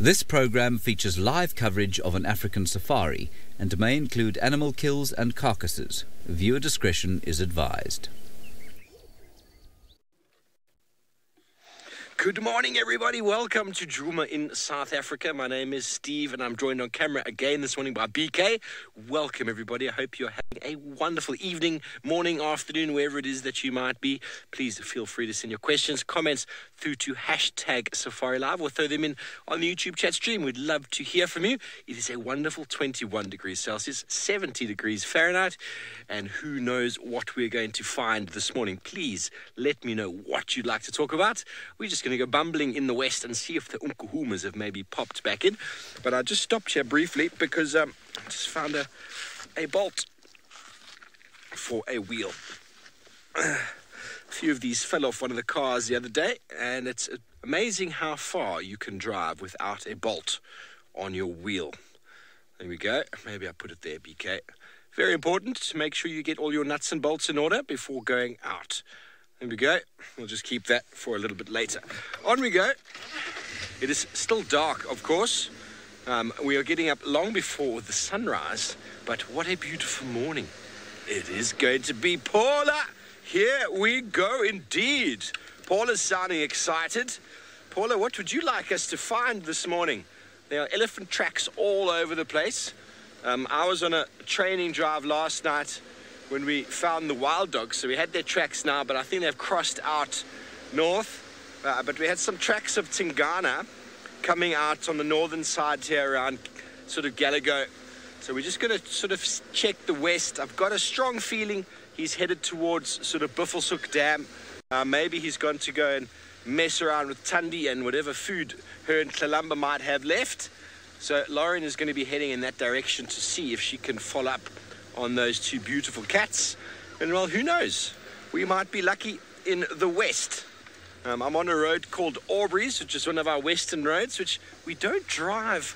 This program features live coverage of an African safari and may include animal kills and carcasses. Viewer discretion is advised. Good morning, everybody. Welcome to Djuma in South Africa. My name is Steve, and I'm joined on camera again this morning by BK. Welcome, everybody. I hope you're having a wonderful evening, morning, afternoon, wherever it is that you might be. Please feel free to send your questions, comments through to #SafariLive or throw them in on the YouTube chat stream. We'd love to hear from you. It is a wonderful 21 degrees Celsius, 70 degrees Fahrenheit, and who knows what we're going to find this morning. Please let me know what you'd like to talk about. We're just going to go bumbling in the west and see if the umkuhumas have maybe popped back in. But I just stopped here briefly because I just found a bolt for a wheel. A few of these fell off one of the cars the other day, and it's amazing how far you can drive without a bolt on your wheel. There we go. Maybe I put it there, BK. Very important to make sure you get all your nuts and bolts in order before going out. There we go. We'll just keep that for a little bit later. On we go. It is still dark, of course. We are getting up long before the sunrise, but what a beautiful morning. It is going to be. Paula, here we go indeed. Paula's sounding excited. Paula, what would you like us to find this morning? There are elephant tracks all over the place. I was on a training drive last night when we found the wild dogs, so we had their tracks now, but I think they've crossed out north. But we had some tracks of Tingana coming out on the northern side here around sort of Gallagher. So we're just going to sort of check the west. I've got a strong feeling he's headed towards sort of Buffelshoek Dam. Maybe he's gone to go and mess around with Tundi and whatever food her and Tlalamba might have left. So Lauren is going to be heading in that direction to see if she can follow up on those two beautiful cats. And well, who knows? We might be lucky in the west. I'm on a road called Aubrey's, which is one of our western roads, which we don't drive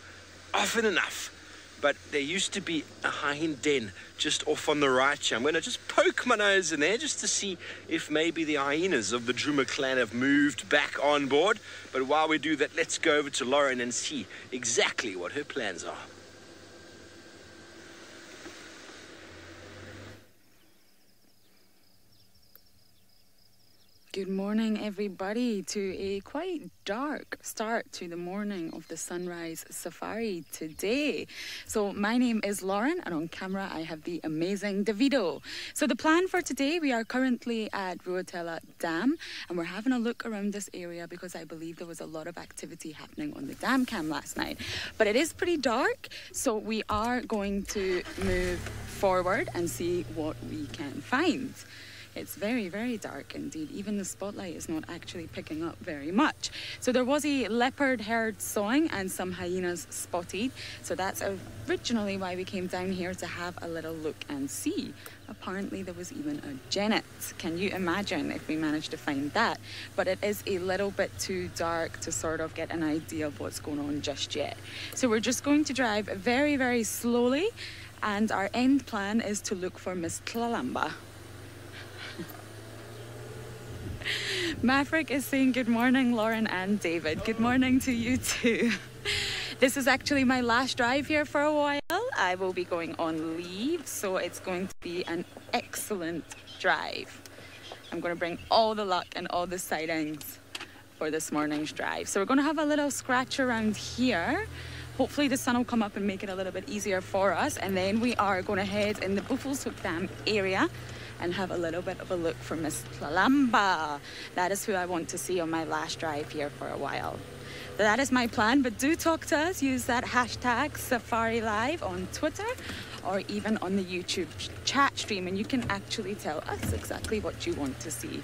often enough. But there used to be a hyena den just off on the right here. I'm going to just poke my nose in there just to see if maybe the hyenas of the Djuma clan have moved back on board. But while we do that, let's go over to Lauren and see exactly what her plans are. Good morning, everybody, to a quite dark start to the morning of the Sunrise Safari today. So my name is Lauren, and on camera I have the amazing Davido. So the plan for today, we are currently at Ruatela Dam, and we're having a look around this area because I believe there was a lot of activity happening on the dam cam last night. But it is pretty dark, so we are going to move forward and see what we can find. It's very, very dark indeed. Even the spotlight is not actually picking up very much. So there was a leopard herd sawing and some hyenas spotted. So that's originally why we came down here, to have a little look and see. Apparently there was even a genet. Can you imagine if we managed to find that? But it is a little bit too dark to sort of get an idea of what's going on just yet. So we're just going to drive very, very slowly. And our end plan is to look for Miss Tlalamba. Maverick is saying good morning, Lauren and David. Good morning to you too. This is actually my last drive here for a while. I will be going on leave, so it's going to be an excellent drive. I'm going to bring all the luck and all the sightings for this morning's drive. So we're going to have a little scratch around here. Hopefully the sun will come up and make it a little bit easier for us. And then we are going to head in the Buffelshoek Dam area and have a little bit of a look for Miss Tlalamba. That is who I want to see on my last drive here for a while. That is my plan, but do talk to us. Use that #SafariLive on Twitter or even on the YouTube chat stream, and you can actually tell us exactly what you want to see.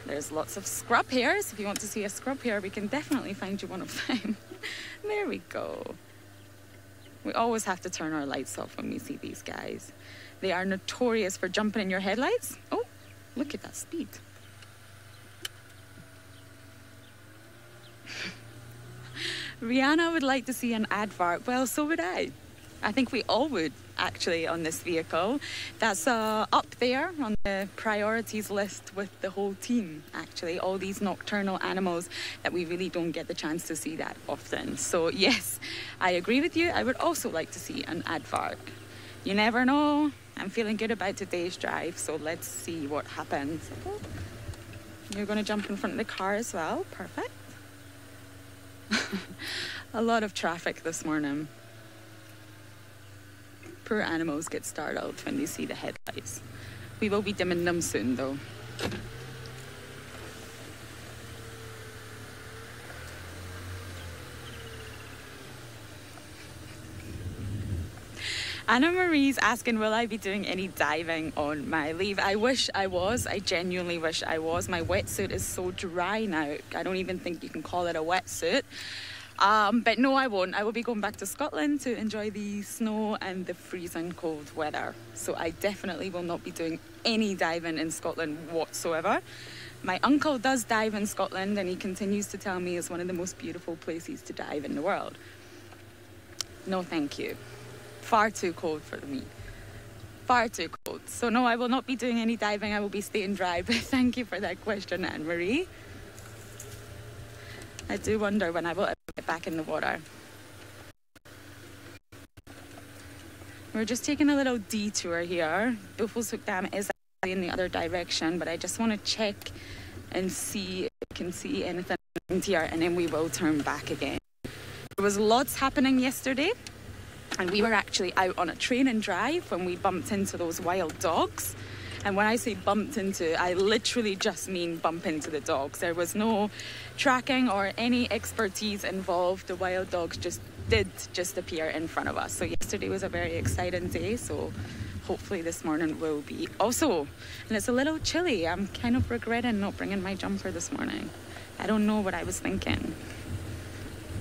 There's lots of scrub hairs. If you want to see a scrub hair, we can definitely find you one of them. There we go. We always have to turn our lights off when we see these guys. They are notorious for jumping in your headlights. Oh, look at that speed. Rihanna would like to see an aardvark. Well, so would I. I think we all would. actually on this vehicle. That's up there on the priorities list with the whole team, actually. All these nocturnal animals that we really don't get the chance to see that often. So yes, I agree with you. I would also like to see an aardvark. You never know. I'm feeling good about today's drive, so let's see what happens. You're going to jump in front of the car as well. Perfect. A lot of traffic this morning. Poor animals get startled when they see the headlights. We will be dimming them soon, though. Anna Marie's asking, will I be doing any diving on my leave? I wish I was. I genuinely wish I was. My wetsuit is so dry now. I don't even think you can call it a wetsuit. But no, I won't. I will be going back to Scotland to enjoy the snow and the freezing cold weather. So I definitely will not be doing any diving in Scotland whatsoever. My uncle does dive in Scotland, and he continues to tell me it's one of the most beautiful places to dive in the world. No, thank you. Far too cold for me. Far too cold. So no, I will not be doing any diving. I will be staying dry. But thank you for that question, Anne-Marie. I do wonder when I will ever get back in the water. We're just taking a little detour here. Buffelshoek Dam is actually in the other direction, but I just want to check and see if we can see anything here, and then we will turn back again. There was lots happening yesterday. And we were actually out on a train and drive when we bumped into those wild dogs. And when I say bumped into, I literally just mean bump into the dogs. There was no tracking or any expertise involved. The wild dogs did appear in front of us. So yesterday was a very exciting day. So hopefully this morning will be also. And it's a little chilly. I'm kind of regretting not bringing my jumper this morning. I don't know what I was thinking.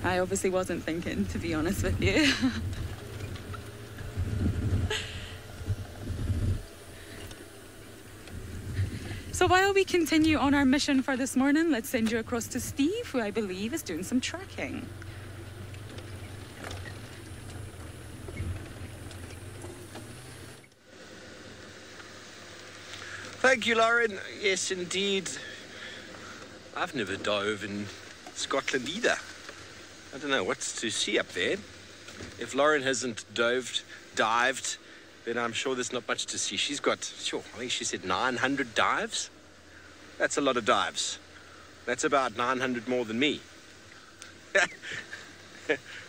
I obviously wasn't thinking, to be honest with you. So while we continue on our mission for this morning, let's send you across to Steve, who I believe is doing some tracking. Thank you, Lauren. Yes, indeed. I've never dove in Scotland either. I don't know what's to see up there. If Lauren hasn't dived, then I'm sure there's not much to see. She's got, sure, I think she said 900 dives. That's a lot of dives. That's about 900 more than me.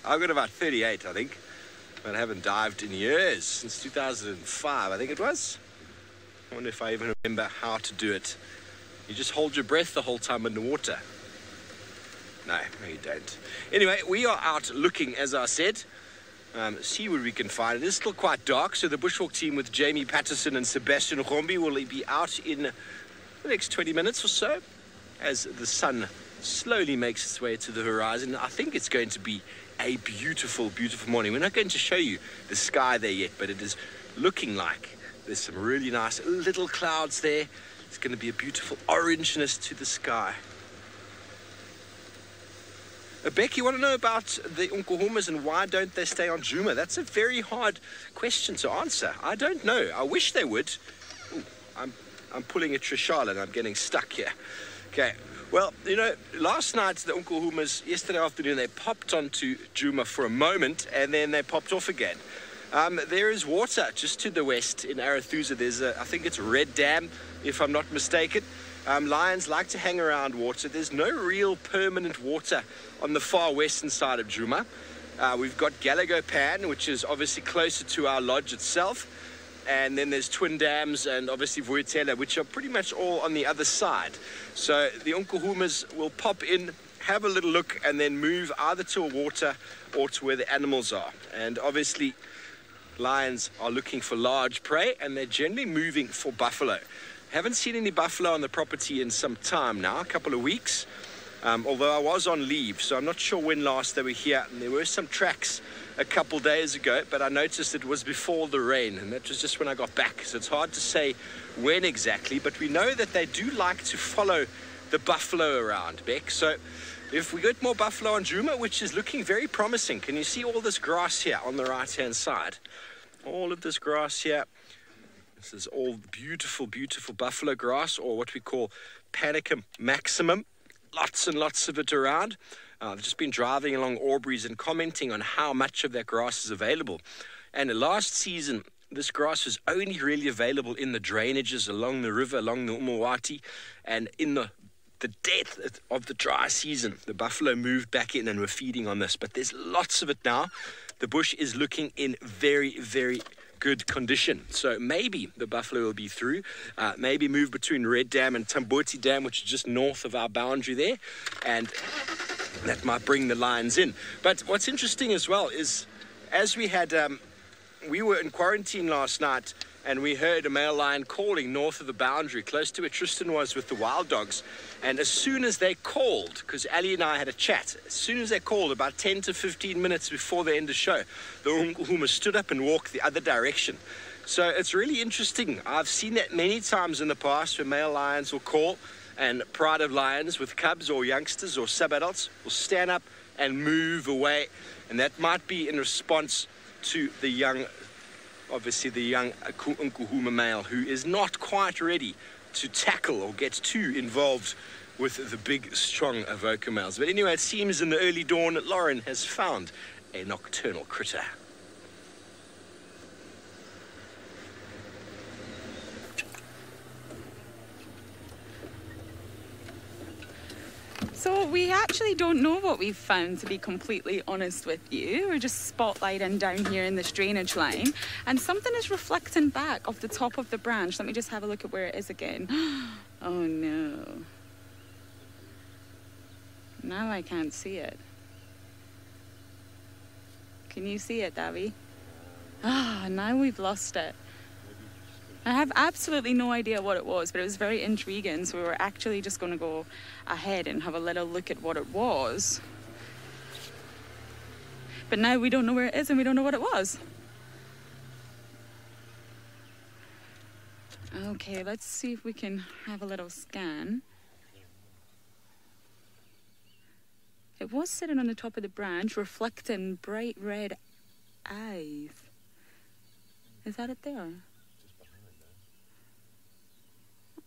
I've got about 38, I think. But I haven't dived in years, since 2005, I think it was. I wonder if I even remember how to do it. You just hold your breath the whole time underwater. No, you don't. Anyway, we are out looking, as I said. See what we can find. It is still quite dark, so the bushwalk team with Jamie Patterson and Sebastian Rombi will be out in the next 20 minutes or so as the sun slowly makes its way to the horizon. I think it's going to be a beautiful, beautiful morning. We're not going to show you the sky there yet, but it is looking like there's some really nice little clouds there. It's going to be a beautiful orangeness to the sky. Beck, you want to know about the Unkuhumas and why don't they stay on Djuma? That's a very hard question to answer. I don't know. I wish they would. Ooh, I'm pulling a Trishal and I'm getting stuck here. Okay. Well, you know, last night the Unkuhumas, yesterday afternoon, they popped onto Djuma for a moment and then they popped off again. There is water just to the west in Arathusa. There's I think it's Red Dam, if I'm not mistaken. Lions like to hang around water. There's no real permanent water on the far western side of Djuma. We've got Gallagher Pan, which is obviously closer to our lodge itself. And then there's Twin Dams and obviously Vuitela, which are pretty much all on the other side. So the Unkuhumas will pop in, have a little look, and then move either to a water or to where the animals are. And obviously, lions are looking for large prey, and they're generally moving for buffalo. Haven't seen any buffalo on the property in some time now, a couple of weeks. Although I was on leave, so I'm not sure when last they were here. And there were some tracks a couple days ago, but I noticed it was before the rain, and that was just when I got back. So it's hard to say when exactly, but we know that they do like to follow the buffalo around, Beck. So if we get more buffalo on Djuma, which is looking very promising. Can you see all this grass here on the right-hand side? All of this grass here. This is all beautiful, beautiful buffalo grass, or what we call Panicum maximum. Lots and lots of it around. I've just been driving along Aubrey's and commenting on how much of that grass is available. And last season, this grass was only really available in the drainages along the river, along the Umawati, and in the depth of the dry season, the buffalo moved back in and were feeding on this. But there's lots of it now. The bush is looking in very, very good condition. So maybe the buffalo will be through, maybe move between Red Dam and Tamboti Dam, which is just north of our boundary there, and that might bring the lions in. But what's interesting as well is, as we had, we were in quarantine last night, and we heard a male lion calling north of the boundary, close to where Tristan was with the wild dogs. And as soon as they called, because Ali and I had a chat, as soon as they called, about 10 to 15 minutes before the end of the show, the Umhuma stood up and walked the other direction. So it's really interesting. I've seen that many times in the past, where male lions will call, and pride of lions with cubs or youngsters or sub-adults will stand up and move away. And that might be in response to the young, obviously the young Nkuhuma male, who is not quite ready to tackle or get too involved with the big, strong Avoca males. But anyway, it seems in the early dawn, Lauren has found a nocturnal critter. So we actually don't know what we've found, to be completely honest with you. We're just spotlighting down here in this drainage line, and something is reflecting back off the top of the branch. Let me just have a look at where it is again. Oh no. Now I can't see it. Can you see it, Davy? Ah, now we've lost it. I have absolutely no idea what it was, but it was very intriguing. So we were actually just going to go ahead and have a little look at what it was. But now we don't know where it is and we don't know what it was. Okay, let's see if we can have a little scan. It was sitting on the top of the branch, reflecting bright red eyes. Is that it there?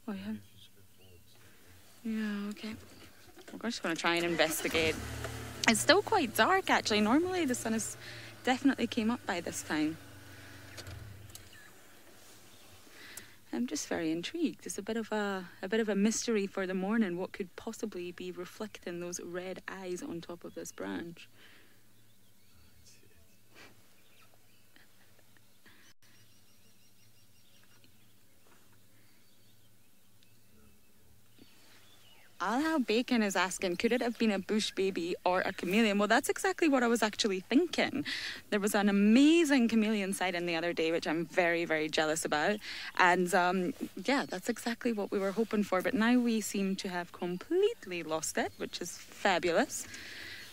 Oh, yeah. Yeah, okay. We're just going to try and investigate. It's still quite dark, actually. Normally the sun has definitely came up by this time. I'm just very intrigued. It's a bit of a mystery for the morning. What could possibly be reflecting those red eyes on top of this branch? Al Bacon is asking, could it have been a bush baby or a chameleon? Well, that's exactly what I was actually thinking. There was an amazing chameleon sighting the other day, which I'm very, very jealous about. And yeah, that's exactly what we were hoping for. But now we seem to have completely lost it, which is fabulous.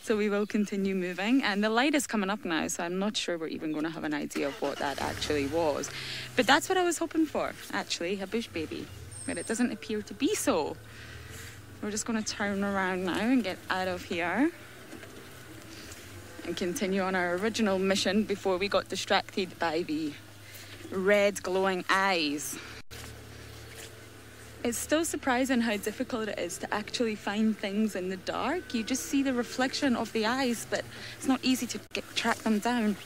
So we will continue moving. And the light is coming up now, so I'm not sure we're even going to have an idea of what that actually was. But that's what I was hoping for, actually, a bush baby. But it doesn't appear to be so. We're just going to turn around now and get out of here and continue on our original mission before we got distracted by the red glowing eyes. It's still surprising how difficult it is to actually find things in the dark. You just see the reflection of the eyes, but it's not easy to track them down.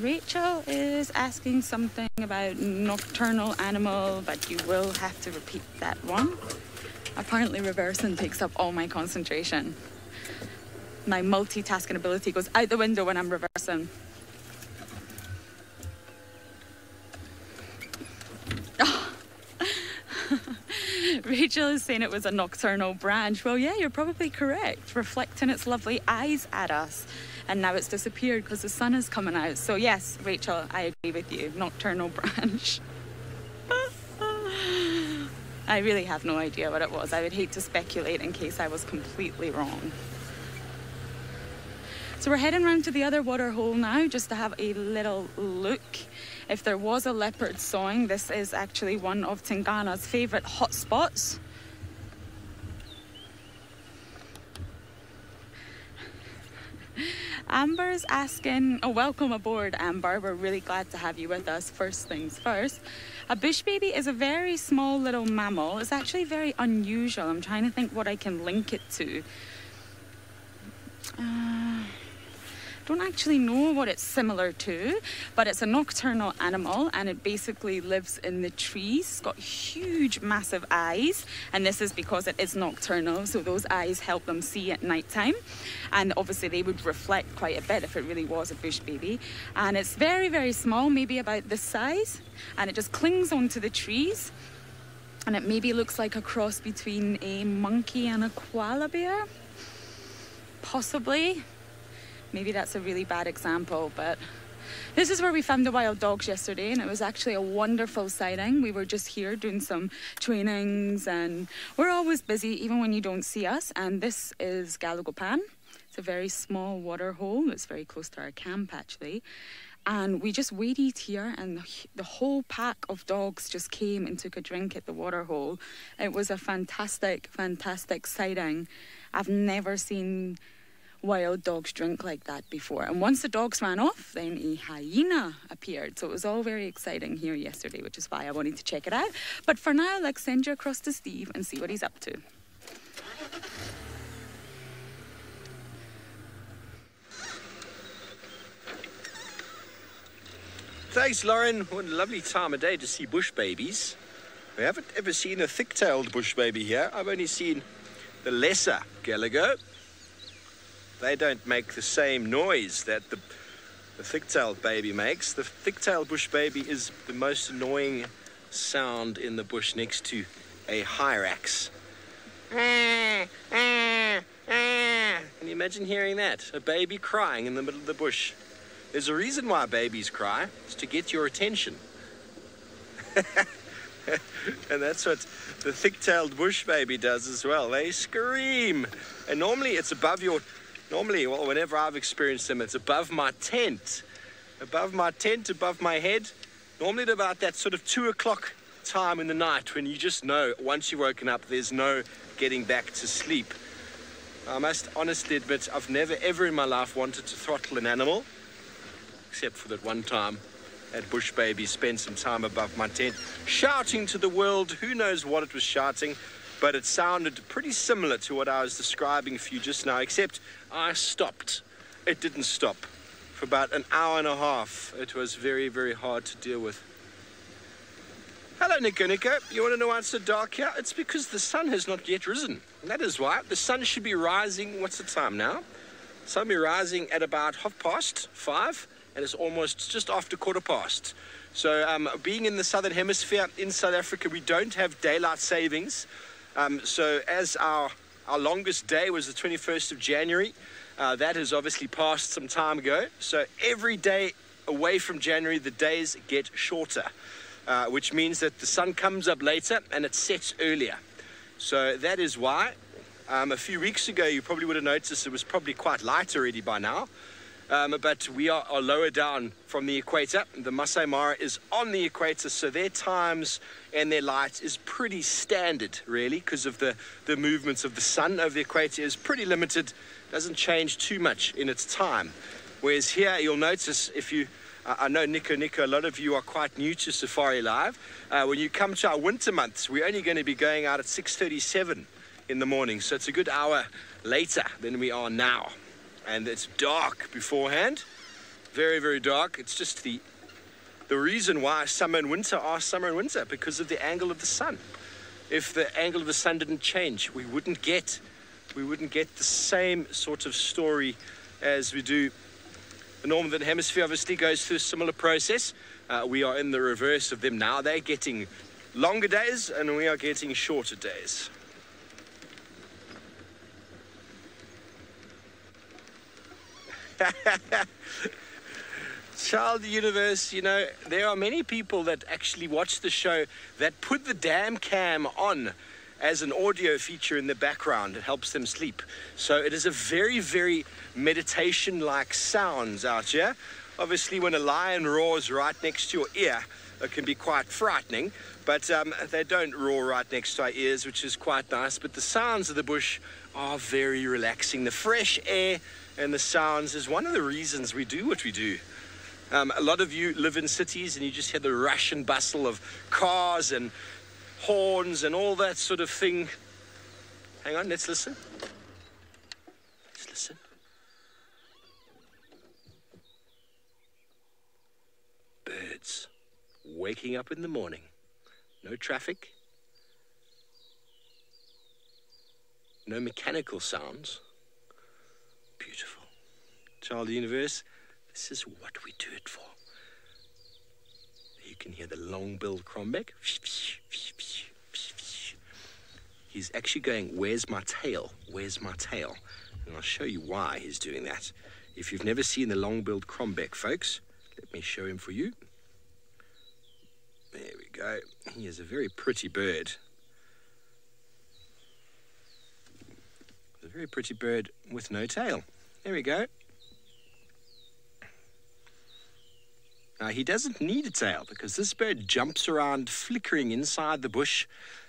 Rachel is asking something about nocturnal animal, but you will have to repeat that one. Apparently reversing takes up all my concentration. My multitasking ability goes out the window when I'm reversing. Oh. Rachel is saying it was a nocturnal branch. Well, yeah, you're probably correct, reflecting its lovely eyes at us. And now it's disappeared because the sun is coming out. So yes, Rachel, I agree with you. Nocturnal branch. I really have no idea what it was. I would hate to speculate in case I was completely wrong. So we're heading round to the other water hole now just to have a little look. If there was a leopard sawing, this is actually one of Tingana's favourite hotspots. Amber's asking, oh, welcome aboard, Amber. We're really glad to have you with us. First things first. A bush baby is a very small little mammal. It's actually very unusual. I'm trying to think what I can link it to. Don't actually know what it's similar to, but it's a nocturnal animal and it basically lives in the trees. It's got huge, massive eyes, and this is because it is nocturnal, so those eyes help them see at night time. And obviously they would reflect quite a bit if it really was a bush baby. And it's very, very small, maybe about this size, and it just clings onto the trees. And it maybe looks like a cross between a monkey and a koala bear, possibly. Maybe that's a really bad example, but this is where we found the wild dogs yesterday, and it was actually a wonderful sighting. We were just here doing some trainings, and we're always busy, even when you don't see us. And this is Galagopan. It's a very small water hole. It's very close to our camp, actually. And we just waited here, and the whole pack of dogs just came and took a drink at the water hole. It was a fantastic, fantastic sighting. I've never seen wild dogs drink like that before. And once the dogs ran off, then a hyena appeared. So it was all very exciting here yesterday, which is why I wanted to check it out. But for now, let's send you across to Steve and see what he's up to. Thanks, Lauren. What a lovely time of day to see bush babies. We haven't ever seen a thick-tailed bush baby here. I've only seen the lesser Galago. They don't make the same noise that the thick-tailed baby makes. The thick-tailed bush baby is the most annoying sound in the bush next to a hyrax. Can you imagine hearing that? A baby crying in the middle of the bush. There's a reason why babies cry. It's to get your attention. And that's what the thick-tailed bush baby does as well. They scream. And normally it's above your... well, whenever I've experienced them, it's above my tent. Above my tent, above my head. Normally at about that sort of 2 o'clock time in the night when you just know once you've woken up, there's no getting back to sleep. I must honestly admit, I've never ever in my life wanted to throttle an animal, except for that one time that bush baby spent some time above my tent, shouting to the world. Who knows what it was shouting, but it sounded pretty similar to what I was describing for you just now, except I stopped. It didn't stop for about an hour and a half. It was very, very hard to deal with. Hello, Niconico. You want to know why it's so dark here? It's because the sun has not yet risen. That is why. The sun should be rising. What's the time now? The sun will be rising at about 5:30, and it's almost just after 5:15. So being in the southern hemisphere, in South Africa, we don't have daylight savings. So as our longest day was the 21st of January, that has obviously passed some time ago. So every day away from January, the days get shorter, which means that the sun comes up later and it sets earlier. So that is why. A few weeks ago, you probably would have noticed it was probably quite light already by now. But we are lower down from the equator. The Masai Mara is on the equator, so their times and their light is pretty standard, really, because of the movements of the sun over the equator is pretty limited, doesn't change too much in its time. Whereas here, you'll notice if you, I know Niconico, a lot of you are quite new to SafariLive. When you come to our winter months, we're only going to be going out at 6:37 in the morning, so it's a good hour later than we are now. And it's dark beforehand, very, very dark. It's just the reason why summer and winter are summer and winter, because of the angle of the sun. If the angle of the sun didn't change, we wouldn't get the same sort of story as we do. The northern hemisphere obviously goes through a similar process. We are in the reverse of them now. They're getting longer days and we are getting shorter days. Child Universe, you know, there are many people that actually watch the show that put the damn cam on as an audio feature in the background. It helps them sleep. So it is a very, very meditation-like sounds out here. Obviously, when a lion roars right next to your ear, can be quite frightening, but they don't roar right next to our ears, which is quite nice. But the sounds of the bush are very relaxing. The fresh air and the sounds is one of the reasons we do what we do. A lot of you live in cities and you just hear the rush and bustle of cars and horns and all that sort of thing. Hang on, let's listen. Let's listen. Birds waking up in the morning. No traffic. No mechanical sounds. Beautiful. Child universe, this is what we do it for. You can hear the long-billed crombeck. He's actually going, where's my tail? Where's my tail? And I'll show you why he's doing that. If you've never seen the long-billed crombeck, folks, let me show him for you. There we go. He is a very pretty bird. A very pretty bird with no tail. There we go. Now, he doesn't need a tail because this bird jumps around flickering inside the bush,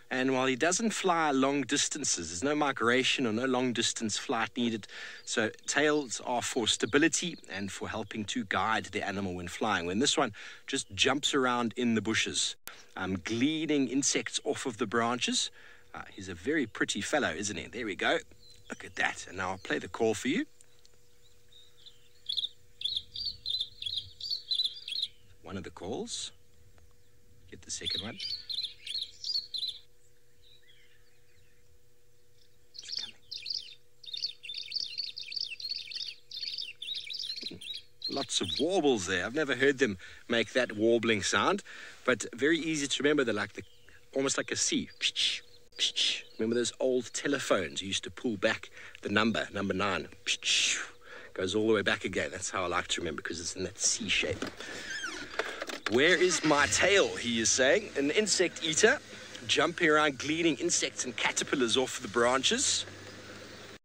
and while he doesn't fly long distances, there's no migration or no long distance flight needed, so tails are for stability and for helping to guide the animal when flying. When this one just jumps around in the bushes, gleaning insects off of the branches, he's a very pretty fellow, isn't he? There we go. Look at that. And now I'll play the call for you. One of the calls. Get the second one. It's coming. Lots of warbles there. I've never heard them make that warbling sound, but very easy to remember. They're like almost like a C. Remember those old telephones? You used to pull back the number 9. Goes all the way back again. That's how I like to remember, because it's in that C shape. Where is my tail, he is saying. An insect eater, jumping around, gleaning insects and caterpillars off the branches.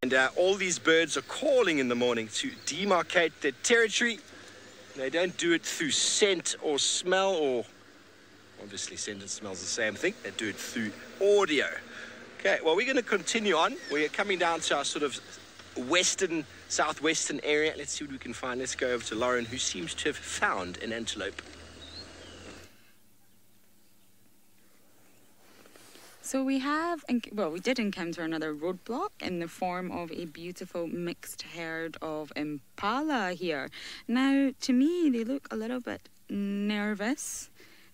And all these birds are calling in the morning to demarcate their territory. They don't do it through scent or smell, or obviously scent and smell is the same thing. They do it through audio. Okay, well, we're going to continue on. We're coming down to our sort of southwestern area. Let's see what we can find. Let's go over to Lauren, who seems to have found an antelope. So we did encounter another roadblock in the form of a beautiful mixed herd of impala here. Now, to me, they look a little bit nervous.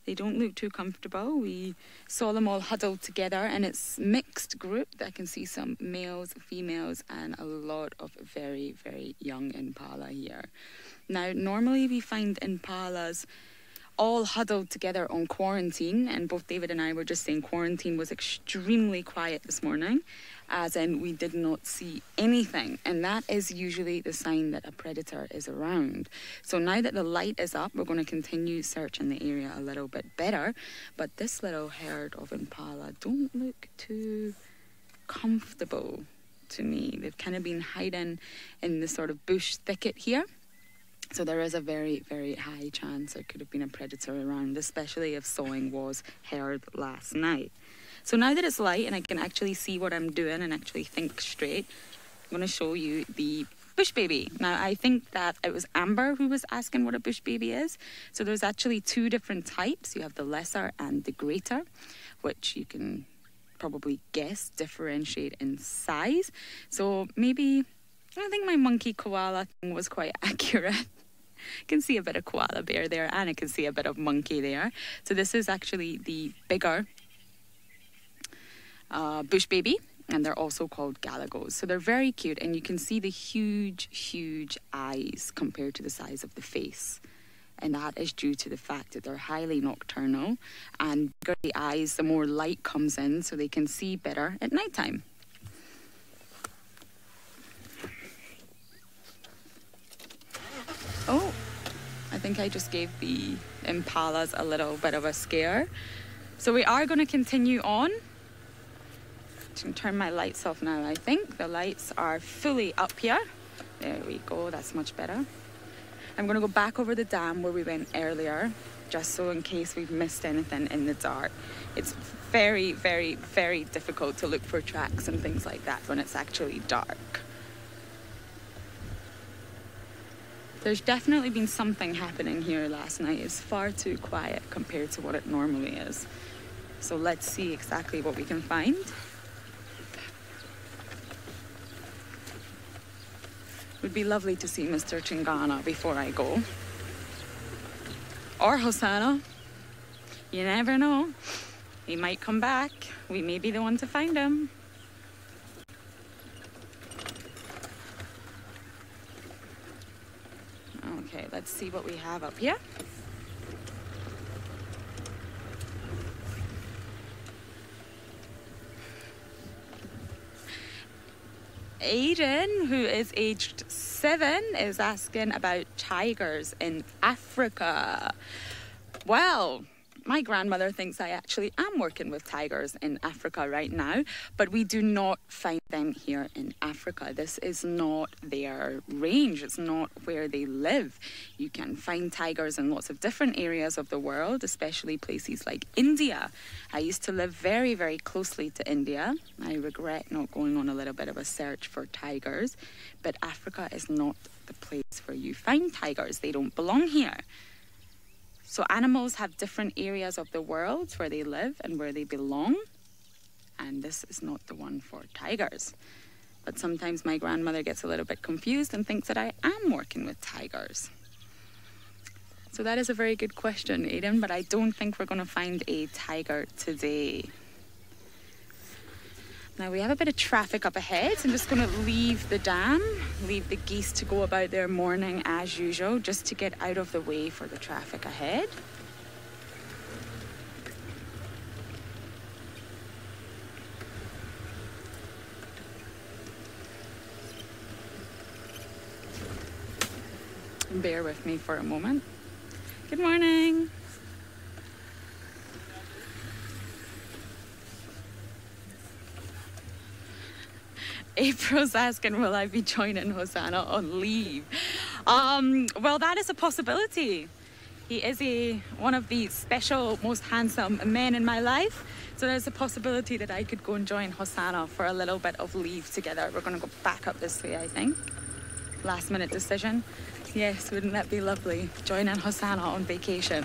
They don't look too comfortable. We saw them all huddled together, and it's mixed group. I can see some males, females, and a lot of very, very young impala here. Now, normally we find impalas all huddled together on quarantine, and both David and I were just saying quarantine was extremely quiet this morning, as in we did not see anything, and that is usually the sign that a predator is around. So now that the light is up, we're going to continue searching the area a little bit better, but this little herd of impala don't look too comfortable to me. They've kind of been hiding in the sort of bush thicket here. So there is a very, very high chance there could have been a predator around, especially if sawing was heard last night. So now that it's light and I can actually see what I'm doing and actually think straight, I'm going to show you the bush baby. Now, I think that it was Amber who was asking what a bush baby is. So there's actually two different types. You have the lesser and the greater, which you can probably guess differentiate in size. So maybe, I think my monkey koala thing was quite accurate. I can see a bit of koala bear there, and I can see a bit of monkey there. So this is actually the bigger bush baby, and they're also called galagos. So they're very cute, and you can see the huge, huge eyes compared to the size of the face. And that is due to the fact that they're highly nocturnal, and the bigger the eyes, the more light comes in, so they can see better at nighttime. Oh, I think I just gave the impalas a little bit of a scare. So we are going to continue on. I can turn my lights off now, I think. The lights are fully up here. There we go, that's much better. I'm going to go back over the dam where we went earlier just so in case we've missed anything in the dark. It's very, very, very difficult to look for tracks and things like that when it's actually dark. There's definitely been something happening here last night. It's far too quiet compared to what it normally is. So let's see exactly what we can find. It would be lovely to see Mr. Chingana before I go. Or Hosanna. You never know. He might come back. We may be the one to find him. Okay, let's see what we have up here. Aiden, who is aged 7, is asking about tigers in Africa. Well, my grandmother thinks I actually am working with tigers in Africa right now, but we do not find them here in Africa. This is not their range. It's not where they live. You can find tigers in lots of different areas of the world, especially places like India. I used to live very, very closely to India. I regret not going on a little bit of a search for tigers, but Africa is not the place where you find tigers. They don't belong here. So animals have different areas of the world where they live and where they belong. And this is not the one for tigers. But sometimes my grandmother gets a little bit confused and thinks that I am working with tigers. So that is a very good question, Aidan, but I don't think we're going to find a tiger today. Now we have a bit of traffic up ahead. I'm just going to leave the dam, leave the geese to go about their morning as usual, just to get out of the way for the traffic ahead. Bear with me for a moment. Good morning. April's asking, will I be joining Hosanna on leave? Well, that is a possibility. He is one of the special, most handsome men in my life. So there's a possibility that I could go and join Hosanna for a little bit of leave together. We're going to go back up this way, I think. Last minute decision. Yes, wouldn't that be lovely? Joining Hosanna on vacation.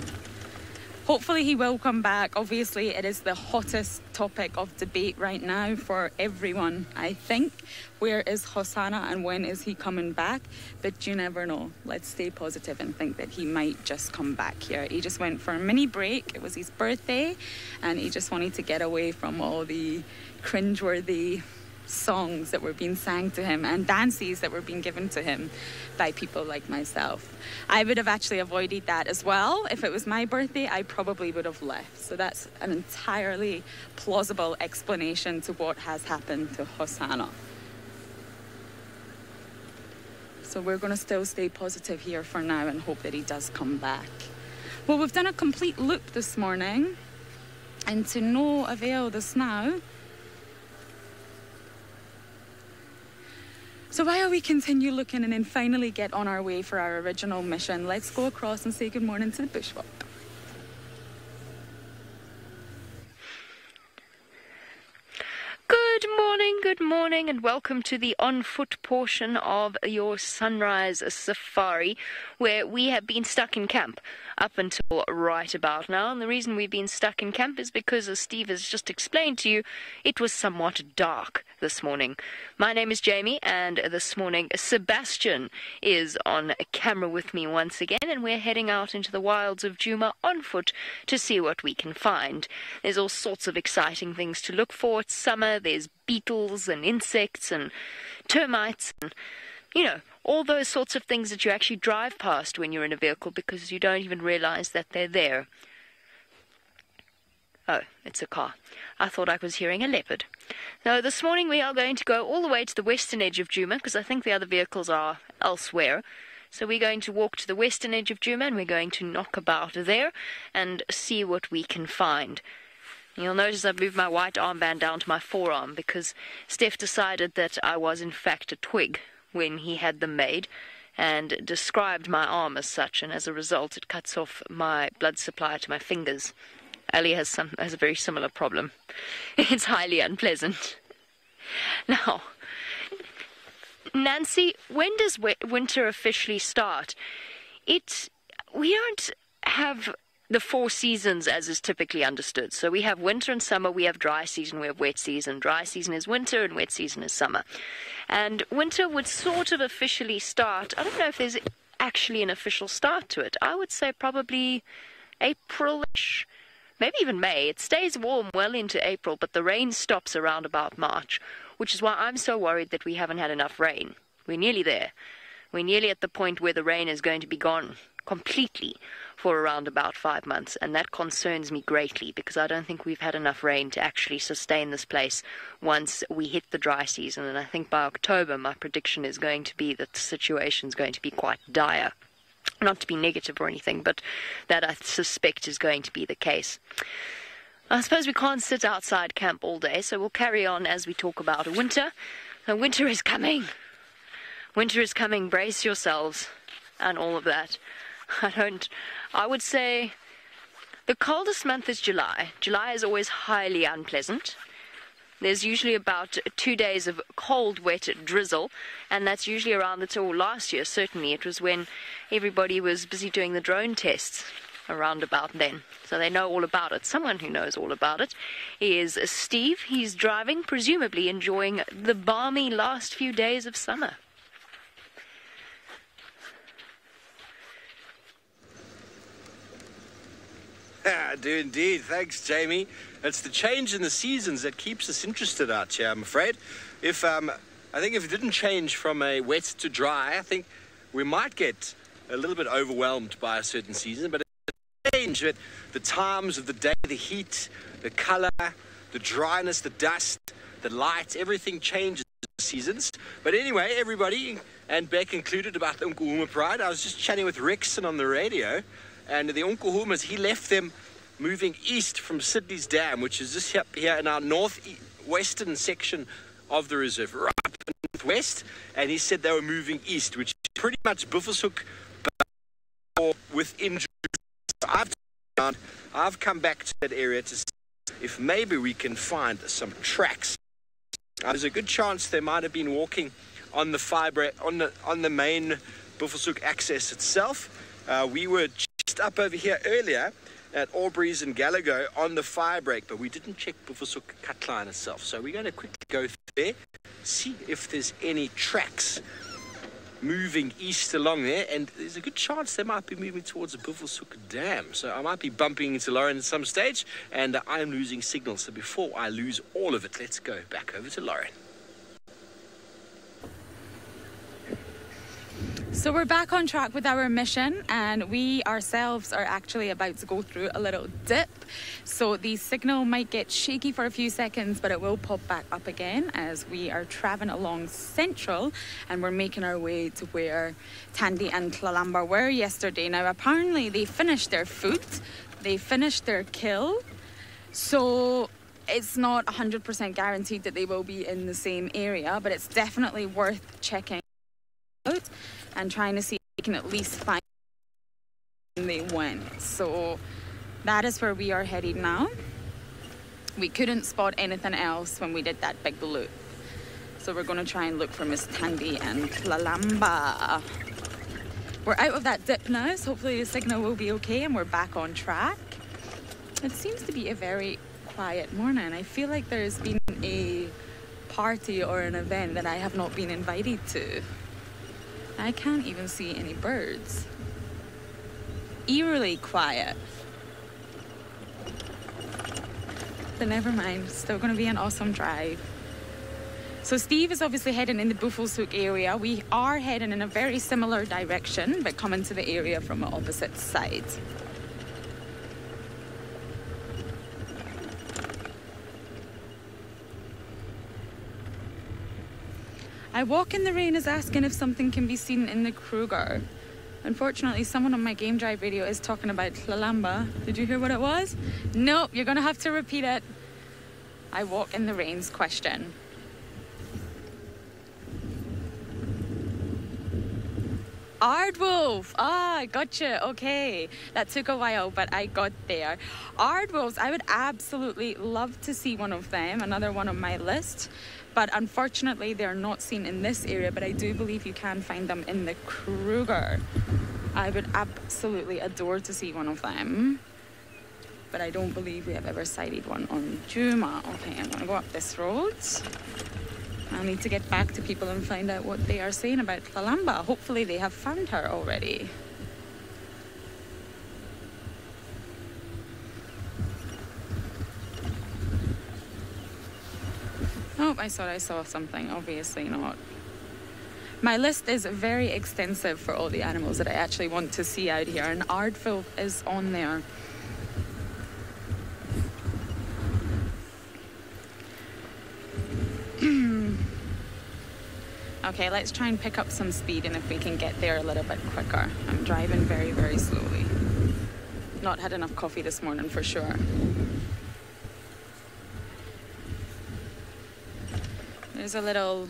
Hopefully he will come back. Obviously, it is the hottest topic of debate right now for everyone, I think. Where is Hosanna and when is he coming back? But you never know. Let's stay positive and think that he might just come back here. He just went for a mini break. It was his birthday and he just wanted to get away from all the cringeworthy songs that were being sang to him and dances that were being given to him by people like myself. I would have actually avoided that as well. If it was my birthday, I probably would have left. So that's an entirely plausible explanation to what has happened to Hosanna. So we're going to still stay positive here for now and hope that he does come back. Well, we've done a complete loop this morning and to no avail this now. So while we continue looking and then finally get on our way for our original mission, let's go across and say good morning to the bushwalk. Good morning, and welcome to the on-foot portion of your Sunrise Safari, where we have been stuck in camp up until right about now. And the reason we've been stuck in camp is because, as Steve has just explained to you, it was somewhat dark this morning. My name is Jamie, and this morning Sebastian is on camera with me once again, and we're heading out into the wilds of Djuma on foot to see what we can find. There's all sorts of exciting things to look for. It's summer. There's beetles and insects and termites and, you know, all those sorts of things that you actually drive past when you're in a vehicle because you don't even realize that they're there. Oh, it's a car. I thought I was hearing a leopard. So this morning we are going to go all the way to the western edge of Djuma because I think the other vehicles are elsewhere. So we're going to walk to the western edge of Djuma and we're going to knock about there and see what we can find. You'll notice I've moved my white armband down to my forearm because Steph decided that I was in fact a twig when he had them made, and described my arm as such, and as a result it cuts off my blood supply to my fingers. Ali has a very similar problem. It's highly unpleasant. Now, Nancy, when does winter officially start? We don't have the 4 seasons as is typically understood. So we have winter and summer, we have dry season, we have wet season. Dry season is winter and wet season is summer. And winter would sort of officially start, I don't know if there's actually an official start to it. I would say probably April-ish, maybe even May. It stays warm well into April, but the rain stops around about March, which is why I'm so worried that we haven't had enough rain. We're nearly there. We're nearly at the point where the rain is going to be gone completely for around about 5 months, and that concerns me greatly because I don't think we've had enough rain to actually sustain this place once we hit the dry season. And I think by October my prediction is going to be that the situation is going to be quite dire. Not to be negative or anything, but that I suspect is going to be the case. I suppose we can't sit outside camp all day, so we'll carry on as we talk about winter. And winter is coming. Winter is coming. Brace yourselves and all of that. I would say the coldest month is July. July is always highly unpleasant. There's usually about 2 days of cold, wet drizzle, and that's usually around last year, certainly. It was when everybody was busy doing the drone tests around about then. So they know all about it. Someone who knows all about it is Steve. He's driving, presumably enjoying the balmy last few days of summer. I do indeed. Thanks, Jamie. It's the change in the seasons that keeps us interested out here, I'm afraid. I think if it didn't change from a wet to dry, I think we might get a little bit overwhelmed by a certain season, but it's change at the times of the day, the heat, the color, the dryness, the dust, the light, everything changes in the seasons. But anyway, everybody, and Beck included, about the Umkuhuma Pride, I was just chatting with Rixon on the radio, and the Umkuhumas, he left them moving east from Sydney's Dam, which is just here in our northwestern section of the reserve, right up in the northwest, and he said they were moving east, which is pretty much Buffelshoek, but with injuries. I've come back to that area to see if maybe we can find some tracks. There's a good chance they might have been walking on the on the main Buffelshoek access itself. We were just up over here earlier at Aubrey's and Gallagher on the fire break, but we didn't check Buffelshoek cut line itself. So we're going to quickly go there, see if there's any tracks moving east along there, and there's a good chance they might be moving towards the Buffelshoek Dam. So I might be bumping into Lauren at some stage, and I'm losing signal. So before I lose all of it, let's go back over to Lauren. So we're back on track with our mission, and we ourselves are actually about to go through a little dip. So the signal might get shaky for a few seconds, but it will pop back up again as we are traveling along Central, and we're making our way to where Tandy and Tlalamba were yesterday. Now apparently they finished their food, they finished their kill, so it's not 100% guaranteed that they will be in the same area, but it's definitely worth checking out and trying to see if we can at least find where they went. So that is where we are headed now. We couldn't spot anything else when we did that big loop, so we're going to try and look for Miss Tandy and Tlalamba. We're out of that dip now, so hopefully the signal will be okay and we're back on track. It seems to be a very quiet morning. I feel like there's been a party or an event that I have not been invited to. I can't even see any birds. Eerily quiet. But never mind, still going to be an awesome drive. So Steve is obviously heading in the Buffelshoek area. We are heading in a very similar direction, but coming to the area from the opposite side. I Walk in the Rain is asking if something can be seen in the Kruger. Unfortunately, someone on my Game Drive radio is talking about Tlalamba. Did you hear what it was? Nope, you're going to have to repeat it. I Walk in the Rain's question. Aardwolf. Ah, gotcha. Okay. That took a while, but I got there. Aardwolves, I would absolutely love to see one of them, another one on my list. But unfortunately, they're not seen in this area, but I do believe you can find them in the Kruger. I would absolutely adore to see one of them. But I don't believe we have ever sighted one on Juma. Okay, I'm going to go up this road. I'll need to get back to people and find out what they are saying about Lalamba. Hopefully they have found her already. Oh, I thought I saw something. Obviously not. My list is very extensive for all the animals that I actually want to see out here, and Aardwolf is on there. Okay, let's try and pick up some speed, and if we can get there a little bit quicker. I'm driving very, very slowly. Not had enough coffee this morning for sure. There's a little...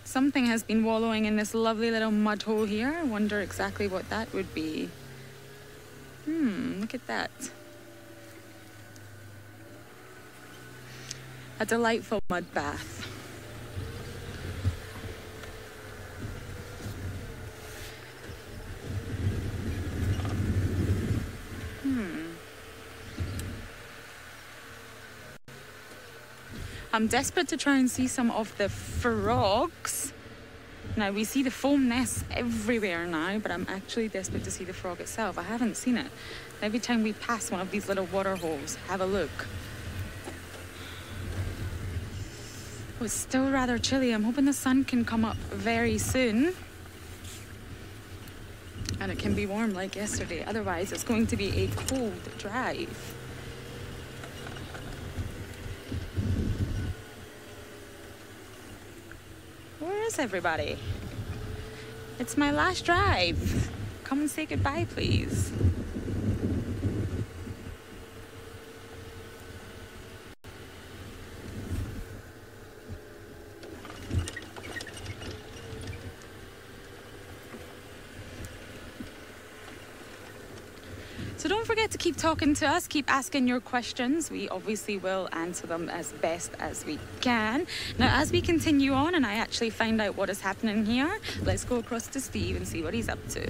something has been wallowing in this lovely little mud hole here. I wonder exactly what that would be. Look at that. A delightful mud bath. I'm desperate to try and see some of the frogs. Now, we see the foam nests everywhere now, but I'm actually desperate to see the frog itself. I haven't seen it. Every time we pass one of these little water holes, have a look. Oh, it's still rather chilly. I'm hoping the sun can come up very soon. And it can be warm like yesterday. Otherwise, it's going to be a cold drive. Where is everybody? It's my last drive. Come and say goodbye, please. So don't forget to keep talking to us, keep asking your questions. We obviously will answer them as best as we can. Now, as we continue on and I actually find out what is happening here, let's go across to Steve and see what he's up to.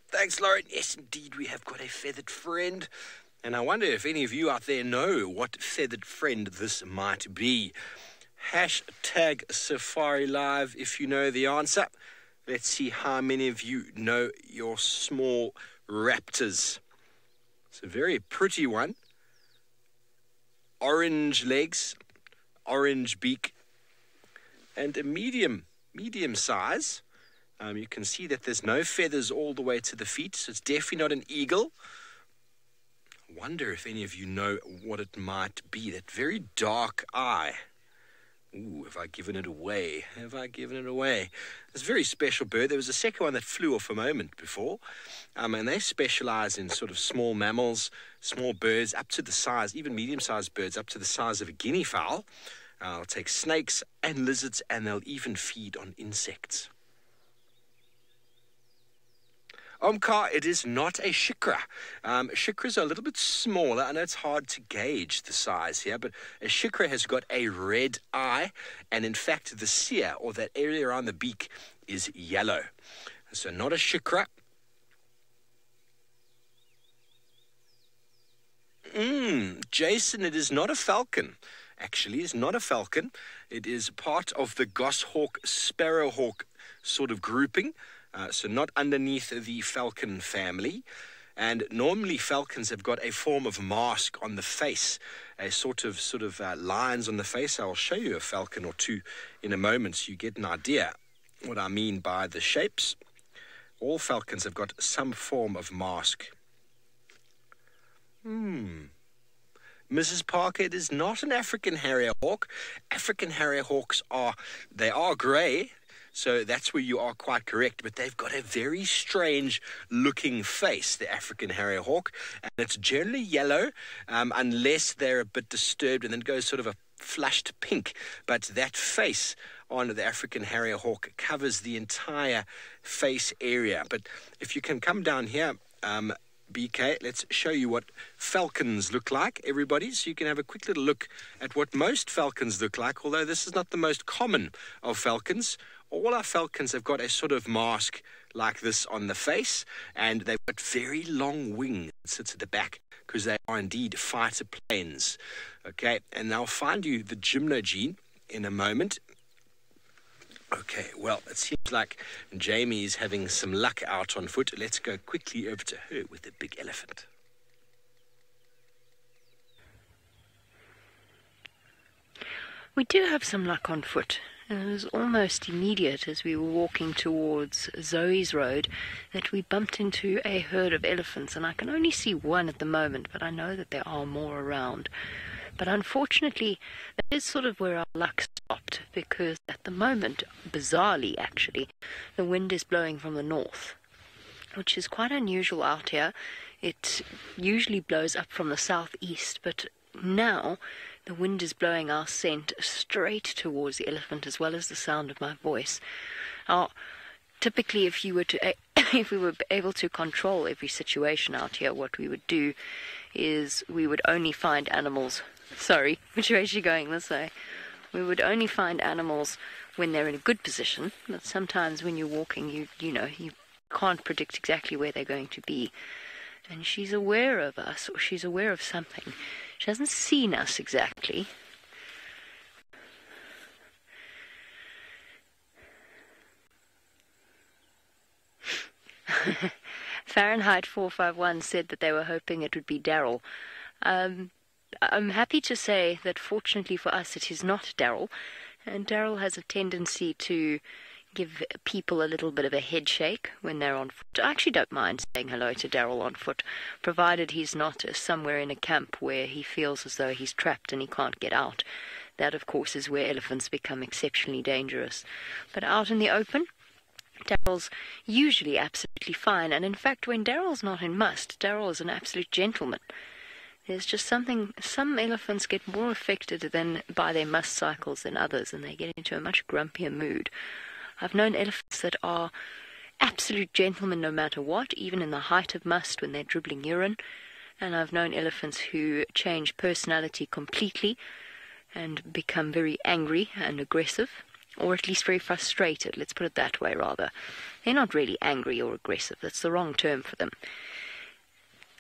Thanks, Lauren. Yes, indeed, we have got a feathered friend. And I wonder if any of you out there know what feathered friend this might be. Hashtag SafariLive if you know the answer. Let's see how many of you know your small raptors. It's a very pretty one. Orange legs, orange beak, and a medium size. You can see that there's no feathers all the way to the feet, so it's definitely not an eagle. I wonder if any of you know what it might be. That very dark eye. Ooh, have I given it away? Have I given it away? It's a very special bird. There was a second one that flew off a moment before. And they specialize in sort of small mammals, small birds, up to the size, even medium-sized birds, up to the size of a guinea fowl. They'll take snakes and lizards, and they'll even feed on insects. Omkar, it is not a shikra. Shikras are a little bit smaller. I know it's hard to gauge the size here, but a shikra has got a red eye, and in fact, the cere, or that area around the beak, is yellow. So not a shikra. Jason, it is not a falcon. Actually, it's not a falcon. It is part of the goshawk, sparrowhawk sort of grouping. So not underneath the falcon family. And normally falcons have got a form of mask on the face, a sort of lines on the face. I'll show you a falcon or two in a moment so you get an idea what I mean by the shapes. All falcons have got some form of mask. Mrs. Parker, it is not an African Harrier hawk. African Harrier hawks are grey. So that's where you are quite correct, but they've got a very strange looking face, the African Harrier hawk, and it's generally yellow unless they're a bit disturbed, and then goes sort of a flushed pink, but that face on the African harrier hawk covers the entire face area. But if you can come down here, BK, let's show you what falcons look like, everybody, so you can have a quick little look at what most falcons look like, although this is not the most common of falcons. All our falcons have got a sort of mask like this on the face, and they've got very long wings that sits at the back, because they are indeed fighter planes. Okay, and I'll find you the gymnogene in a moment. Okay, well, it seems like Jamie is having some luck out on foot. Let's go quickly over to her with the big elephant. We do have some luck on foot. It was almost immediate as we were walking towards Zoe's Road that we bumped into a herd of elephants, and I can only see one at the moment, but I know that there are more around. But unfortunately, that is sort of where our luck stopped, because at the moment, bizarrely actually, the wind is blowing from the north, which is quite unusual out here. It usually blows up from the southeast, but now the wind is blowing our scent straight towards the elephant, as well as the sound of my voice. Now, typically, if we were able to control every situation out here, what we would do is we would only find animals. Sorry, which way is she going? This way. We would only find animals when they're in a good position. But sometimes when you're walking, you know, you can't predict exactly where they're going to be. And she's aware of us, or she's aware of something. She hasn't seen us exactly. Fahrenheit 451 said that they were hoping it would be Daryl. I'm happy to say that fortunately for us it is not Daryl. And Daryl has a tendency to give people a little bit of a head shake when they're on foot. I actually don't mind saying hello to Daryl on foot, provided he's not somewhere in a camp where he feels as though he's trapped and he can't get out. That, of course, is where elephants become exceptionally dangerous. But out in the open, Daryl's usually absolutely fine. And in fact, when Daryl's not in must, Daryl is an absolute gentleman. There's just something, some elephants get more affected by their must cycles than others, and they get into a much grumpier mood. I've known elephants that are absolute gentlemen no matter what, even in the height of must when they're dribbling urine. And I've known elephants who change personality completely and become very angry and aggressive, or at least very frustrated. Let's put it that way, rather. They're not really angry or aggressive. That's the wrong term for them.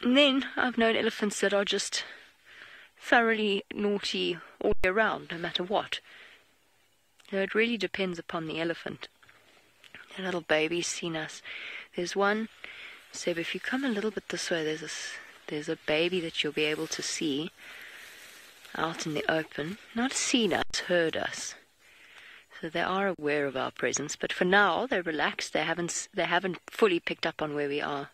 And then I've known elephants that are just thoroughly naughty all year round, no matter what. So it really depends upon the elephant. The little baby's seen us. There's one, Seb, if you come a little bit this way, there's a baby that you'll be able to see out in the open. Not seen us, heard us. So they are aware of our presence, but for now they're relaxed. They haven't fully picked up on where we are.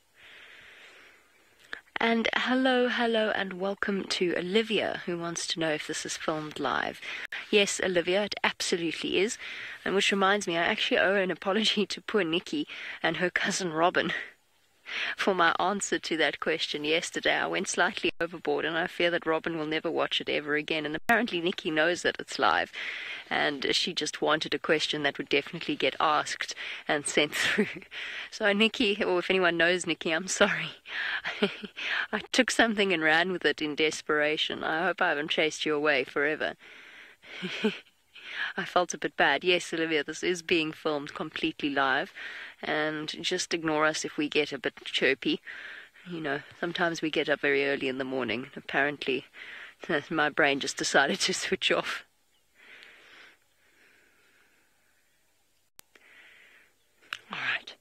And hello, and welcome to Olivia, who wants to know if this is filmed live. Yes, Olivia, it absolutely is. And which reminds me, I actually owe an apology to poor Nikki and her cousin Robin for my answer to that question yesterday. I went slightly overboard, and I fear that Robin will never watch it ever again. And apparently Nikki knows that it's live, and she just wanted a question that would definitely get asked and sent through. So Nikki, or if anyone knows Nikki, I'm sorry. I took something and ran with it in desperation. I hope I haven't chased you away forever. I felt a bit bad. Yes, Olivia, this is being filmed completely live, and just ignore us if we get a bit chirpy. You know, sometimes we get up very early in the morning. Apparently, my brain just decided to switch off. All right.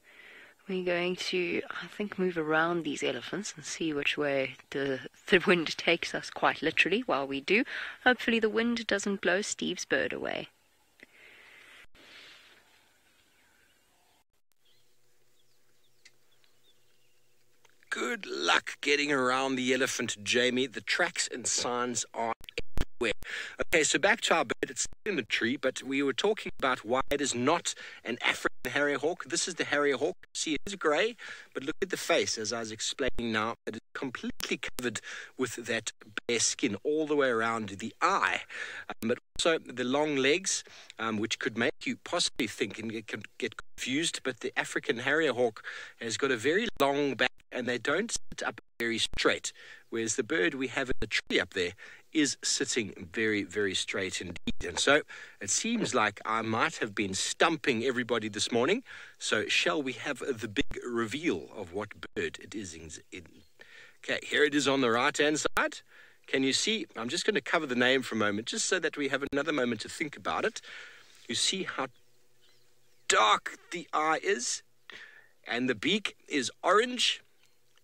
We're going to, I think, move around these elephants and see which way the wind takes us, quite literally, while we do. Hopefully the wind doesn't blow Steve's bird away. Good luck getting around the elephant, Jamie. The tracks and signs are everywhere. Okay, so back to our bird. It's in the tree, but we were talking about why it is not an African harrier hawk. This is the harrier hawk. See, it is grey, but look at the face, as I was explaining now. It is completely covered with that bare skin all the way around the eye, but also the long legs, which could make you possibly think and get confused. But the African harrier hawk has got a very long back, and they don't sit up very straight, whereas the bird we have in the tree up there is sitting very, very straight indeed. And so it seems like I might have been stumping everybody this morning. So shall we have the big reveal of what bird it is in? Okay, here it is on the right-hand side. Can you see? I'm just going to cover the name for a moment, just so that we have another moment to think about it. You see how dark the eye is, and the beak is orange,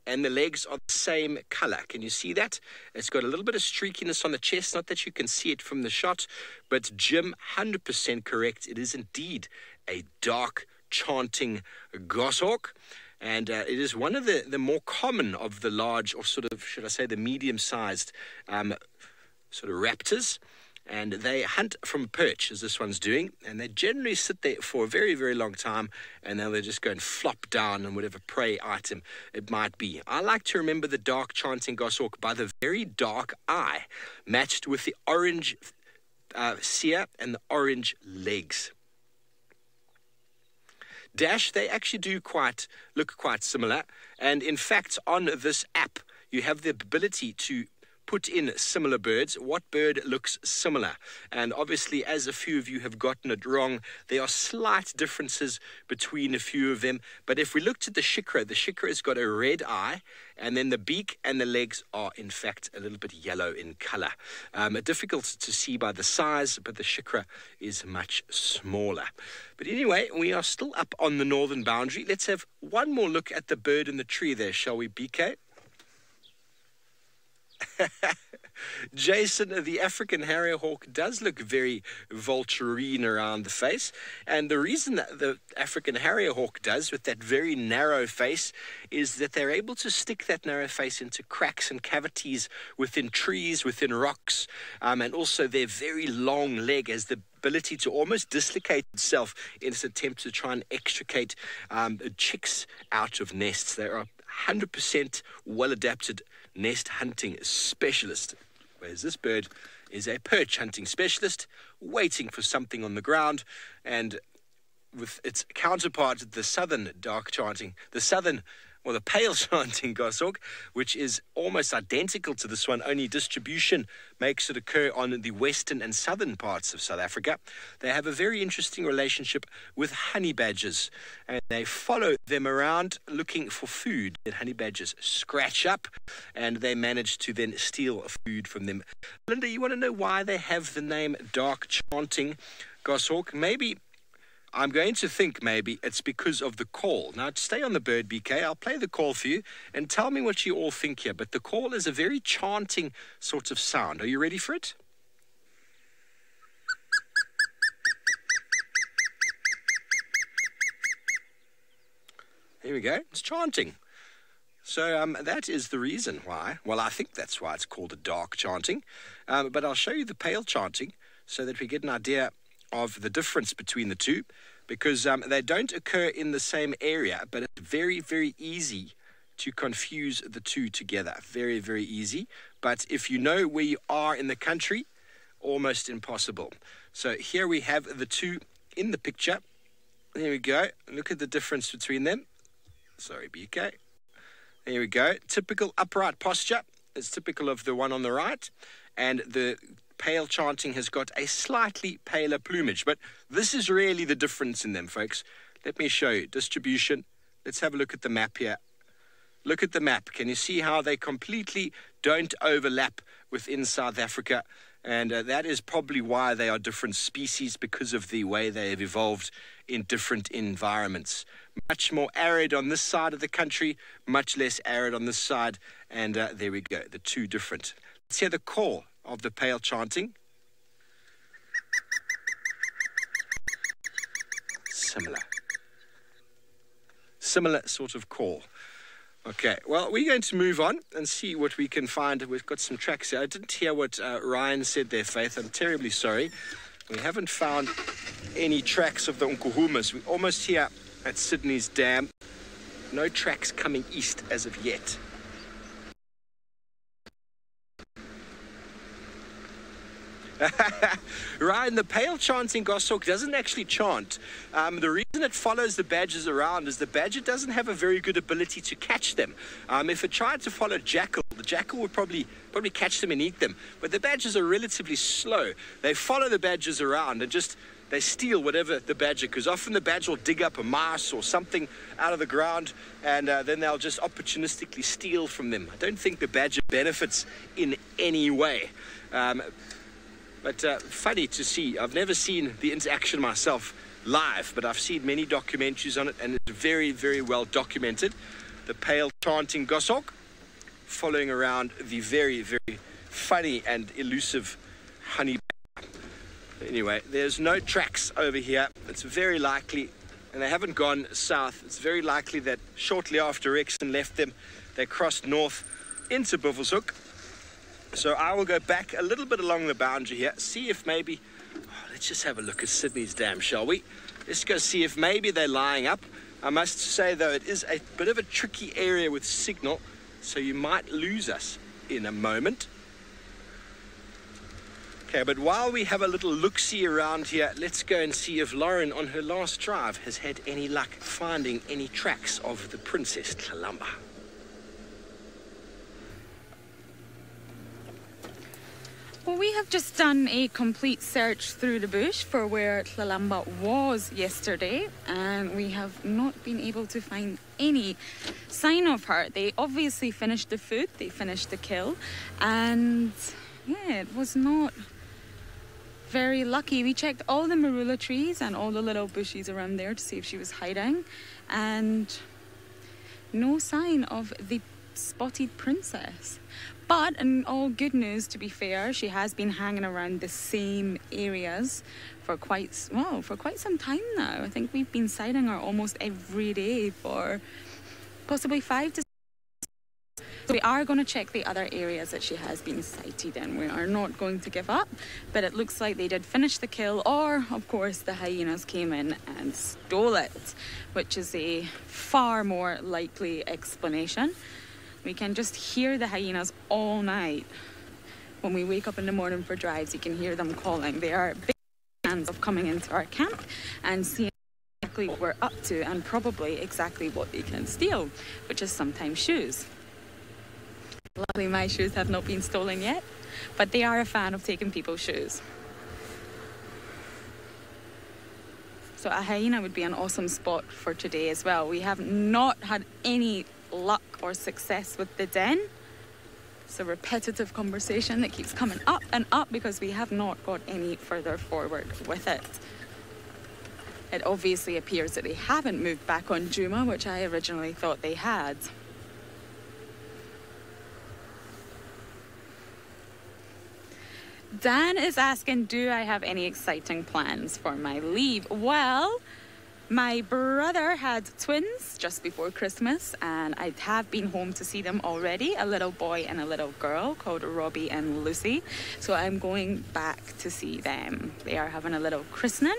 and the legs are the same color. Can you see that? It's got a little bit of streakiness on the chest, not that you can see it from the shot, but Jim, 100% correct. It is indeed a dark chanting goshawk. And it is one of the more common of the large, or sort of, should I say, the medium-sized sort of raptors. And they hunt from perch, as this one's doing, and they generally sit there for a very, very long time, and then they just go and flop down on whatever prey item it might be. I like to remember the dark chanting goshawk by the very dark eye, matched with the orange cere and the orange legs. Dash, they actually do look quite similar, and in fact, on this app, you have the ability to put in similar birds. What bird looks similar? And obviously, as a few of you have gotten it wrong, there are slight differences between a few of them. But if we looked at the shikra has got a red eye, and then the beak and the legs are, in fact, a little bit yellow in color. Difficult to see by the size, but the shikra is much smaller. But anyway, we are still up on the northern boundary. Let's have one more look at the bird in the tree there, shall we, BK? Jason, the African harrier hawk does look very vulturine around the face, and the reason that the African harrier hawk does with that very narrow face is that they're able to stick that narrow face into cracks and cavities within trees, within rocks, and also their very long leg has the ability to almost dislocate itself in its attempt to try and extricate chicks out of nests. They are 100% well-adapted nest hunting specialist, whereas this bird is a perch hunting specialist waiting for something on the ground. And with its counterpart, the southern the pale chanting goshawk, which is almost identical to this one, only distribution makes it occur on the western and southern parts of South Africa. They have a very interesting relationship with honey badgers, and they follow them around looking for food that honey badgers scratch up, and they manage to then steal food from them. Linda, you want to know why they have the name dark chanting goshawk? Maybe I'm going to think maybe it's because of the call. Now, stay on the bird, BK. I'll play the call for you and tell me what you all think here. But the call is a very chanting sort of sound. Are you ready for it? Here we go. It's chanting. So that is the reason why. Well, I think that's why it's called a dark chanting. But I'll show you the pale chanting so that we get an idea of the difference between the two, because they don't occur in the same area, but it's very, very easy to confuse the two together. Very, very easy. But if you know where you are in the country, almost impossible. So here we have the two in the picture. There we go. Look at the difference between them. Sorry, BK. There we go. Typical upright posture is typical of the one on the right, and the pale chanting has got a slightly paler plumage, but this is really the difference in them, folks. Let me show you distribution. Let's have a look at the map here. Look at the map. Can you see how they completely don't overlap within South Africa? And that is probably why they are different species, because of the way they have evolved in different environments. Much more arid on this side of the country, much less arid on this side. And there we go, the two different. Let's hear the call of the pale chanting. Similar sort of call. Okay, well, we're going to move on and see what we can find. We've got some tracks here. I didn't hear what Ryan said there, Faith. I'm terribly sorry. We haven't found any tracks of the Nkuhumas. We're almost here at Sydney's Dam. No tracks coming east as of yet. Ryan, the pale chanting goshawk doesn't actually chant. The reason it follows the badgers around is the badger doesn't have a very good ability to catch them. If it tried to follow jackal, the jackal would probably catch them and eat them. But the badgers are relatively slow. They follow the badgers around and just they steal whatever the badger, because often the badger will dig up a mouse or something out of the ground, and then they'll just opportunistically steal from them. I don't think the badger benefits in any way. But funny to see. I've never seen the interaction myself live, but I've seen many documentaries on it, and it's very, very well documented. The pale chanting goshawk following around the very, very funny and elusive honey badger. Anyway, there's no tracks over here. It's very likely, and they haven't gone south, it's very likely that shortly after Rexton left them, they crossed north into Buffelshoek. So I will go back a little bit along the boundary here, see if maybe, let's just have a look at Sydney's Dam, shall we? Let's go see if maybe they're lying up. I must say, though, it is a bit of a tricky area with signal, so you might lose us in a moment. Okay, but while we have a little look-see around here, let's go and see if Lauren, on her last drive, has had any luck finding any tracks of the Princess Tlalamba. Well, we have just done a complete search through the bush for where Tlalamba was yesterday, and we have not been able to find any sign of her. They obviously finished the food, they finished the kill, and yeah, it was not very lucky. We checked all the marula trees and all the little bushes around there to see if she was hiding, and no sign of the spotted princess. But in all good news, to be fair, she has been hanging around the same areas for quite some time now. I think we've been sighting her almost every day for possibly 5 to 6 days. So we are going to check the other areas that she has been sighted in. We are not going to give up, but it looks like they did finish the kill, or of course the hyenas came in and stole it, which is a far more likely explanation. We can just hear the hyenas all night. When we wake up in the morning for drives, you can hear them calling. They are big fans of coming into our camp and seeing exactly what we're up to, and probably exactly what they can steal, which is sometimes shoes. Luckily, my shoes have not been stolen yet, but they are a fan of taking people's shoes. So a hyena would be an awesome spot for today as well. We have not had any luck or success with the den. It's a repetitive conversation that keeps coming up and up because we have not got any further forward with it. It obviously appears that they haven't moved back on Djuma, which I originally thought they had. Dan is asking, do I have any exciting plans for my leave? Well, my brother had twins just before Christmas, and I have been home to see them already, a little boy and a little girl called Robbie and Lucy. So I'm going back to see them. They are having a little christening,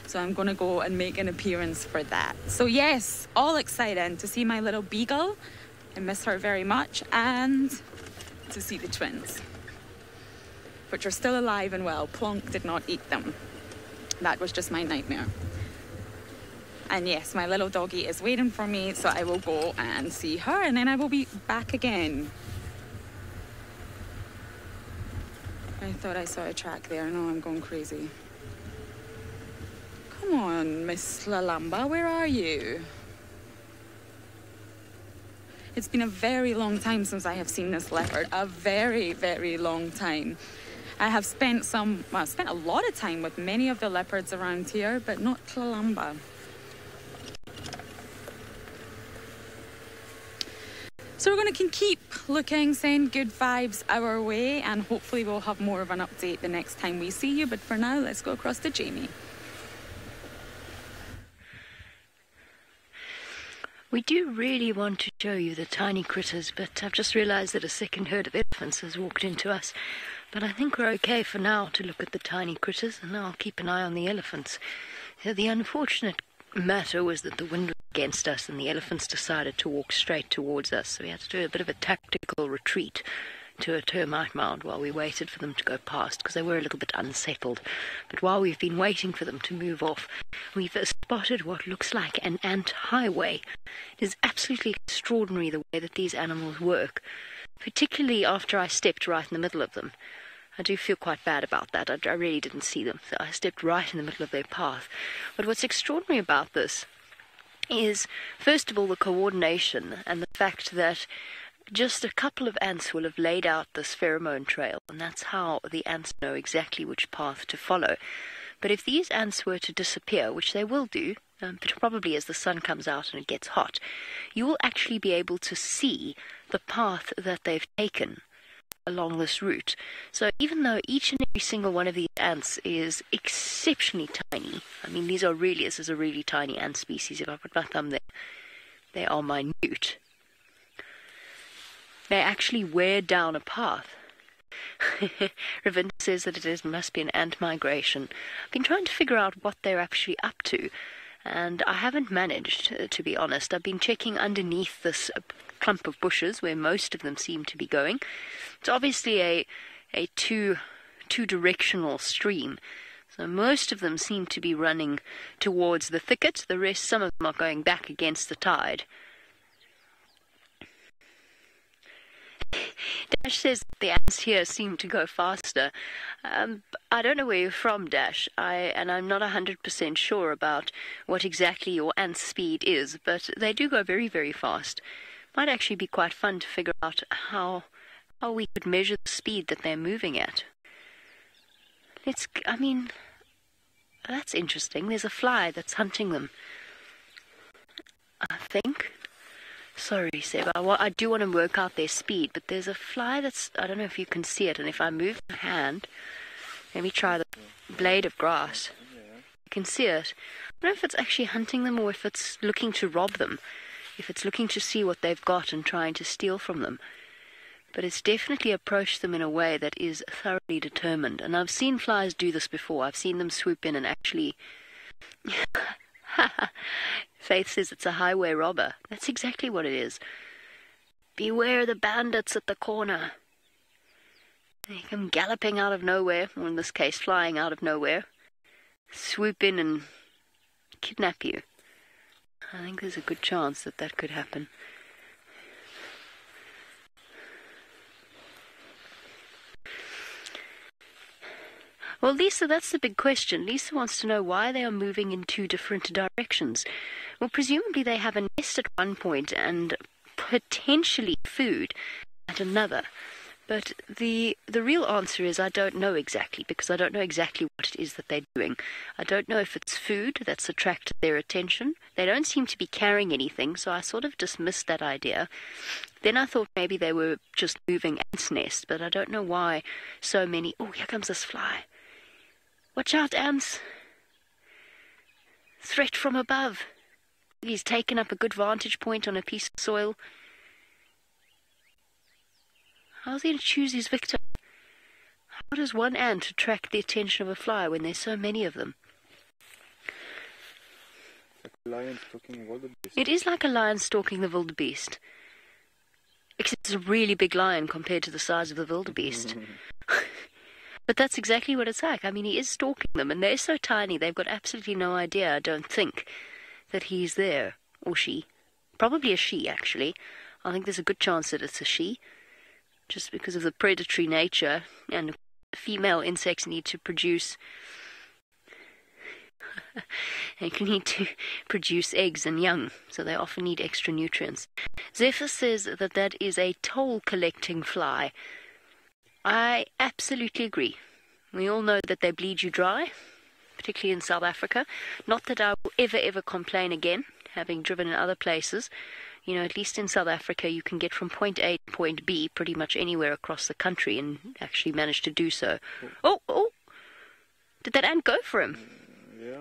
so I'm going to go and make an appearance for that. So yes, all exciting to see my little beagle. I miss her very much, and to see the twins, which are still alive and well. Plonk did not eat them. That was just my nightmare. And yes, my little doggy is waiting for me, so I will go and see her, and then I will be back again. I thought I saw a track there. No, I'm going crazy. Come on, Miss Tlalamba, where are you? It's been a very long time since I have seen this leopard. A very, very long time. I have spent a lot of time with many of the leopards around here, but not Tlalamba. So we're going to keep looking, send good vibes our way, and hopefully we'll have more of an update the next time we see you. But for now, let's go across to Jamie. We do really want to show you the tiny critters, but I've just realized that a second herd of elephants has walked into us. But I think we're okay for now to look at the tiny critters, and I'll keep an eye on the elephants. The unfortunate matter was that the wind was against us, and the elephants decided to walk straight towards us, so we had to do a bit of a tactical retreat to a termite mound while we waited for them to go past, because they were a little bit unsettled. But while we've been waiting for them to move off, we've spotted what looks like an ant highway. It is absolutely extraordinary the way that these animals work, particularly after I stepped right in the middle of them. I do feel quite bad about that. I really didn't see them, so I stepped right in the middle of their path. But what's extraordinary about this is, first of all, the coordination and the fact that just a couple of ants will have laid out this pheromone trail, and that's how the ants know exactly which path to follow. But if these ants were to disappear, which they will do, but probably as the sun comes out and it gets hot, you will actually be able to see the path that they've taken along this route. So even though each and every single one of these ants is exceptionally tiny, I mean, this is a really tiny ant species. If I put my thumb there, they are minute. They actually wear down a path. Ravinda says that it must be an ant migration. I've been trying to figure out what they're actually up to, and I haven't managed, to be honest. I've been checking underneath this clump of bushes where most of them seem to be going. It's obviously a two-directional stream, so most of them seem to be running towards the thicket. The rest, some of them are going back against the tide. Dash says that the ants here seem to go faster. I don't know where you're from, Dash, and I'm not 100% sure about what exactly your ant speed is, but they do go very, very fast. Might actually be quite fun to figure out how we could measure the speed that they're moving at. I mean, that's interesting. There's a fly that's hunting them, I think. Sorry, Seba. I do want to work out their speed, but there's a fly that's... I don't know if you can see it, and if I move my hand... Let me try the blade of grass. You can see it. I don't know if it's actually hunting them or if it's looking to rob them. If it's looking to see what they've got and trying to steal from them. But it's definitely approached them in a way that is thoroughly determined. And I've seen flies do this before. I've seen them swoop in and actually... Faith says it's a highway robber. That's exactly what it is. Beware the bandits at the corner. They come galloping out of nowhere, or in this case flying out of nowhere, swoop in and kidnap you. I think there's a good chance that that could happen. Well, Lisa, that's the big question. Lisa wants to know why they are moving in two different directions. Well, presumably they have a nest at one point and potentially food at another. But the real answer is I don't know exactly, because I don't know exactly what it is that they're doing. I don't know if it's food that's attracted their attention. They don't seem to be carrying anything, so I sort of dismissed that idea. Then I thought maybe they were just moving ants' nests, but I don't know why so many... Oh, here comes this fly. Watch out, ants. Threat from above. He's taken up a good vantage point on a piece of soil. How's he going to choose his victim? How does one ant attract the attention of a fly when there's so many of them? Like a lion stalking a wildebeest. It is like a lion stalking the wildebeest. Except it's a really big lion compared to the size of the wildebeest. But that's exactly what it's like. I mean, he is stalking them, and they're so tiny, they've got absolutely no idea, I don't think, that he's there. Or she. Probably a she, actually. I think there's a good chance that it's a she, just because of the predatory nature, and female insects need to produce... they need to produce eggs and young, so they often need extra nutrients. Zephyr says that that is a toll-collecting fly. I absolutely agree. We all know that they bleed you dry, particularly in South Africa. Not that I will ever complain again, having driven in other places. You know, at least in South Africa, you can get from point A to point B pretty much anywhere across the country, and actually manage to do so. Oh! Did that ant go for him? Yeah,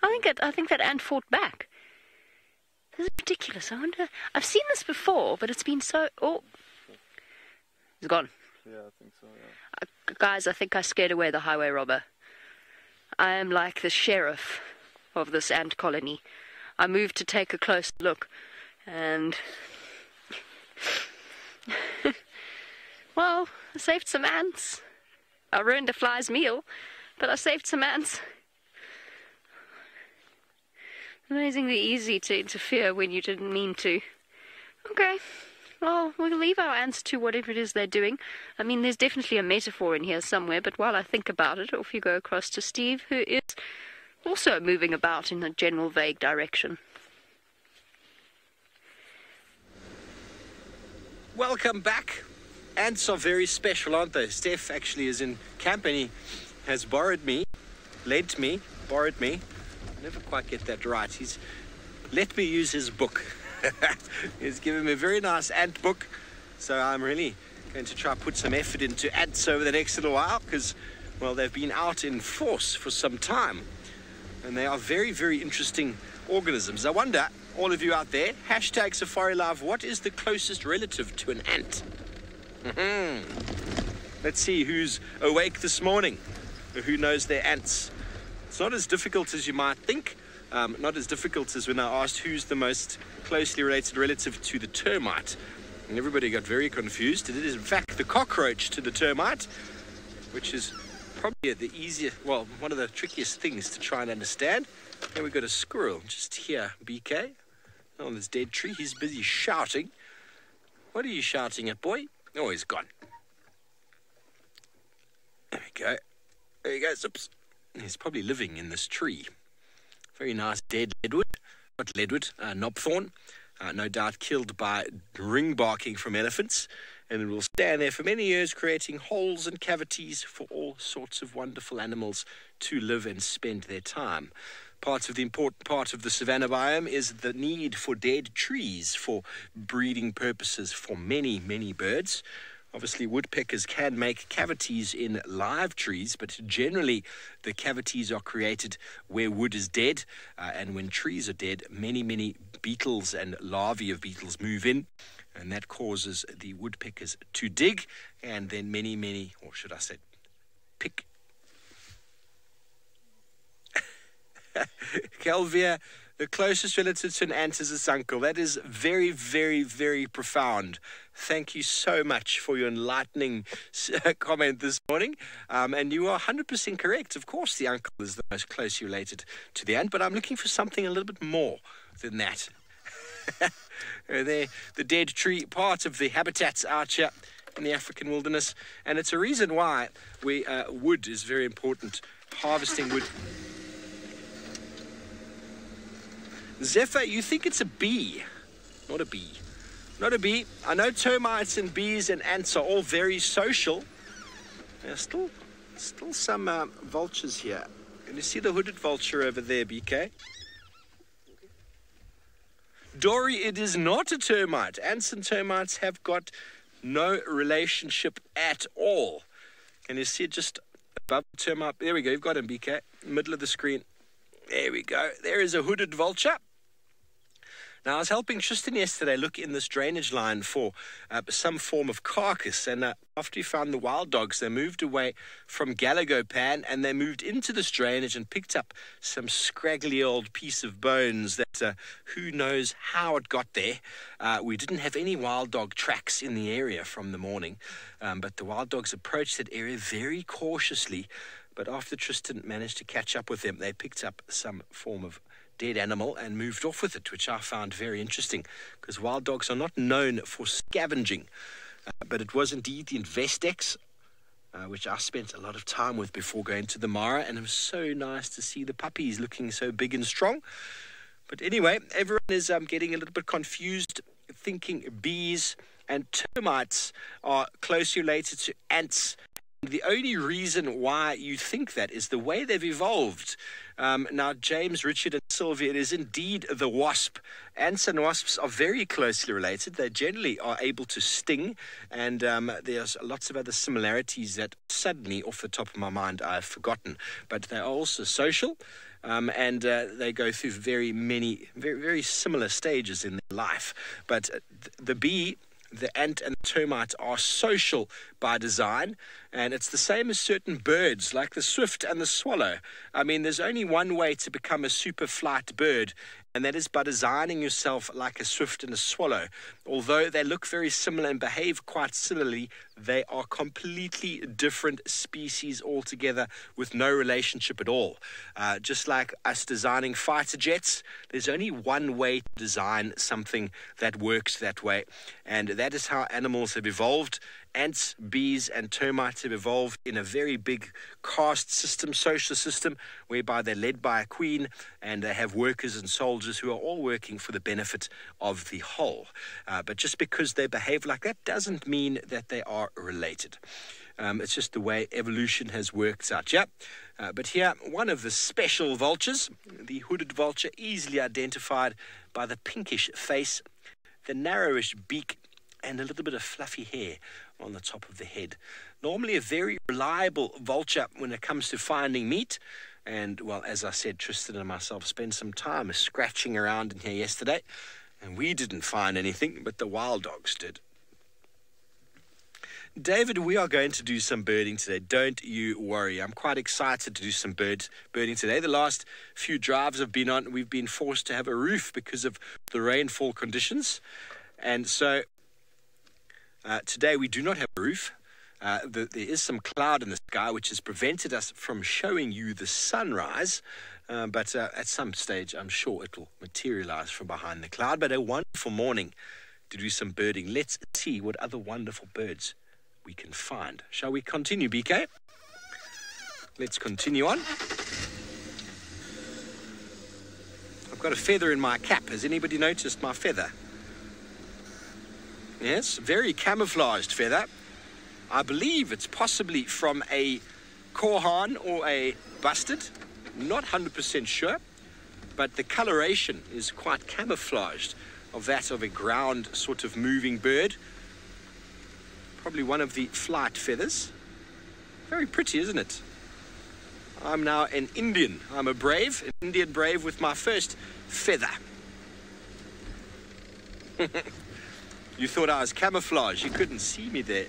I think that ant fought back. This is ridiculous. I wonder. I've seen this before, but it's been so. Oh, it's gone. Yeah, I think so, yeah. Guys, I think I scared away the highway robber. I am like the sheriff of this ant colony. I moved to take a close look, and well, I saved some ants. I ruined a fly's meal, but I saved some ants. Amazingly easy to interfere when you didn't mean to. Okay, well, we'll leave our ants to whatever it is they're doing. I mean, there's definitely a metaphor in here somewhere, but while I think about it, off you go across to Steve, who is also moving about in a general vague direction. Welcome back. Ants are very special, aren't they? Steph actually is in camp and he has borrowed me. I never quite get that right. He's let me use his book. He's given me a very nice ant book. So I'm really going to try to put some effort into ants over the next little while because, well, they've been out in force for some time. And they are very, very interesting organisms. I wonder, all of you out there, hashtag SafariLive, what is the closest relative to an ant? Let's see who's awake this morning, or who knows their ants. It's not as difficult as you might think. Not as difficult as when I asked who's the most closely related relative to the termite. And everybody got very confused. It is, in fact, the cockroach to the termite, which is probably the easier, well, one of the trickiest things to try and understand. And we've got a squirrel just here, BK, on this dead tree. He's busy shouting. What are you shouting at, boy? Oh, he's gone. There we go. There he goes. Oops. He's probably living in this tree. Very nice dead leadwood. Not leadwood, knobthorn. No doubt killed by ring barking from elephants. And it will stand there for many years, creating holes and cavities for all sorts of wonderful animals to live and spend their time. Part of the important part of the savanna biome is the need for dead trees for breeding purposes for many, many birds. Obviously, woodpeckers can make cavities in live trees, but generally the cavities are created where wood is dead. And when trees are dead, many, many beetles and larvae of beetles move in. And that causes the woodpeckers to dig, and then many, many, or should I say, pick. Kelvia, the closest relative to an ant is its uncle. That is very, very, very profound. Thank you so much for your enlightening comment this morning. And you are 100% correct. Of course, the uncle is the most closely related to the ant, but I'm looking for something a little bit more than that. There, the dead tree, part of the habitats out here in the African wilderness, and it's a reason why wood is very important. Harvesting wood. Zephyr, you think it's a bee? Not a bee. Not a bee. I know termites and bees and ants are all very social. There's still some vultures here. Can you see the hooded vulture over there, BK? Dory, it is not a termite. Ants and termites have got no relationship at all. Can you see it just above the termite? There we go. You've got him, BK. Middle of the screen. There we go. There is a hooded vulture. Now, I was helping Tristan yesterday look in this drainage line for some form of carcass, and after he found the wild dogs, they moved away from Galago Pan, and they moved into this drainage and picked up some scraggly old piece of bones that who knows how it got there. We didn't have any wild dog tracks in the area from the morning, but the wild dogs approached that area very cautiously. But after Tristan managed to catch up with them, they picked up some form of dead animal and moved off with it, which I found very interesting because wild dogs are not known for scavenging. But it was indeed the Investex, which I spent a lot of time with before going to the Mara, and it was so nice to see the puppies looking so big and strong. But anyway, everyone is getting a little bit confused, thinking bees and termites are closely related to ants. The only reason why you think that is the way they've evolved. Now, James, Richard and Sylvia, it is indeed the wasp. Ants and wasps are very closely related. They generally are able to sting, and there's lots of other similarities that suddenly, off the top of my mind, I've forgotten. But they are also social, and they go through very very similar stages in their life. But the bee, the ant and the termite are social by design, and it's the same as certain birds like the swift and the swallow. I mean, there's only one way to become a super flight bird, and that is by designing yourself like a swift and a swallow. Although they look very similar and behave quite similarly, they are completely different species altogether with no relationship at all. Just like us designing fighter jets, there's only one way to design something that works that way, and that is how animals have evolved. Ants, bees, and termites have evolved in a very big caste system, social system, whereby they're led by a queen and they have workers and soldiers who are all working for the benefit of the whole. But just because they behave like that doesn't mean that they are related. It's just the way evolution has worked out. Yeah. But here, one of the special vultures, the hooded vulture, easily identified by the pinkish face, the narrowish beak, and a little bit of fluffy hair on the top of the head. Normally a very reliable vulture when it comes to finding meat. And, well, as I said, Tristan and myself spent some time scratching around in here yesterday, and we didn't find anything, but the wild dogs did. David, we are going to do some birding today. Don't you worry. I'm quite excited to do some birding today. The last few drives I've been on, we've been forced to have a roof because of the rainfall conditions. And so today we do not have a roof. There is some cloud in the sky, which has prevented us from showing you the sunrise. But at some stage, I'm sure it will materialize from behind the cloud. But a wonderful morning to do some birding. Let's see what other wonderful birds we can find. Shall we continue, BK? Let's continue on. I've got a feather in my cap. Has anybody noticed my feather? Yes, very camouflaged feather. I believe it's possibly from a korhaan or a bustard. Not 100% sure, but the coloration is quite camouflaged of that of a ground sort of moving bird. Probably one of the flight feathers. Very pretty, isn't it? I'm now an Indian. I'm a brave, an Indian brave with my first feather. You thought I was camouflage. You couldn't see me there.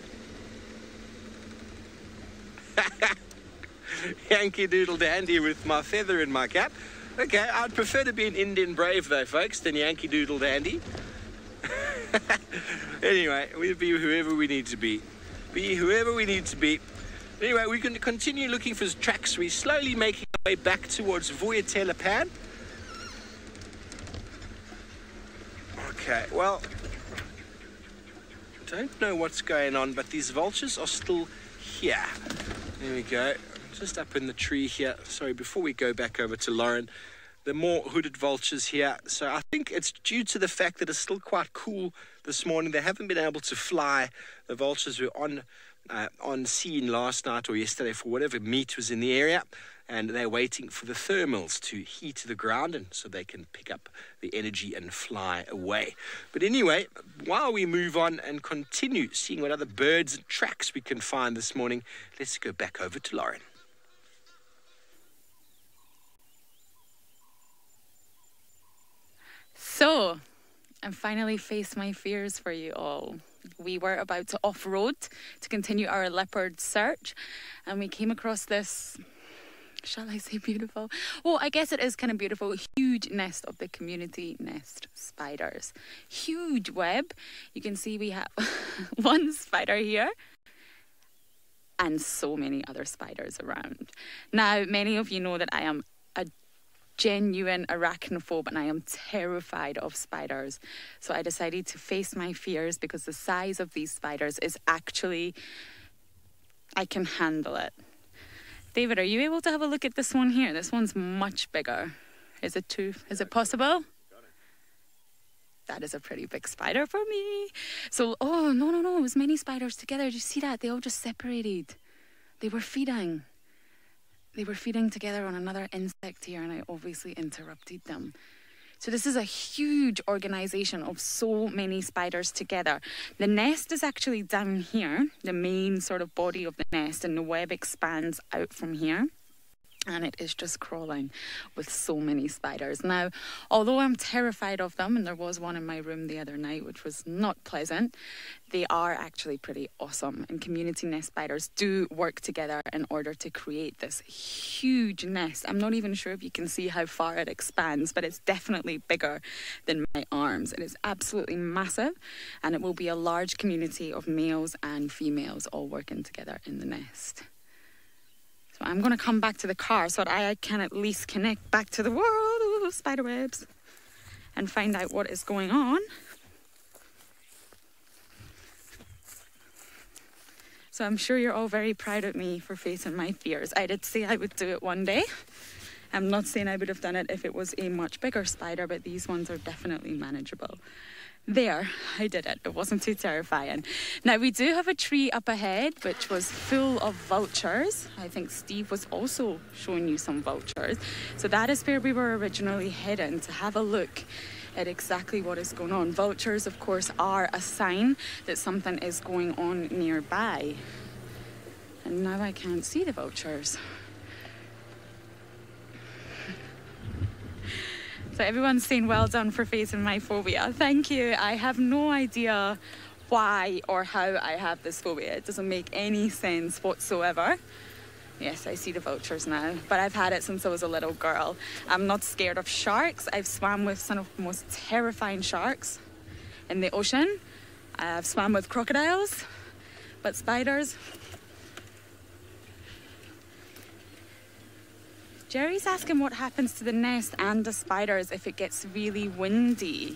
Yankee Doodle Dandy with my feather in my cap. Okay, I'd prefer to be an Indian brave though, folks, than Yankee Doodle Dandy. Anyway, we'll be whoever we need to be. Be whoever we need to be. Anyway, we're going to continue looking for tracks. We're slowly making our way back towards Vuyatelapan. Okay, well, don't know what's going on, but these vultures are still here. There we go. Just up in the tree here. Sorry, before we go back over to Lauren, there are more hooded vultures here. So I think it's due to the fact that it's still quite cool this morning. They haven't been able to fly. The vultures were on scene last night or yesterday for whatever meat was in the area, and they're waiting for the thermals to heat the ground and so they can pick up the energy and fly away. But anyway, while we move on and continue seeing what other birds and tracks we can find this morning, let's go back over to Lauren. So, I finally faced my fears for you all. We were about to off-road to continue our leopard search, and we came across this, shall I say beautiful? Well, I guess it is kind of beautiful. Huge nest of the community nest spiders. Huge web. You can see we have one spider here and so many other spiders around. Now, many of you know that I am a genuine arachnophobe and I am terrified of spiders. So I decided to face my fears because the size of these spiders is actually, I can handle it. David, are you able to have a look at this one here? This one's much bigger. Is it possible? That is a pretty big spider for me. So, oh, no, it was many spiders together. Did you see that? They all just separated. They were feeding. They were feeding together on another insect here, and I obviously interrupted them. So this is a huge organization of so many spiders together. The nest is actually down here, the main sort of body of the nest, and the web expands out from here. And it is just crawling with so many spiders. Now, although I'm terrified of them, and there was one in my room the other night, which was not pleasant, they are actually pretty awesome. And community nest spiders do work together in order to create this huge nest. I'm not even sure if you can see how far it expands, but it's definitely bigger than my arms. It is absolutely massive, and it will be a large community of males and females all working together in the nest. I'm going to come back to the car so that I can at least connect back to the world of spider webs and find out what is going on. So I'm sure you're all very proud of me for facing my fears. I did say I would do it one day. I'm not saying I would have done it if it was a much bigger spider, but these ones are definitely manageable. There, I did it. It wasn't too terrifying. Now, we do have a tree up ahead, which was full of vultures. I think Steve was also showing you some vultures. So that is where we were originally heading, to have a look at exactly what is going on. Vultures, of course, are a sign that something is going on nearby. And now I can't see the vultures. So everyone's saying well done for facing my phobia. Thank you. I have no idea why or how I have this phobia. It doesn't make any sense whatsoever. Yes, I see the vultures now, but I've had it since I was a little girl. I'm not scared of sharks. I've swam with some of the most terrifying sharks in the ocean. I've swam with crocodiles, but spiders... Jerry's asking what happens to the nest and the spiders if it gets really windy.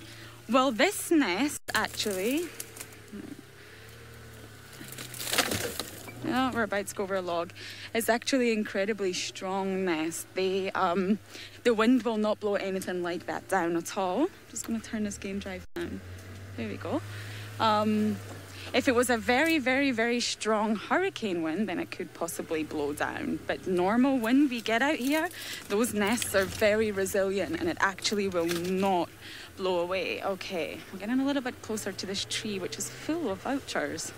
Well, this nest actually... Oh, we're about to go over a log. It's actually an incredibly strong nest. The wind will not blow anything like that down at all. Just going to turn this game drive down. There we go. If it was a very, very, very strong hurricane wind, then it could possibly blow down. But normal wind we get out here, those nests are very resilient and it actually will not blow away. Okay, I'm getting a little bit closer to this tree, which is full of vultures.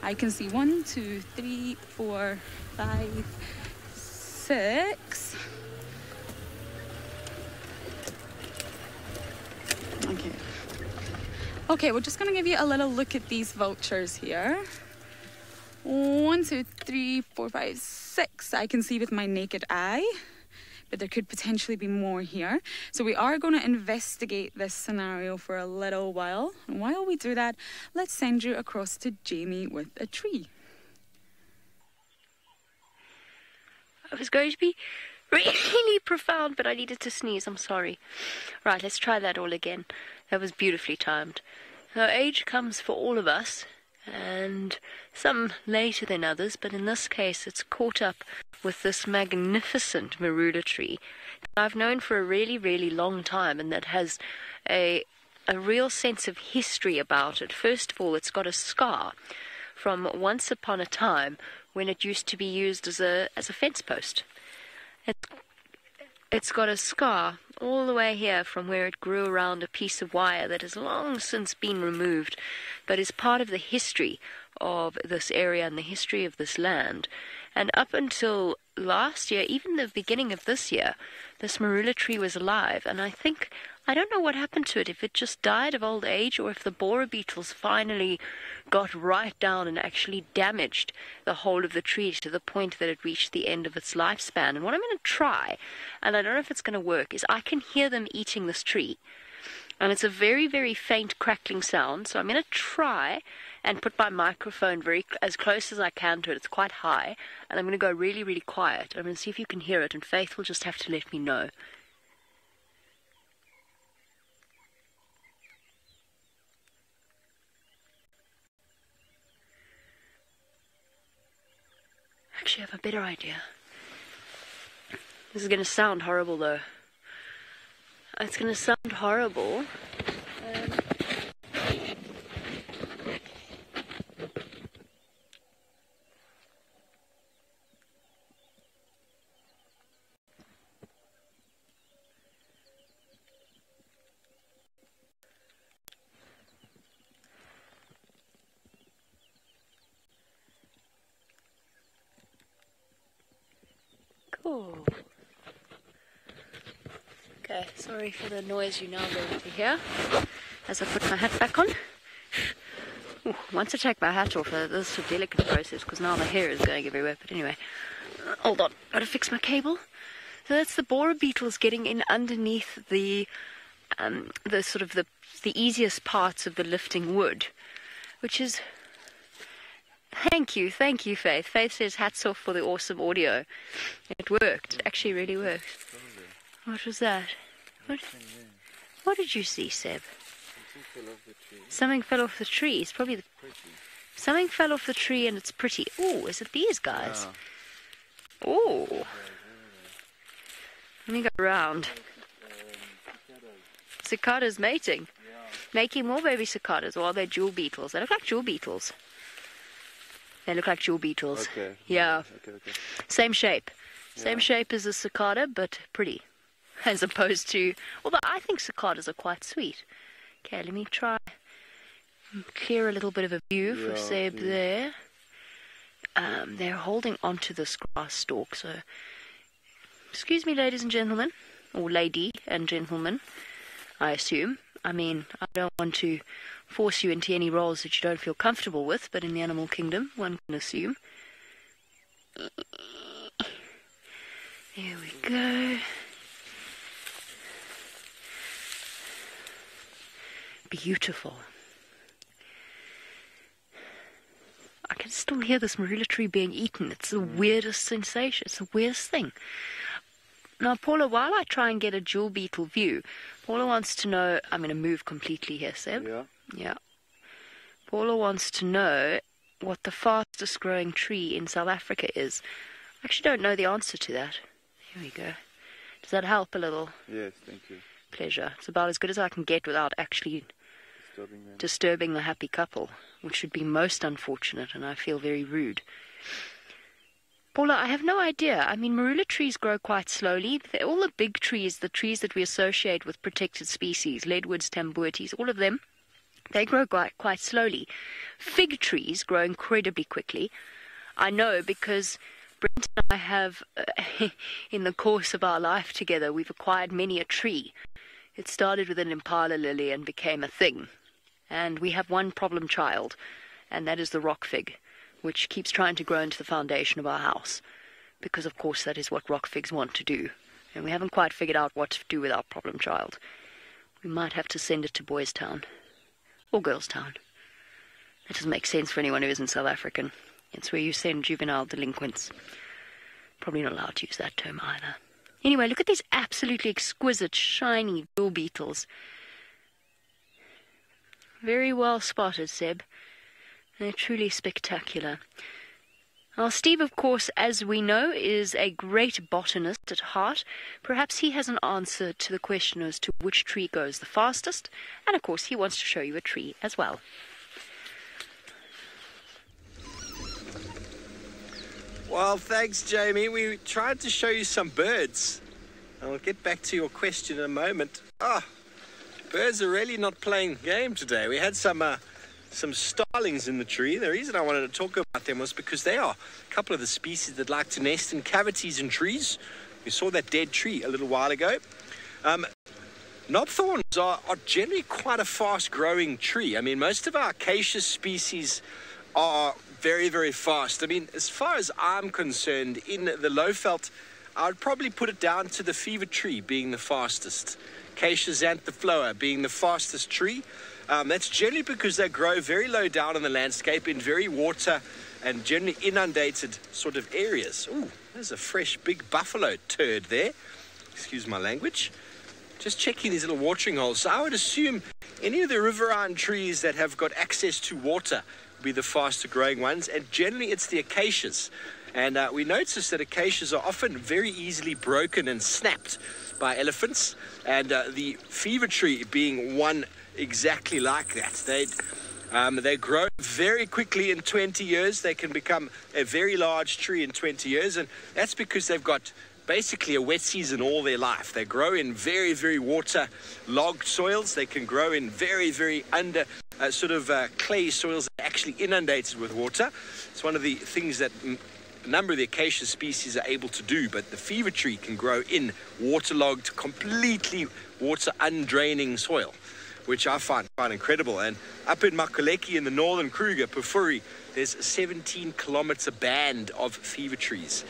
I can see 1, 2, 3, 4, 5, 6. Okay. Okay, we're just going to give you a little look at these vultures here. 1, 2, 3, 4, 5, 6. I can see with my naked eye, but there could potentially be more here. So we are going to investigate this scenario for a little while. And while we do that, let's send you across to Jamie with a tree. I was going to be really profound, but I needed to sneeze. I'm sorry. Right, let's try that all again. That was beautifully timed. Now, age comes for all of us, and some later than others, but in this case it's caught up with this magnificent marula tree that I've known for a really, really long time, and that has a real sense of history about it. First of all, it's got a scar from once upon a time when it used to be used as a fence post. It's got a scar all the way here from where it grew around a piece of wire that has long since been removed, but is part of the history of this area and the history of this land. And up until last year, even the beginning of this year, this marula tree was alive, and I don't know what happened to it, if it just died of old age or if the borer beetles finally got right down and actually damaged the whole of the tree to the point that it reached the end of its lifespan. And what I'm going to try, and I don't know if it's going to work, is I can hear them eating this tree. And it's a very, very faint crackling sound, so I'm going to try and put my microphone as close as I can to it. It's quite high, and I'm going to go really, really quiet. I'm going to see if you can hear it, and Faith will just have to let me know. Actually, I have a better idea. This is going to sound horrible, though. It's going to sound horrible. Oh. Okay, sorry for the noise you now going to hear as I put my hat back on. Ooh, once I take my hat off, this is a delicate process because now my hair is going everywhere. But anyway, hold on, gotta fix my cable. So that's the borer beetles getting in underneath the sort of the easiest parts of the lifting wood, which is. Thank you, Faith. Faith says hats off for the awesome audio. It worked. It actually really worked. What was that? What did you see, Seb? Something fell off the tree. It's probably something fell off the tree and it's pretty. Oh, is it these guys? Oh. Let me go around. Cicadas mating. Making more baby cicadas, or are they jewel beetles? They look like jewel beetles. They look like jewel beetles. Okay. Yeah. Okay. Same shape. Same Yeah. shape as a cicada, but pretty. As opposed to... Although I think cicadas are quite sweet. Okay, let me try and clear a little bit of a view for Seb there. They're holding onto this grass stalk, so... Excuse me, ladies and gentlemen. Or lady and gentlemen, I assume. I mean, I don't want to force you into any roles that you don't feel comfortable with, but in the animal kingdom, one can assume. There we go. Beautiful. I can still hear this marula tree being eaten. It's the weirdest sensation. It's the weirdest thing. Now, Paula, while I try and get a jewel beetle view, Paula wants to know... I'm going to move completely here, Seb. Yeah. Paula wants to know what the fastest growing tree in South Africa is. I actually don't know the answer to that. Here we go. Does that help a little? Yes, thank you. Pleasure. It's about as good as I can get without actually disturbing the happy couple, which would be most unfortunate, and I feel very rude. Paula, I have no idea. I mean, marula trees grow quite slowly. They're all the big trees, the trees that we associate with protected species, leadwoods, tambuetes, all of them, they grow quite slowly. Fig trees grow incredibly quickly. I know because Brent and I have, in the course of our life together, we've acquired many a tree. It started with an impala lily and became a thing. And we have one problem child, and that is the rock fig, which keeps trying to grow into the foundation of our house, because of course that is what rock figs want to do, and we haven't quite figured out what to do with our problem child. We might have to send it to Boys Town, or Girls Town. That doesn't make sense for anyone who isn't South African. It's where you send juvenile delinquents. Probably not allowed to use that term either. Anyway, look at these absolutely exquisite, shiny jewel beetles. Very well spotted, Seb. They're truly spectacular. Now, Steve, of course, as we know, is a great botanist at heart. Perhaps he has an answer to the question as to which tree goes the fastest. And, of course, he wants to show you a tree as well. Well, thanks, Jamie. We tried to show you some birds. I'll get back to your question in a moment. Birds are really not playing game today. We had some starlings in the tree. The reason I wanted to talk about them was because they are a couple of the species that like to nest in cavities in trees. We saw that dead tree a little while ago. Knobthorns are generally quite a fast-growing tree. I mean, most of our acacia species are very, very fast. I mean, as far as I'm concerned, in the Lowveld, I would probably put it down to the fever tree being the fastest. Acacia xanthifloa being the fastest tree. That's generally because they grow very low down in the landscape in very water and generally inundated sort of areas. Ooh, there's a fresh big buffalo turd there. Excuse my language. Just checking these little watering holes. So I would assume any of the riverine trees that have got access to water will be the faster growing ones, and generally it's the acacias. And we notice that acacias are often very easily broken and snapped by elephants, and the fever tree being one exactly like that. They grow very quickly in 20 years. They can become a very large tree in 20 years, and that's because they've got basically a wet season all their life. They grow in very, very water-logged soils. They can grow in very, very under clay soils that are actually inundated with water. It's one of the things that a number of the acacia species are able to do, but the fever tree can grow in waterlogged, completely water-undraining soil, which I find quite incredible. And up in Makaleki in the northern Kruger, Pufuri, there's a 17-kilometer band of fever trees.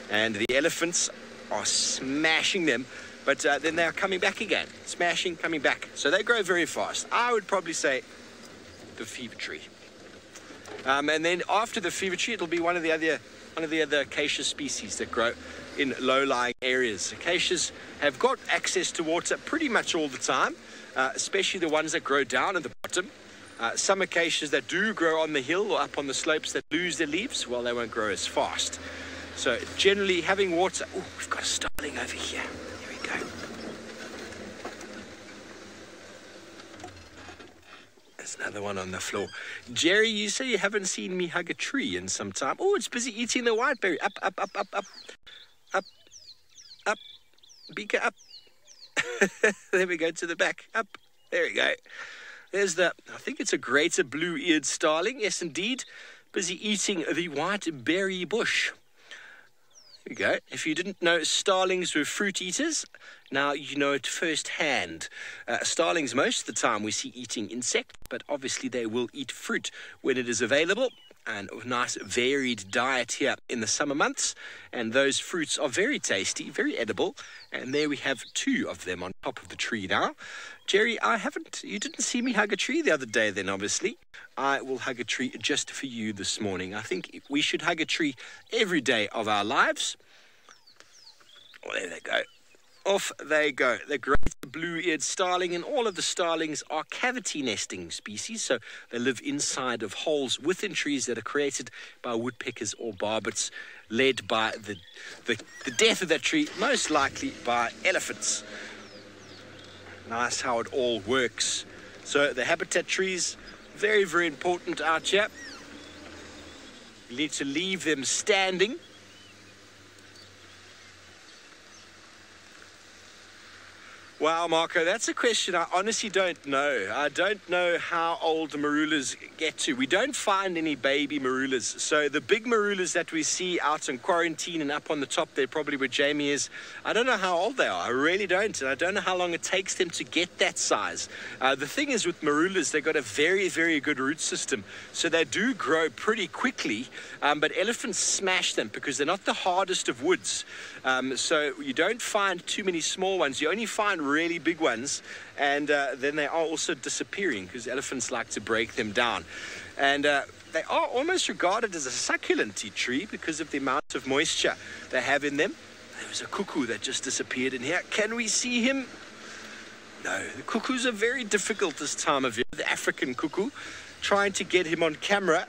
And the elephants are smashing them, but then they are coming back again. Smashing, coming back. So they grow very fast. I would probably say the fever tree. And then after the fever tree, it'll be one of the other acacia species that grow in low-lying areas. Acacias have got access to water pretty much all the time, especially the ones that grow down at the bottom. Some acacias that do grow on the hill or up on the slopes that lose their leaves, well, they won't grow as fast. So generally having water... Oh, we've got a starling over here. Here we go. There's another one on the floor. Jerry, you say you haven't seen me hug a tree in some time. Oh, it's busy eating the whiteberry. Up, up, up, up, up. Up, up. Beaker, up. There we go, to the back. Up. There we go. There's the, I think it's a greater blue-eared starling. Yes, indeed. Busy eating the whiteberry bush. There we go. If you didn't know starlings were fruit eaters, now you know it firsthand. Starlings, most of the time we see eating insect, but obviously they will eat fruit when it is available. And a nice varied diet here in the summer months. And those fruits are very tasty, very edible. And there we have two of them on top of the tree now. Jerry, you didn't see me hug a tree the other day then, obviously. I will hug a tree just for you this morning. I think we should hug a tree every day of our lives. Oh, there they go. Off they go. The great blue-eared starling, and all of the starlings are cavity nesting species, so they live inside of holes within trees that are created by woodpeckers or barbets, led by the death of that tree, most likely by elephants. Nice how it all works. So the habitat trees, very, very important out here. You need to leave them standing. Wow, Marco, that's a question I honestly don't know. I don't know how old the marulas get to. We don't find any baby marulas. So the big marulas that we see out in quarantine and up on the top there, probably where Jamie is, I don't know how old they are. I really don't. And I don't know how long it takes them to get that size. The thing is with marulas, they've got a very, very good root system. So they do grow pretty quickly, but elephants smash them because they're not the hardest of woods. So you don't find too many small ones. You only find really big ones, and then they are also disappearing because elephants like to break them down. And they are almost regarded as a succulent tree because of the amount of moisture they have in them. There was a cuckoo that just disappeared in here. Can we see him? No, the cuckoos are very difficult this time of year. The African cuckoo, trying to get him on camera.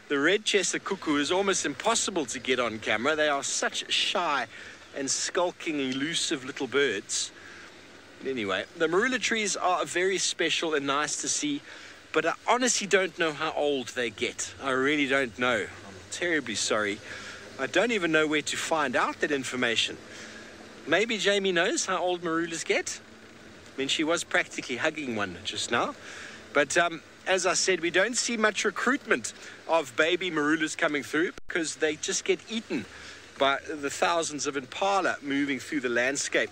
The red-chested cuckoo is almost impossible to get on camera. They are such shy and skulking, elusive little birds. Anyway, the marula trees are very special and nice to see, but I honestly don't know how old they get. I really don't know. I'm terribly sorry. I don't even know where to find out that information. Maybe Jamie knows how old marulas get. I mean, she was practically hugging one just now. But as I said, we don't see much recruitment of baby marulas coming through because they just get eaten by the thousands of impala moving through the landscape.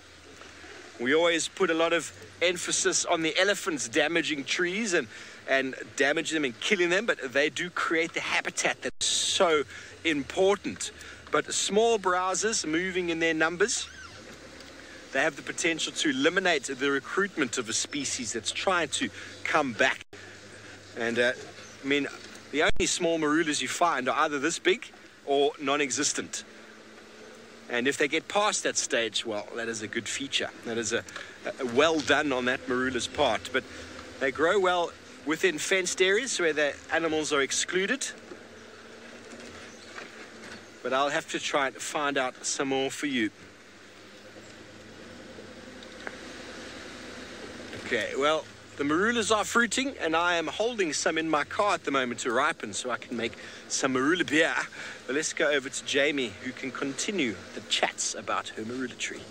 We always put a lot of emphasis on the elephants damaging trees and damaging them and killing them, but they do create the habitat that's so important. But small browsers moving in their numbers, they have the potential to eliminate the recruitment of a species that's trying to come back. And I mean, the only small marulas you find are either this big or non-existent. And if they get past that stage, well, that is a good feature. That is a well done on that marula's part. But they grow well within fenced areas where the animals are excluded. But I'll have to try and find out some more for you. Okay, well, the marulas are fruiting, and I am holding some in my car at the moment to ripen so I can make some marula beer. But let's go over to Jamie, who can continue the chats about her marula tree.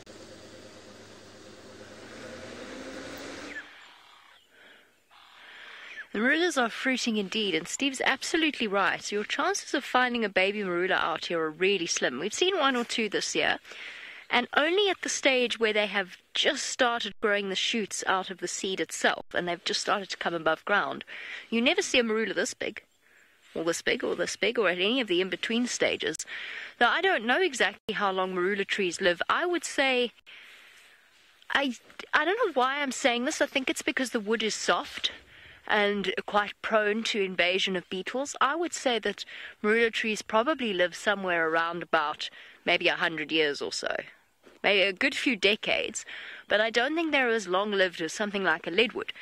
The marulas are fruiting indeed, and Steve's absolutely right. Your chances of finding a baby marula out here are really slim. We've seen one or two this year, and only at the stage where they have just started growing the shoots out of the seed itself, and they've just started to come above ground. You never see a marula this big, or this big, or this big, or at any of the in-between stages. Now, I don't know exactly how long marula trees live. I would say, I don't know why I'm saying this. I think it's because the wood is soft and quite prone to invasion of beetles. I would say that marula trees probably live somewhere around about maybe 100 years or so. Maybe a good few decades, but I don't think they're as long-lived as something like a leadwood.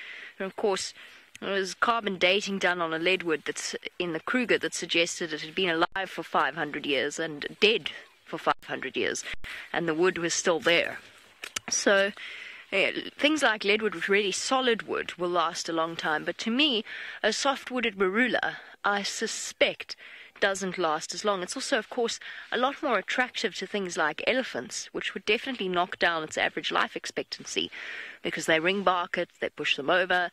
And of course, there was carbon dating done on a leadwood that's in the Kruger that suggested it had been alive for 500 years and dead for 500 years, and the wood was still there. So things like leadwood, which really solid wood, will last a long time. But to me, a soft-wooded marula, I suspect, doesn't last as long. It's also, of course, a lot more attractive to things like elephants, which would definitely knock down its average life expectancy, because they ring bark it, they push them over,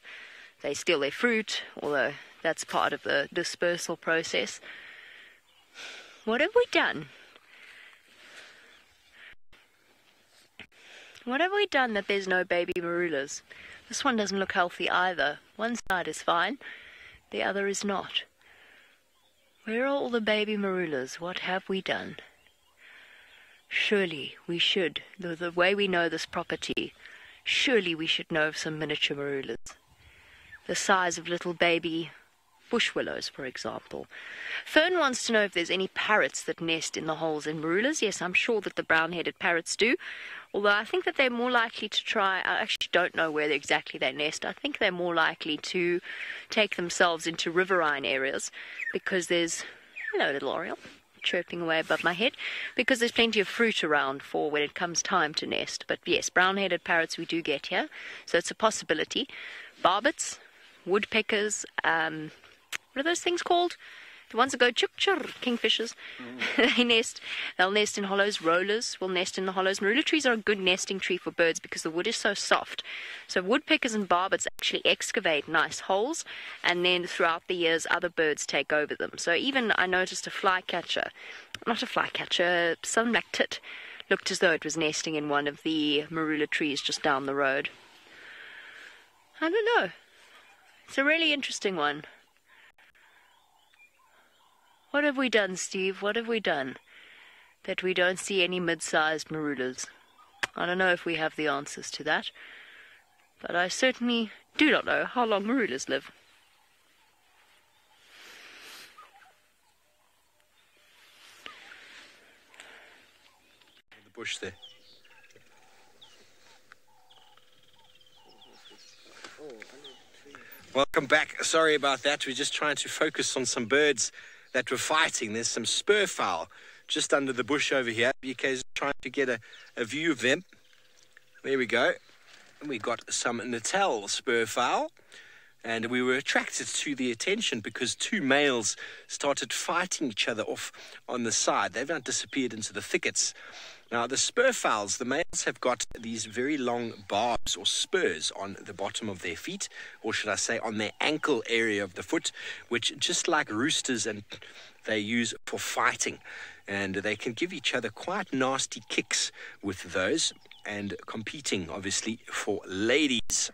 they steal their fruit, although that's part of the dispersal process. What have we done? What have we done that there's no baby marulas? This one doesn't look healthy either. One side is fine, the other is not. Where are all the baby marulas? What have we done? Surely we should, the way we know this property, surely we should know of some miniature marulas. The size of little baby bush willows, for example. Fern wants to know if there's any parrots that nest in the holes in marulas. Yes, I'm sure that the brown-headed parrots do, although I think that they're more likely to try, I actually don't know where exactly they nest. I think they're more likely to take themselves into riverine areas, because there's, hello little oriole, chirping away above my head, because there's plenty of fruit around for when it comes time to nest. But yes, brown-headed parrots we do get here, so it's a possibility. Barbets, woodpeckers, what are those things called? The ones that go chuk chur, kingfishers. They'll nest in hollows. Rollers will nest in the hollows. Marula trees are a good nesting tree for birds because the wood is so soft. So woodpeckers and barbets actually excavate nice holes, and then throughout the years other birds take over them. So even I noticed a flycatcher, not a flycatcher, some black tit, looked as though it was nesting in one of the marula trees just down the road. I don't know. It's a really interesting one. What have we done, Steve? What have we done that we don't see any mid-sized marulas? I don't know if we have the answers to that, but I certainly do not know how long marulas live. The bush there. Welcome back. Sorry about that. We're just trying to focus on some birds that were fighting. There's some spurfowl just under the bush over here. BK's trying to get a view of them. There we go. And we got some Natal spurfowl. And we were attracted to the attention because two males started fighting each other off on the side. They've now disappeared into the thickets. Now, the spurfowls, the males have got these very long barbs or spurs on the bottom of their feet, or should I say on their ankle area of the foot, which just like roosters, and they use for fighting. And they can give each other quite nasty kicks with those, and competing, obviously, for ladies.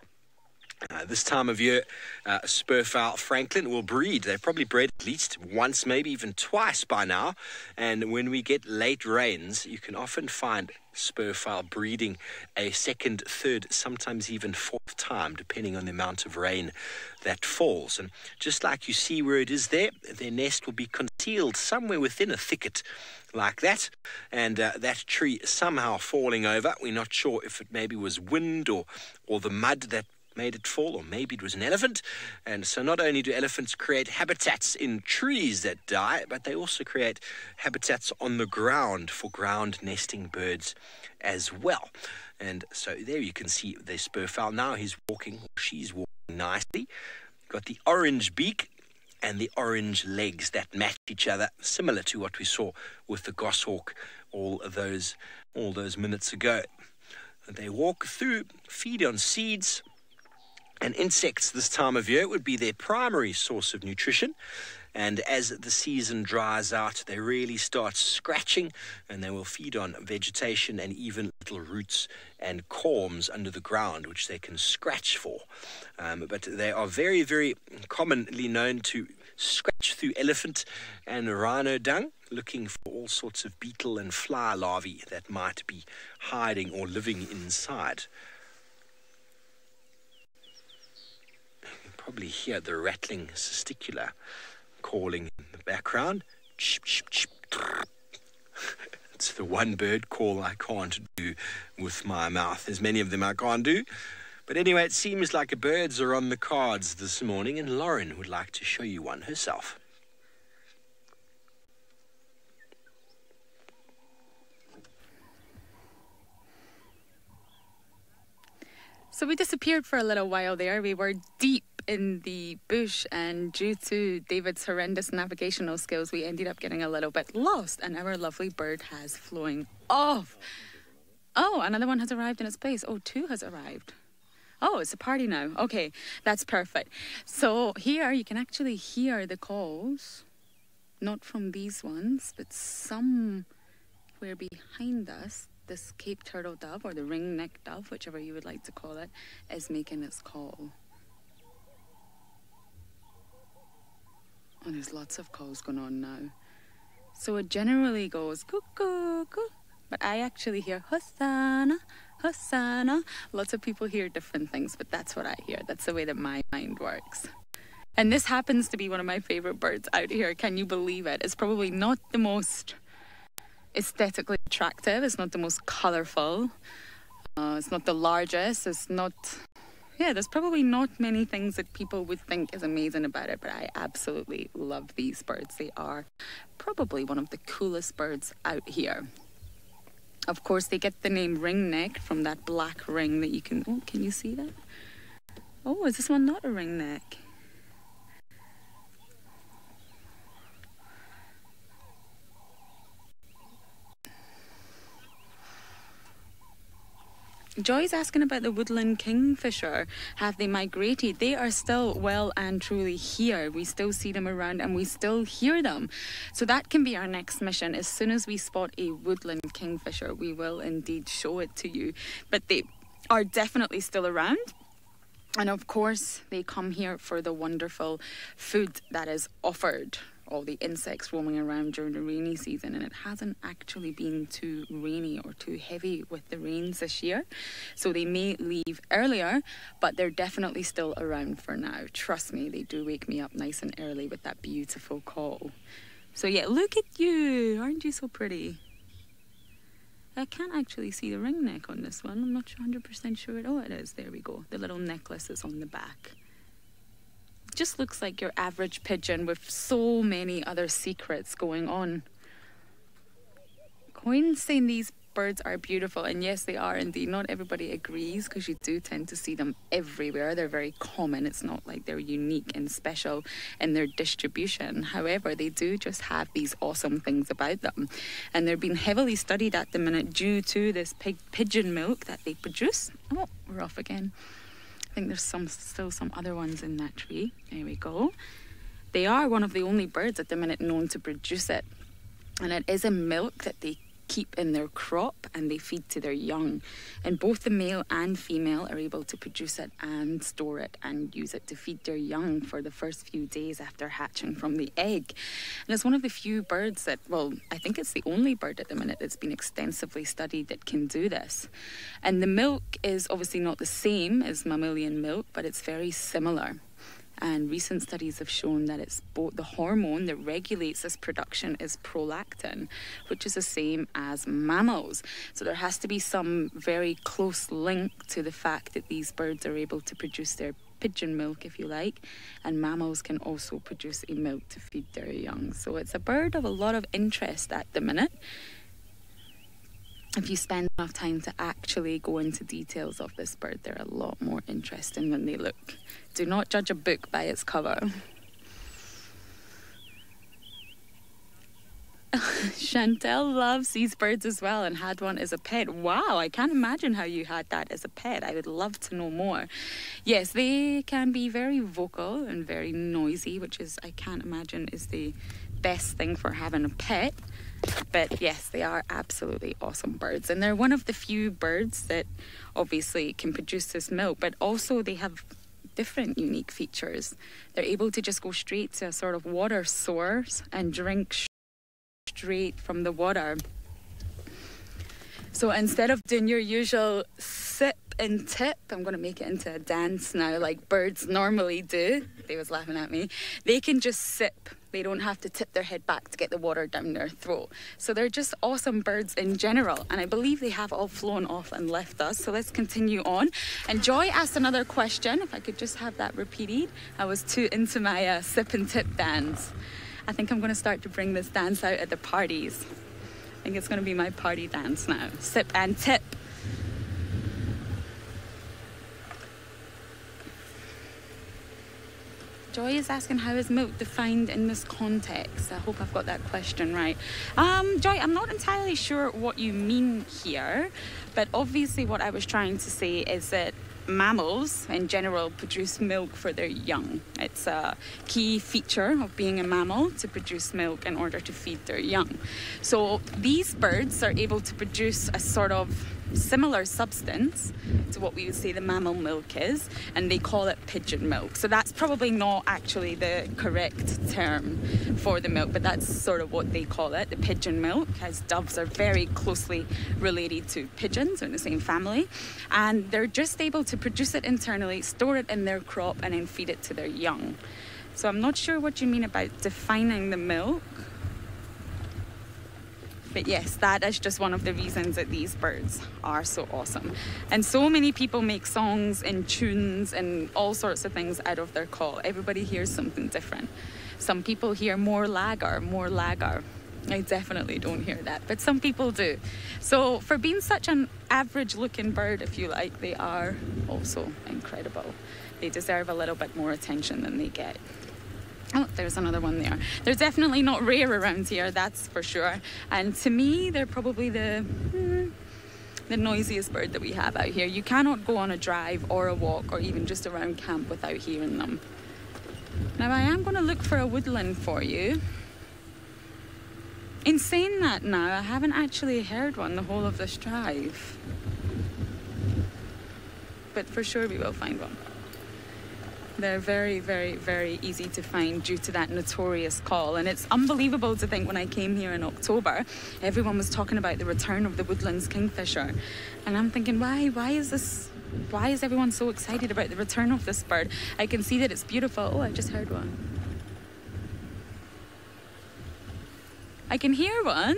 This time of year, spurfowl Franklin will breed. They've probably bred at least once, maybe even twice by now. And when we get late rains, you can often find spurfowl breeding a second, third, sometimes even fourth time, depending on the amount of rain that falls. And just like you see where it is there, their nest will be concealed somewhere within a thicket like that, and that tree somehow falling over. We're not sure if it maybe was wind or the mud that made it fall, or maybe it was an elephant. And so not only do elephants create habitats in trees that die, but they also create habitats on the ground for ground nesting birds as well. And so there you can see the spurfowl. Now he's walking, or she's walking nicely. Got the orange beak and the orange legs that match each other, similar to what we saw with the goshawk all those minutes ago. And they walk through, feed on seeds, And insects this time of year would be their primary source of nutrition. And as the season dries out, they really start scratching, and they will feed on vegetation and even little roots and corms under the ground, which they can scratch for. But they are very, very commonly known to scratch through elephant and rhino dung, looking for all sorts of beetle and fly larvae that might be hiding or living inside. You can probably hear the rattling testicular calling in the background. It's the one bird call I can't do with my mouth. There's many of them I can't do. But anyway, it seems like birds are on the cards this morning, and Lauren would like to show you one herself. So we disappeared for a little while there. We were deep in the bush, and due to David's horrendous navigational skills, we ended up getting a little bit lost, and our lovely bird has flown off. Oh, another one has arrived in its place. Oh, two has arrived. Oh, it's a party now. Okay, that's perfect. So here you can actually hear the calls, not from these ones, but somewhere behind us. This Cape turtle dove, or the ring-necked dove, whichever you would like to call it, is making its call. Oh, there's lots of calls going on now. So it generally goes cuckoo, cuckoo, but I actually hear Hosanna, Hosanna. Lots of people hear different things, but that's what I hear. That's the way that my mind works. And this happens to be one of my favorite birds out here. Can you believe it? It's probably not the most aesthetically attractive. It's not the most colourful. It's not the largest. It's not... Yeah, there's probably not many things that people would think is amazing about it, but I absolutely love these birds. They are probably one of the coolest birds out here. Of course, they get the name ringneck from that black ring that you can... Oh, can you see that? Oh, is this one not a ringneck? Joy's asking about the woodland kingfisher. Have they migrated? They are still well and truly here. We still see them around and we still hear them. So that can be our next mission. As soon as we spot a woodland kingfisher, we will indeed show it to you. But they are definitely still around. And of course, they come here for the wonderful food that is offered. All the insects roaming around during the rainy season, and it hasn't actually been too rainy or too heavy with the rains this year, so they may leave earlier, but they're definitely still around for now. Trust me, they do wake me up nice and early with that beautiful call. So yeah, look at you, aren't you so pretty? I can't actually see the ringneck on this one. I'm not 100% sure. Oh, it is. There we go. The little necklace is on the back. Just looks like your average pigeon with so many other secrets going on. Coin's saying these birds are beautiful, and yes, they are indeed. Not everybody agrees, because you do tend to see them everywhere. They're very common. It's not like they're unique and special in their distribution. However, they do just have these awesome things about them, and they're being heavily studied at the minute due to this pigeon milk that they produce. Oh, we're off again. I think there's still some other ones in that tree. There we go. They are one of the only birds at the minute known to produce it. And it is a milk that they keep in their crop and they feed to their young. And both the male and female are able to produce it and store it and use it to feed their young for the first few days after hatching from the egg. And it's one of the few birds that, well, I think it's the only bird at the minute that's been extensively studied that can do this. And the milk is obviously not the same as mammalian milk, but it's very similar. And recent studies have shown that it's both the hormone that regulates this production is prolactin, which is the same as mammals. So there has to be some very close link to the fact that these birds are able to produce their pigeon milk, if you like, and mammals can also produce a milk to feed their young. So it's a bird of a lot of interest at the minute. If you spend enough time to actually go into details of this bird, they're a lot more interesting than they look. Do not judge a book by its cover. Chantel loves these birds as well and had one as a pet. Wow, I can't imagine how you had that as a pet. I would love to know more. Yes, they can be very vocal and very noisy, which is, I can't imagine, is the best thing for having a pet. But yes, they are absolutely awesome birds. And they're one of the few birds that obviously can produce this milk, but also they have different unique features. They're able to just go straight to a sort of water source and drink straight from the water. So instead of doing your usual sip and tip, I'm going to make it into a dance now like birds normally do. They was laughing at me. They can just sip. They don't have to tip their head back to get the water down their throat. So they're just awesome birds in general. And I believe they have all flown off and left us. So let's continue on. And Joy asked another question. If I could just have that repeated. I was too into my sip and tip dance. I think I'm going to start to bring this dance out at the parties. I think it's going to be my party dance now. Sip and tip. Joy is asking, how is milk defined in this context? I hope I've got that question right. Joy, I'm not entirely sure what you mean here, but obviously what I was trying to say is that mammals in general produce milk for their young. It's a key feature of being a mammal to produce milk in order to feed their young. So these birds are able to produce a sort of similar substance to what we would say the mammal milk is, and they call it pigeon milk. So that's probably not actually the correct term for the milk, but that's sort of what they call it, the pigeon milk, as doves are very closely related to pigeons, or in the same family, and they're just able to produce it internally, store it in their crop, and then feed it to their young. So I'm not sure what you mean about defining the milk. But yes, that is just one of the reasons that these birds are so awesome. And so many people make songs and tunes and all sorts of things out of their call. Everybody hears something different. Some people hear more lager, more lager. I definitely don't hear that, but some people do. So for being such an average looking bird, if you like, they are also incredible. They deserve a little bit more attention than they get. Oh, there's another one there. They're definitely not rare around here, that's for sure. And to me, they're probably the noisiest bird that we have out here. You cannot go on a drive or a walk or even just around camp without hearing them. Now, I am going to look for a woodland for you. In saying that now, I haven't actually heard one the whole of this drive. But for sure we will find one. They're very, very, very easy to find due to that notorious call. And it's unbelievable to think when I came here in October, everyone was talking about the return of the woodlands kingfisher. And I'm thinking, why is everyone so excited about the return of this bird? I can see that it's beautiful. Oh, I just heard one. I can hear one.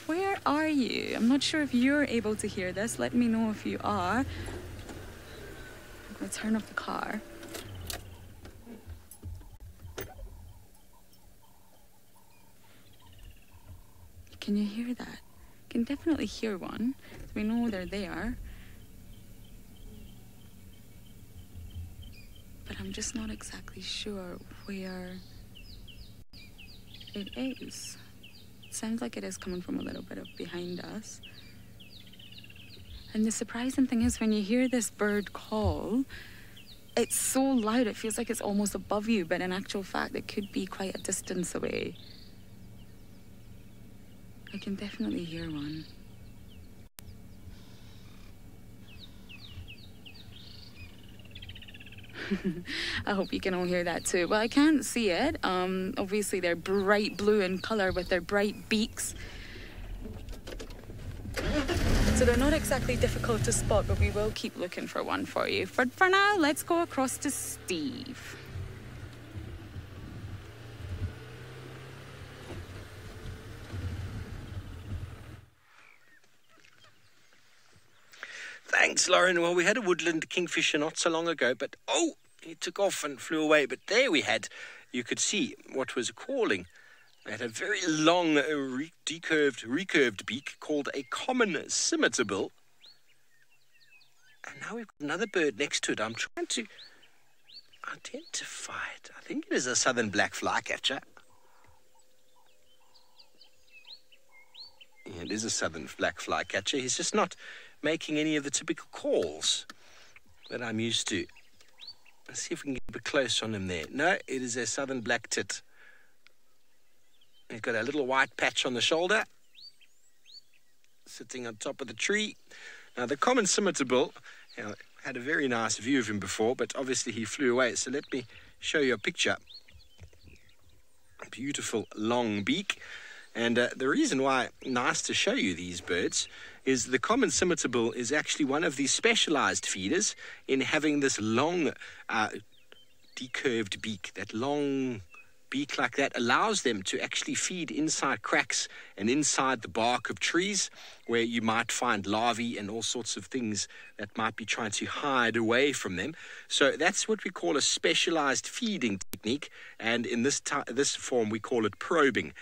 Where are you? I'm not sure if you're able to hear this. Let me know if you are. Let's turn off the car. Can you hear that? I can definitely hear one. We know they're there. But I'm just not exactly sure where it is. It sounds like it is coming from a little bit of behind us. And the surprising thing is when you hear this bird call, it's so loud it feels like it's almost above you, but in actual fact it could be quite a distance away. I can definitely hear one. I hope you can all hear that too. Well, I can't see it. Obviously they're bright blue in colour with their bright beaks. So they're not exactly difficult to spot, but we will keep looking for one for you. For now, let's go across to Steve. Thanks, Lauren. Well, we had a woodland kingfisher not so long ago, but oh, he took off and flew away. But there we had, you could see what was calling. It had a very long, recurved beak called a common scimitarbill. And now we've got another bird next to it. I'm trying to identify it. I think it is a southern black flycatcher. It is a southern black flycatcher. He's just not making any of the typical calls that I'm used to. Let's see if we can get a bit close on him there. No, it is a southern black tit. He's got a little white patch on the shoulder, sitting on top of the tree. Now, the common scimitar-bill, had a very nice view of him before, but obviously he flew away. So let me show you a picture. A beautiful long beak. And the reason why nice to show you these birds is the common scimitar-bill is actually one of these specialized feeders in having this long decurved beak. That long beak like that allows them to actually feed inside cracks and inside the bark of trees where you might find larvae and all sorts of things that might be trying to hide away from them. So that's what we call a specialized feeding technique, and in this form we call it probing.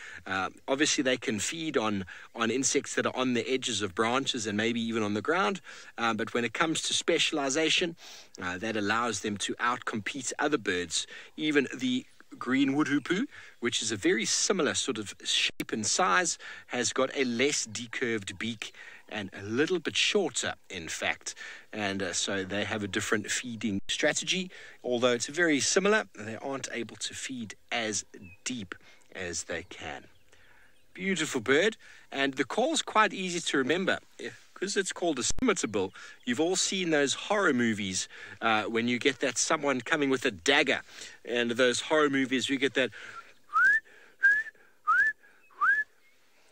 Obviously they can feed on insects that are on the edges of branches and maybe even on the ground, but when it comes to specialization, that allows them to outcompete other birds. Even the green wood hoopoo, which is a very similar sort of shape and size, has got a less decurved beak and a little bit shorter, in fact. And so they have a different feeding strategy. Although it's very similar, they aren't able to feed as deep as they can. Beautiful bird. And the call's quite easy to remember. Because it's called a scimitar-bill, you've all seen those horror movies when you get that someone coming with a dagger. And those horror movies, you get that.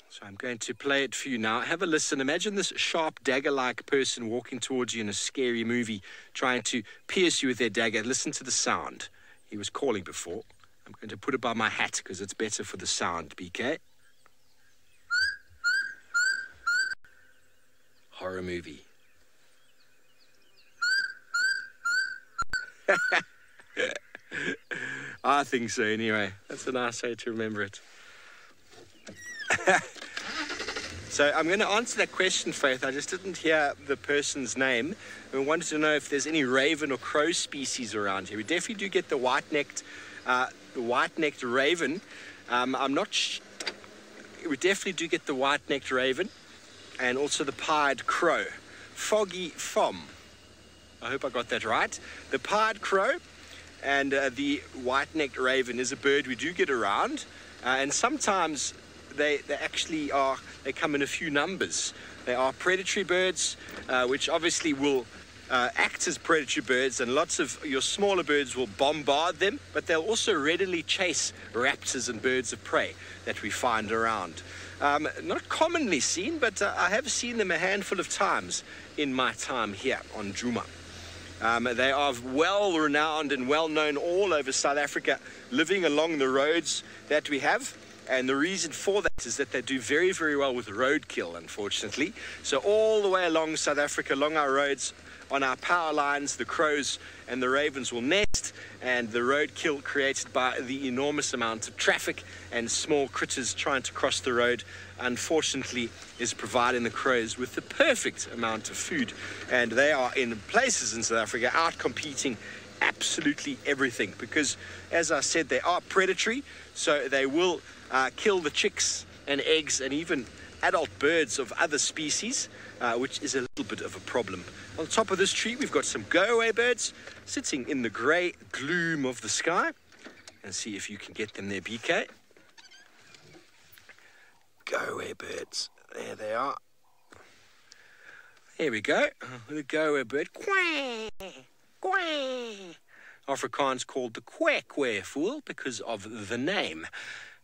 So I'm going to play it for you now. Have a listen. Imagine this sharp dagger-like person walking towards you in a scary movie, trying to pierce you with their dagger. Listen to the sound. He was calling before. I'm going to put it by my hat because it's better for the sound, BK. Horror movie. I think so anyway. That's a nice way to remember it. So I'm going to answer that question, Faith. I just didn't hear the person's name. We wanted to know if there's any raven or crow species around here. We definitely do get the white-necked raven. We definitely do get the white-necked raven. And also the pied crow, foggy thom. I hope I got that right. The pied crow and the white-necked raven is a bird we do get around, and sometimes they actually are. They come in a few numbers. They are predatory birds, which obviously will act as predatory birds, and lots of your smaller birds will bombard them, but they'll also readily chase raptors and birds of prey that we find around. Not commonly seen, but I have seen them a handful of times in my time here on Djuma. They are well renowned and well known all over South Africa, living along the roads that we have. And the reason for that is that they do very, very well with roadkill, unfortunately. So all the way along South Africa, along our roads, on our power lines, the crows and the ravens will nest, and the roadkill created by the enormous amount of traffic and small critters trying to cross the road, unfortunately, is providing the crows with the perfect amount of food. And they are in places in South Africa out competing absolutely everything, because, as I said, they are predatory, so they will kill the chicks and eggs and even adult birds of other species, which is a little bit of a problem. On top of this tree, we've got some go-away birds sitting in the grey gloom of the sky. And see if you can get them there, BK. Go-away birds. There they are. There we go. The go-away bird. Quack, quack. Afrikaans called the kwek fool because of the name.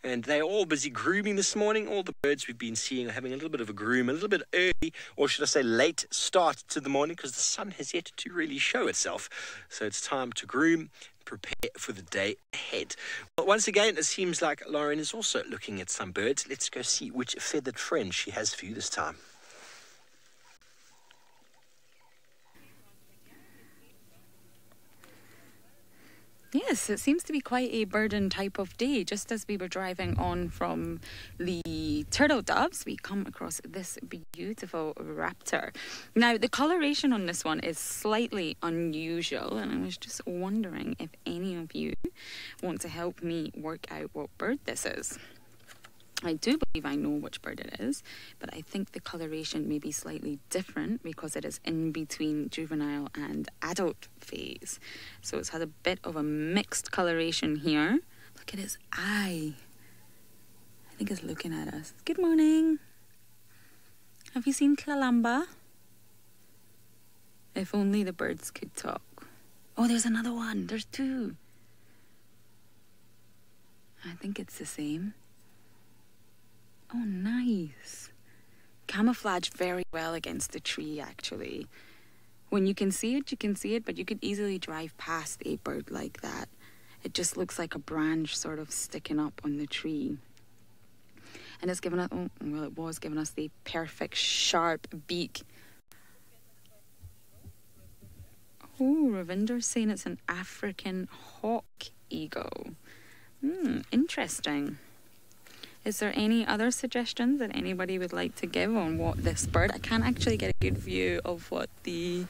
And they're all busy grooming this morning. All the birds we've been seeing are having a little bit of a groom, a little bit early, or should I say late start to the morning, because the sun has yet to really show itself. So it's time to groom, prepare for the day ahead. Well, once again, it seems like Lauren is also looking at some birds. Let's go see which feathered friend she has for you this time. Yes, it seems to be quite a burden type of day. Just as we were driving on from the turtle doves, we come across this beautiful raptor. Now, the coloration on this one is slightly unusual, and I was just wondering if any of you want to help me work out what bird this is. I do believe I know which bird it is, but I think the coloration may be slightly different because it is in between juvenile and adult phase. So it's had a bit of a mixed coloration here. Look at his eye. I think it's looking at us. Good morning. Have you seen Tlalamba? If only the birds could talk. Oh, there's another one. There's two. I think it's the same. Oh, nice. Camouflaged very well against the tree, actually. When you can see it, you can see it, but you could easily drive past a bird like that. It just looks like a branch sort of sticking up on the tree. And it's given us, it was giving us the perfect sharp beak. Oh, Ravinder's saying it's an African hawk eagle. Interesting. Is there any other suggestions that anybody would like to give on what this bird? I can't actually get a good view of what the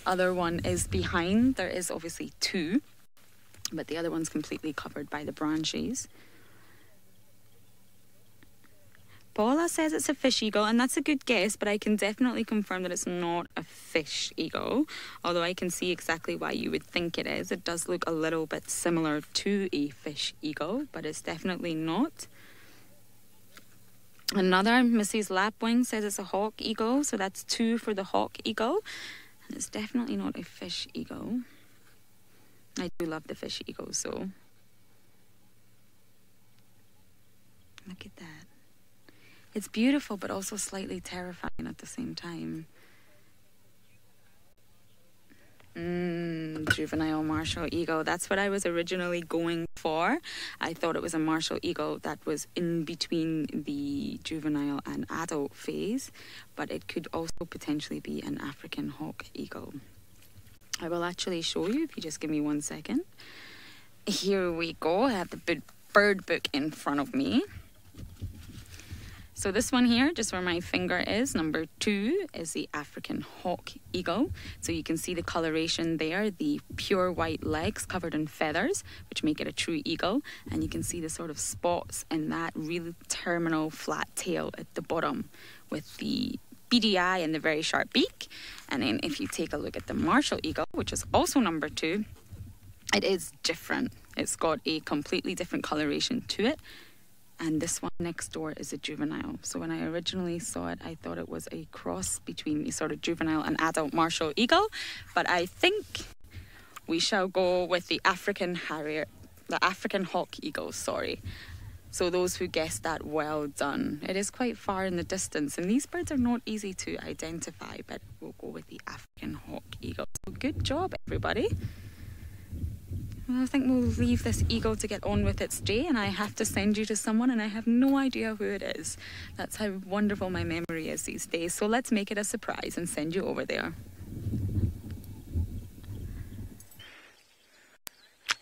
other one is behind. There is obviously two, but the other one's completely covered by the branches. Paula says it's a fish eagle, and that's a good guess, but I can definitely confirm that it's not a fish eagle, although I can see exactly why you would think it is. It does look a little bit similar to a fish eagle, but it's definitely not. Another, Mrs. Lapwing, says it's a hawk eagle, so that's 2 for the hawk eagle, and it's definitely not a fish eagle. I do love the fish eagles, so. Look at that. It's beautiful, but also slightly terrifying at the same time. Juvenile martial eagle. That's what I was originally going for. I thought it was a martial eagle that was in between the juvenile and adult phase, but it could also potentially be an African hawk eagle. I will actually show you if you just give me 1 second. Here we go. I have the bird book in front of me. So this one here, just where my finger is, number 2, is the African hawk eagle. So you can see the coloration there, the pure white legs covered in feathers, which make it a true eagle. And you can see the sort of spots in that really terminal flat tail at the bottom with the beady eye and the very sharp beak. And then if you take a look at the martial eagle, which is also number 2, it is different. It's got a completely different coloration to it. And this one next door is a juvenile. So when I originally saw it, I thought it was a cross between a sort of juvenile and adult martial eagle. But I think we shall go with the African harrier, the African hawk eagle, sorry. So those who guessed that, well done. It is quite far in the distance, and these birds are not easy to identify, but we'll go with the African hawk eagle. So good job, everybody. I think we'll leave this eagle to get on with its day, and I have to send you to someone, and I have no idea who it is. That's how wonderful my memory is these days. So let's make it a surprise and send you over there.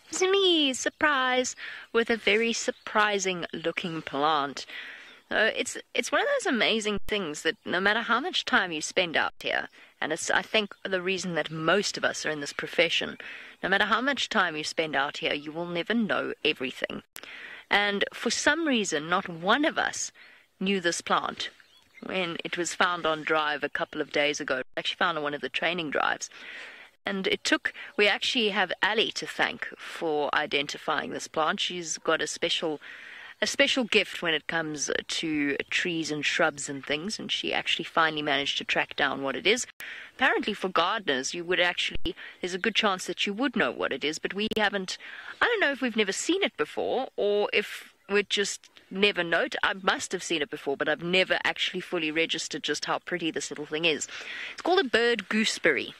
It's me, surprise, with a very surprising looking plant. It's one of those amazing things that no matter how much time you spend out here, and it's, I think, the reason that most of us are in this profession, no matter how much time you spend out here, you will never know everything. And for some reason, not one of us knew this plant when it was found on drive a couple of days ago. Actually found on one of the training drives. And we actually have Ali to thank for identifying this plant. She's got a special gift when it comes to trees and shrubs and things, and she actually finally managed to track down what it is. Apparently for gardeners, there's a good chance that you would know what it is, but we haven't. I don't know if we've never seen it before, or if we just never know it. I must have seen it before, but I've never actually fully registered just how pretty this little thing is. It's called a bird gooseberry,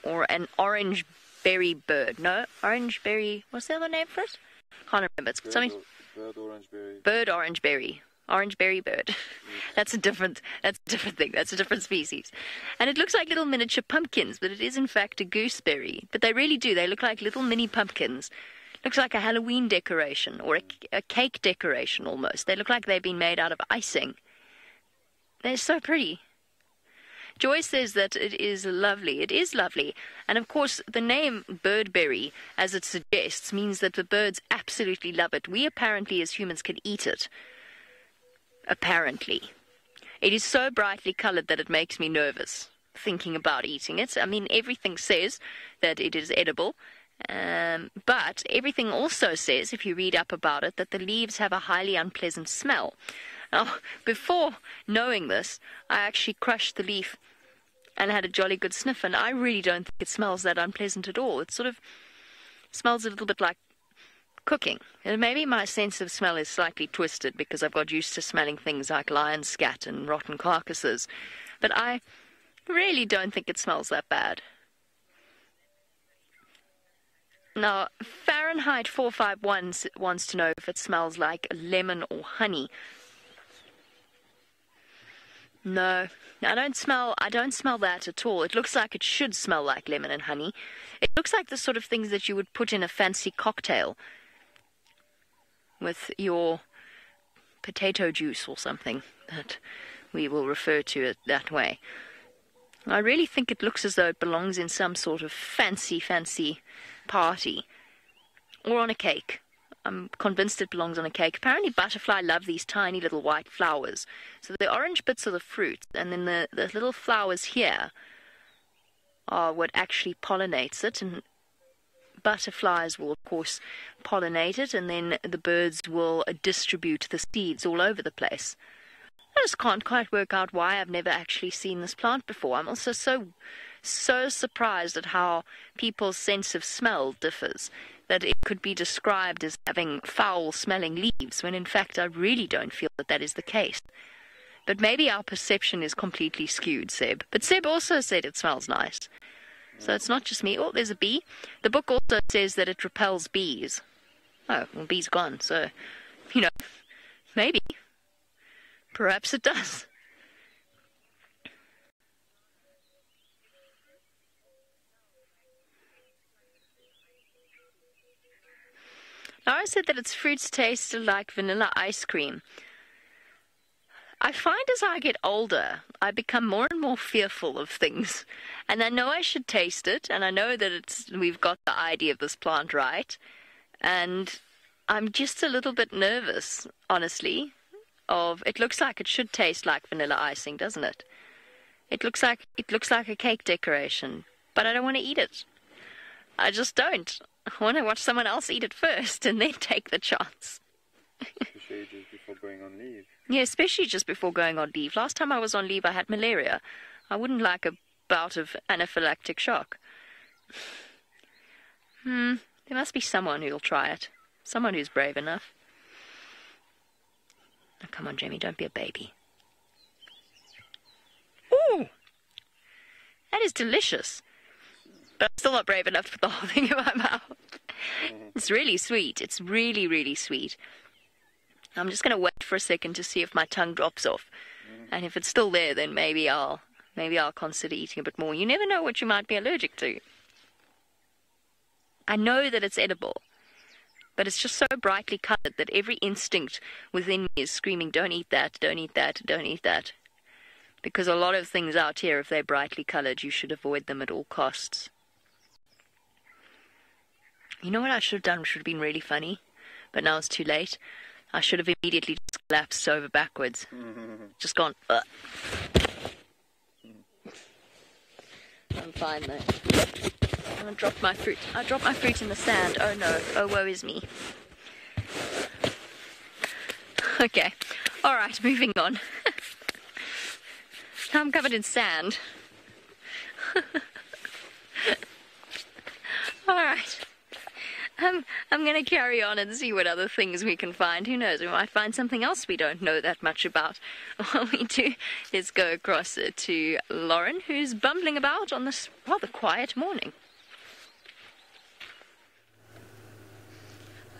or an orange berry bird. No, orange berry, what's the other name for it? Can't remember. It's something. Bird orangeberry. Orangeberry bird. That's a different thing. That's a different species. And it looks like little miniature pumpkins, but it is in fact a gooseberry. But they really do. They look like little mini pumpkins. Looks like a Halloween decoration or a cake decoration almost. They look like they've been made out of icing. They're so pretty. Joy says that it is lovely. It is lovely. And of course, the name birdberry, as it suggests, means that the birds absolutely love it. We apparently, as humans, can eat it. apparently. It is so brightly coloured that it makes me nervous thinking about eating it. I mean, everything says that it is edible, but everything also says, if you read up about it, that the leaves have a highly unpleasant smell. Now, before knowing this, I actually crushed the leaf and had a jolly good sniff, and I really don't think it smells that unpleasant at all. It sort of smells a little bit like cooking. And maybe my sense of smell is slightly twisted because I've got used to smelling things like lion scat and rotten carcasses, but I really don't think it smells that bad. Now, Fahrenheit 451 wants to know if it smells like lemon or honey. No, I don't smell that at all. It looks like it should smell like lemon and honey. It looks like the sort of things that you would put in a fancy cocktail with your potato juice or something, that we will refer to it that way. I really think it looks as though it belongs in some sort of fancy party, or on a cake. I'm convinced it belongs on a cake. Apparently butterfly love these tiny little white flowers. So the orange bits are the fruit, and then the little flowers here are what actually pollinates it, and butterflies will of course pollinate it, and then the birds will distribute the seeds all over the place. I just can't quite work out why I've never actually seen this plant before. I'm also so surprised at how people's sense of smell differs, that it could be described as having foul-smelling leaves, when in fact I really don't feel that that is the case. But maybe our perception is completely skewed, Seb. But Seb also said it smells nice. So it's not just me. Oh, there's a bee. The book also says that it repels bees. Oh, well, bee's gone, so, you know, maybe. Perhaps it does. Laura said that its fruits taste like vanilla ice cream. I find as I get older, I become more and more fearful of things. And I know I should taste it, and I know that we've got the idea of this plant right. And I'm just a little bit nervous, honestly. It looks like it should taste like vanilla icing, doesn't it? It looks like a cake decoration, but I don't want to eat it. I just don't. I want to watch someone else eat it first and then take the chance. Especially just before going on leave. Yeah, especially just before going on leave. Last time I was on leave, I had malaria. I wouldn't like a bout of anaphylactic shock. There must be someone who'll try it. Someone who's brave enough. Now, come on, Jamie, don't be a baby. Ooh! That is delicious. But I'm still not brave enough to put the whole thing in my mouth. It's really sweet. It's really, really sweet. I'm just going to wait for a second to see if my tongue drops off. And if it's still there, then maybe I'll consider eating a bit more. You never know what you might be allergic to. I know that it's edible, but it's just so brightly coloured that every instinct within me is screaming, don't eat that, don't eat that, don't eat that. Because a lot of things out here, if they're brightly coloured, you should avoid them at all costs. You know what I should have done, which would have been really funny, but now it's too late? I should have immediately just collapsed over backwards. Just gone, ugh. I'm fine though. I dropped my fruit. I dropped my fruit in the sand. Oh no. Oh, woe is me. Okay. Alright, moving on. Now I'm covered in sand. Alright. I'm going to carry on and see what other things we can find. Who knows, we might find something else we don't know that much about. While we do, let's go across to Lauren, who's bumbling about on this rather quiet morning.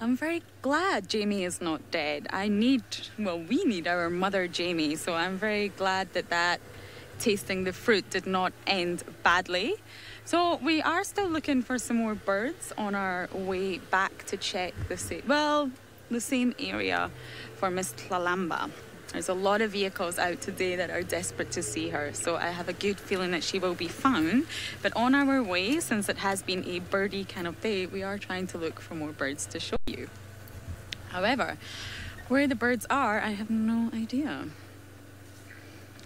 I'm very glad Jamie is not dead. we need our mother Jamie, so I'm very glad that tasting the fruit did not end badly. So we are still looking for some more birds on our way back to check the same area for Miss Tlalamba. There's a lot of vehicles out today that are desperate to see her, so I have a good feeling that she will be found. But on our way, since it has been a birdie kind of day, we are trying to look for more birds to show you. However, Where the birds are, I have no idea.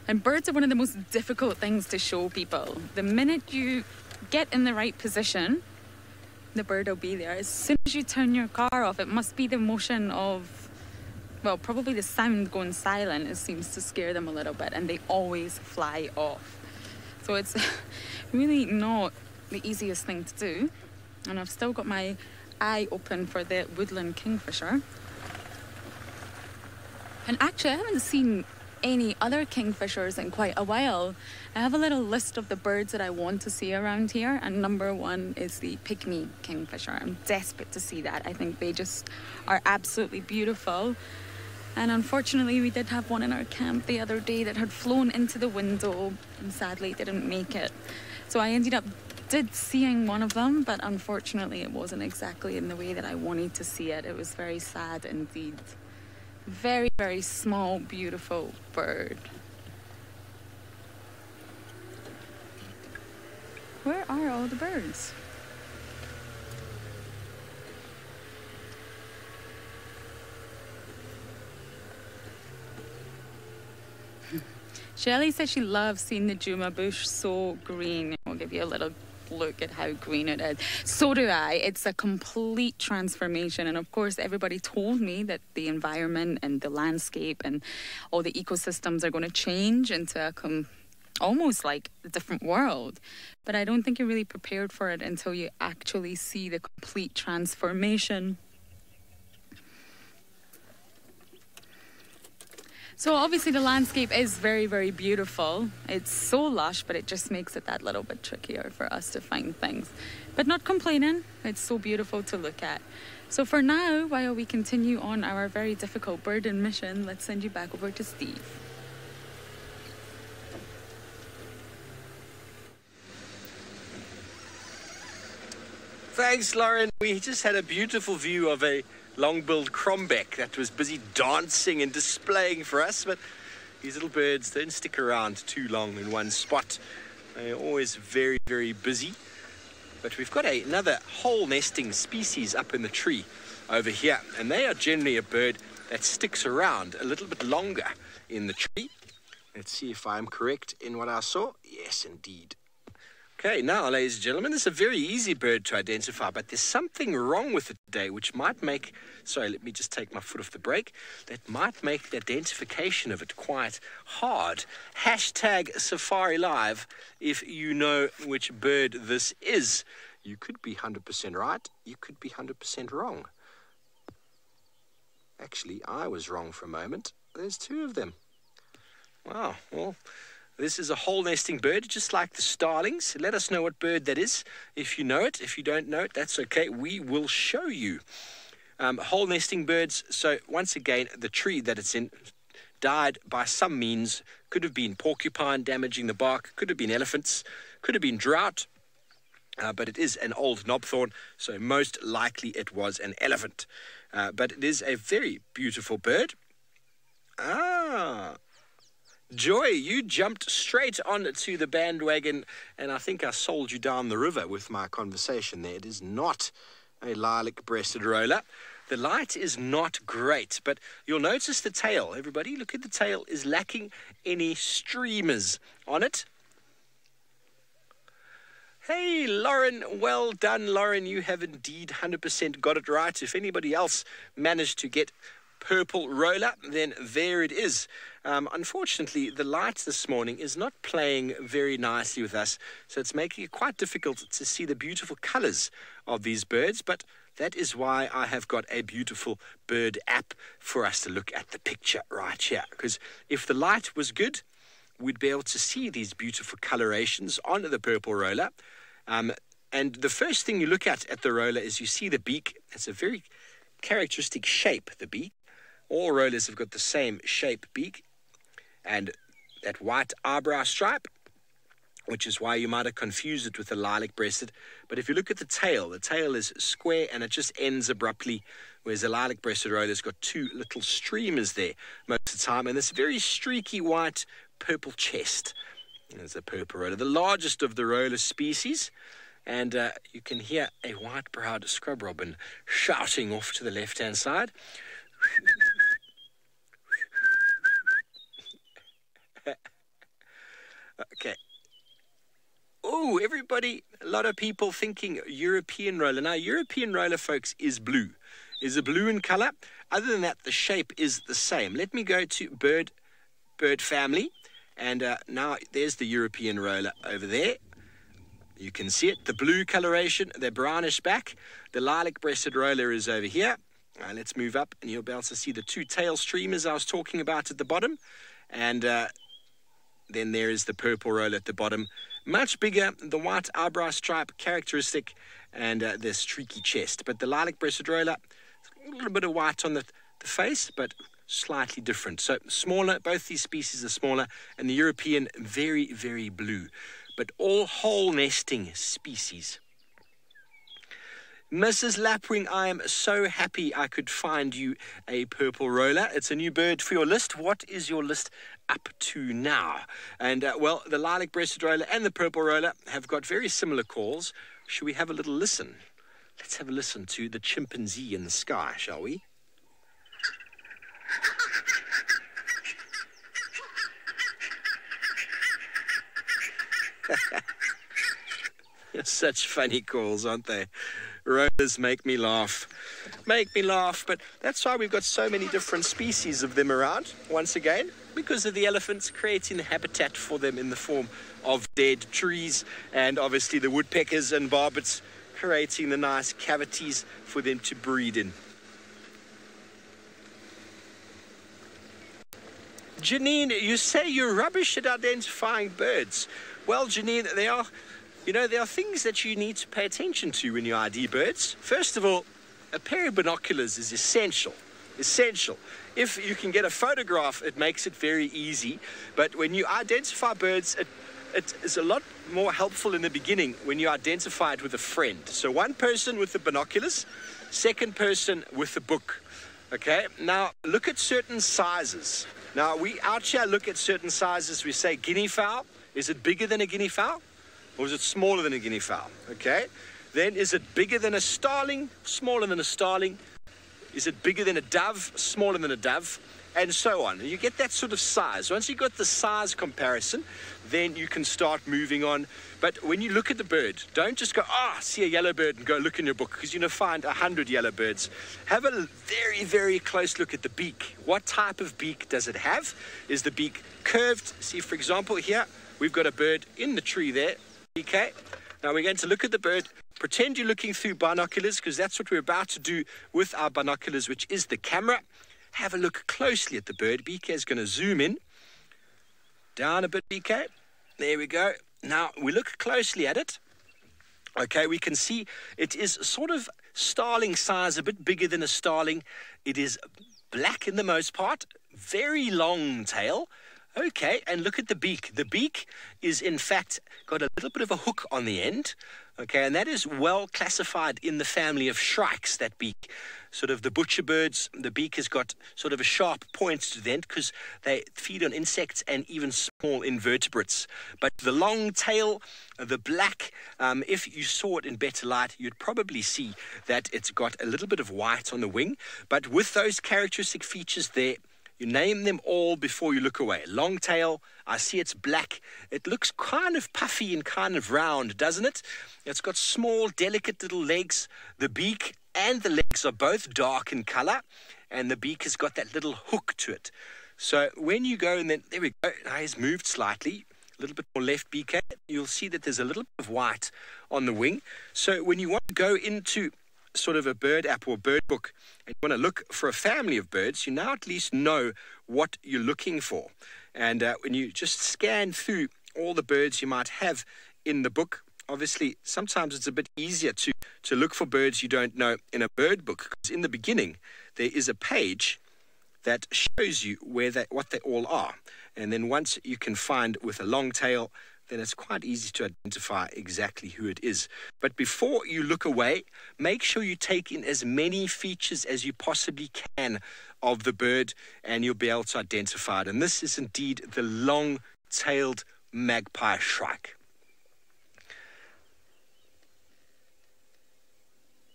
And birds are one of the most difficult things to show people. The minute you get in the right position, the bird will be there. As soon as you turn your car off, it must be the motion of, well, probably the sound going silent. It seems to scare them a little bit, and they always fly off. So it's really not the easiest thing to do. And I've still got my eye open for the woodland kingfisher. And actually, I haven't seen any other kingfishers in quite a while. I have a little list of the birds that I want to see around here, and number one is the pygmy kingfisher. I'm desperate to see that. I think they just are absolutely beautiful. And unfortunately, we did have one in our camp the other day that had flown into the window and sadly didn't make it. So I did seeing one of them, but unfortunately it wasn't exactly in the way that I wanted to see it. It was very sad indeed. Very, very small, beautiful bird. Where are all the birds? Shelley says she loves seeing the Juma bush so green. I'll give you a little look at how green it is. So do I. It's a complete transformation, and of course everybody told me that the environment and the landscape and all the ecosystems are going to change into a almost like a different world, but I don't think you're really prepared for it until you actually see the complete transformation. So obviously the landscape is very, very beautiful. It's so lush, but it just makes it that little bit trickier for us to find things. But not complaining, it's so beautiful to look at. So for now, while we continue on our very difficult birding mission, let's send you back over to Steve. Thanks, Lauren. We just had a beautiful view of a long-billed crombeck that was busy dancing and displaying for us, but these little birds don't stick around too long in one spot. They're always very, very busy. But we've got another hole nesting species up in the tree over here, and they are generally a bird that sticks around a little bit longer in the tree. Let's see if I'm correct in what I saw. Yes, indeed. Okay, now, ladies and gentlemen, this is a very easy bird to identify, but there's something wrong with it today, which might make, sorry, let me just take my foot off the brake, that might make the identification of it quite hard. Hashtag SafariLive if you know which bird this is. You could be 100% right, you could be 100% wrong. Actually, I was wrong for a moment. There's two of them. Wow, well, this is a hole nesting bird, just like the starlings. Let us know what bird that is. If you know it, if you don't know it, that's okay. We will show you. Hole nesting birds, so once again, the tree that it's in died by some means. Could have been porcupine damaging the bark, could have been elephants, could have been drought, but it is an old knobthorn, so most likely it was an elephant. But it is a very beautiful bird. Joy, you jumped straight onto the bandwagon, and I think I sold you down the river with my conversation there. It is not a lilac-breasted roller. The light is not great, but you'll notice the tail. Everybody, look at the tail, is lacking any streamers on it. Hey, Lauren, well done, Lauren. You have indeed 100% got it right. If anybody else managed to get purple roller, then there it is. Unfortunately, the light this morning is not playing very nicely with us, so it's making it quite difficult to see the beautiful colors of these birds, but that is why I have got a beautiful bird app for us to look at the picture right here, because if the light was good, we'd be able to see these beautiful colorations on the purple roller. And the first thing you look at the roller is you see the beak. It's a very characteristic shape, the beak. All rollers have got the same shape beak and that white eyebrow stripe, which is why you might have confused it with the lilac-breasted. But if you look at the tail is square and it just ends abruptly, whereas the lilac-breasted roller's got two little streamers there most of the time, and this very streaky white purple chest. There's a purple roller, the largest of the roller species, and you can hear a white-browed scrub robin shouting off to the left-hand side. Okay. Oh, everybody, a lot of people thinking European roller. Now, European roller, folks, is blue. Is a blue in color. Other than that, the shape is the same. Let me go to bird family. And now there's the European roller over there. You can see it, the blue coloration, the brownish back. The lilac-breasted roller is over here. Let's move up, and you'll be able to see the two tail streamers I was talking about at the bottom. And then there is the purple roller at the bottom. Much bigger, the white eyebrow stripe characteristic, and the streaky chest. But the lilac-breasted roller, a little bit of white on the face, but slightly different. So smaller, both these species are smaller, and the European, very, very blue. But all hole nesting species. Mrs. Lapwing, I am so happy I could find you a purple roller. It's a new bird for your list. What is your list up to now? And, well, the lilac-breasted roller and the purple roller have got very similar calls. Should we have a little listen? Let's have a listen to the chimpanzee in the sky, shall we? Such funny calls, aren't they? Rollers make me laugh. Make me laugh, but that's why we've got so many different species of them around, once again, because of the elephants creating the habitat for them in the form of dead trees, and obviously the woodpeckers and barbets creating the nice cavities for them to breed in. Janine, you say you're rubbish at identifying birds. Well, Janine, there are things that you need to pay attention to when you ID birds. First of all, a pair of binoculars is essential. Essential. If you can get a photograph, it makes it very easy. But when you identify birds, it is a lot more helpful in the beginning when you identify it with a friend. So one person with the binoculars, second person with the book. Okay, now look at certain sizes. Now we out here look at certain sizes. We say guinea fowl. Is it bigger than a guinea fowl? Or is it smaller than a guinea fowl? Okay. Then is it bigger than a starling? Smaller than a starling? Is it bigger than a dove? Smaller than a dove? And so on. And you get that sort of size. Once you've got the size comparison, then you can start moving on. But when you look at the bird, don't just go, see a yellow bird and go look in your book, because you're going to find 100 yellow birds. Have a very, very close look at the beak. What type of beak does it have? Is the beak curved? See, for example, here, we've got a bird in the tree there. Okay, now we're going to look at the bird. Pretend you're looking through binoculars, because that's what we're about to do with our binoculars, which is the camera. Have a look closely at the bird. BK is going to zoom in. Down a bit, BK. There we go. Now, we look closely at it. Okay, we can see it is sort of starling size, a bit bigger than a starling. It is black in the most part. Very long tail. Okay, and look at the beak. The beak is, in fact, got a little bit of a hook on the end. Okay, and that is well classified in the family of shrikes, that beak. Sort of the butcher birds, the beak has got sort of a sharp point to the end because they feed on insects and even small invertebrates. But the long tail, the black, if you saw it in better light, you'd probably see that it's got a little bit of white on the wing. But with those characteristic features there, you name them all before you look away. Long tail, I see it's black. It looks kind of puffy and kind of round, doesn't it? It's got small, delicate little legs. The beak and the legs are both dark in color, and the beak has got that little hook to it. So when you go, and then, there we go, now he's moved slightly, a little bit more left, BK, you'll see that there's a little bit of white on the wing. So when you want to go into sort of a bird app or bird book, and you want to look for a family of birds, you now at least know what you're looking for. And when you just scan through all the birds you might have in the book, obviously sometimes it's a bit easier to look for birds you don't know in a bird book, because in the beginning there is a page that shows you what they all are. And then once you can find with a long tail, then it's quite easy to identify exactly who it is. But before you look away, make sure you take in as many features as you possibly can of the bird, and you'll be able to identify it. And this is indeed the long-tailed magpie shrike.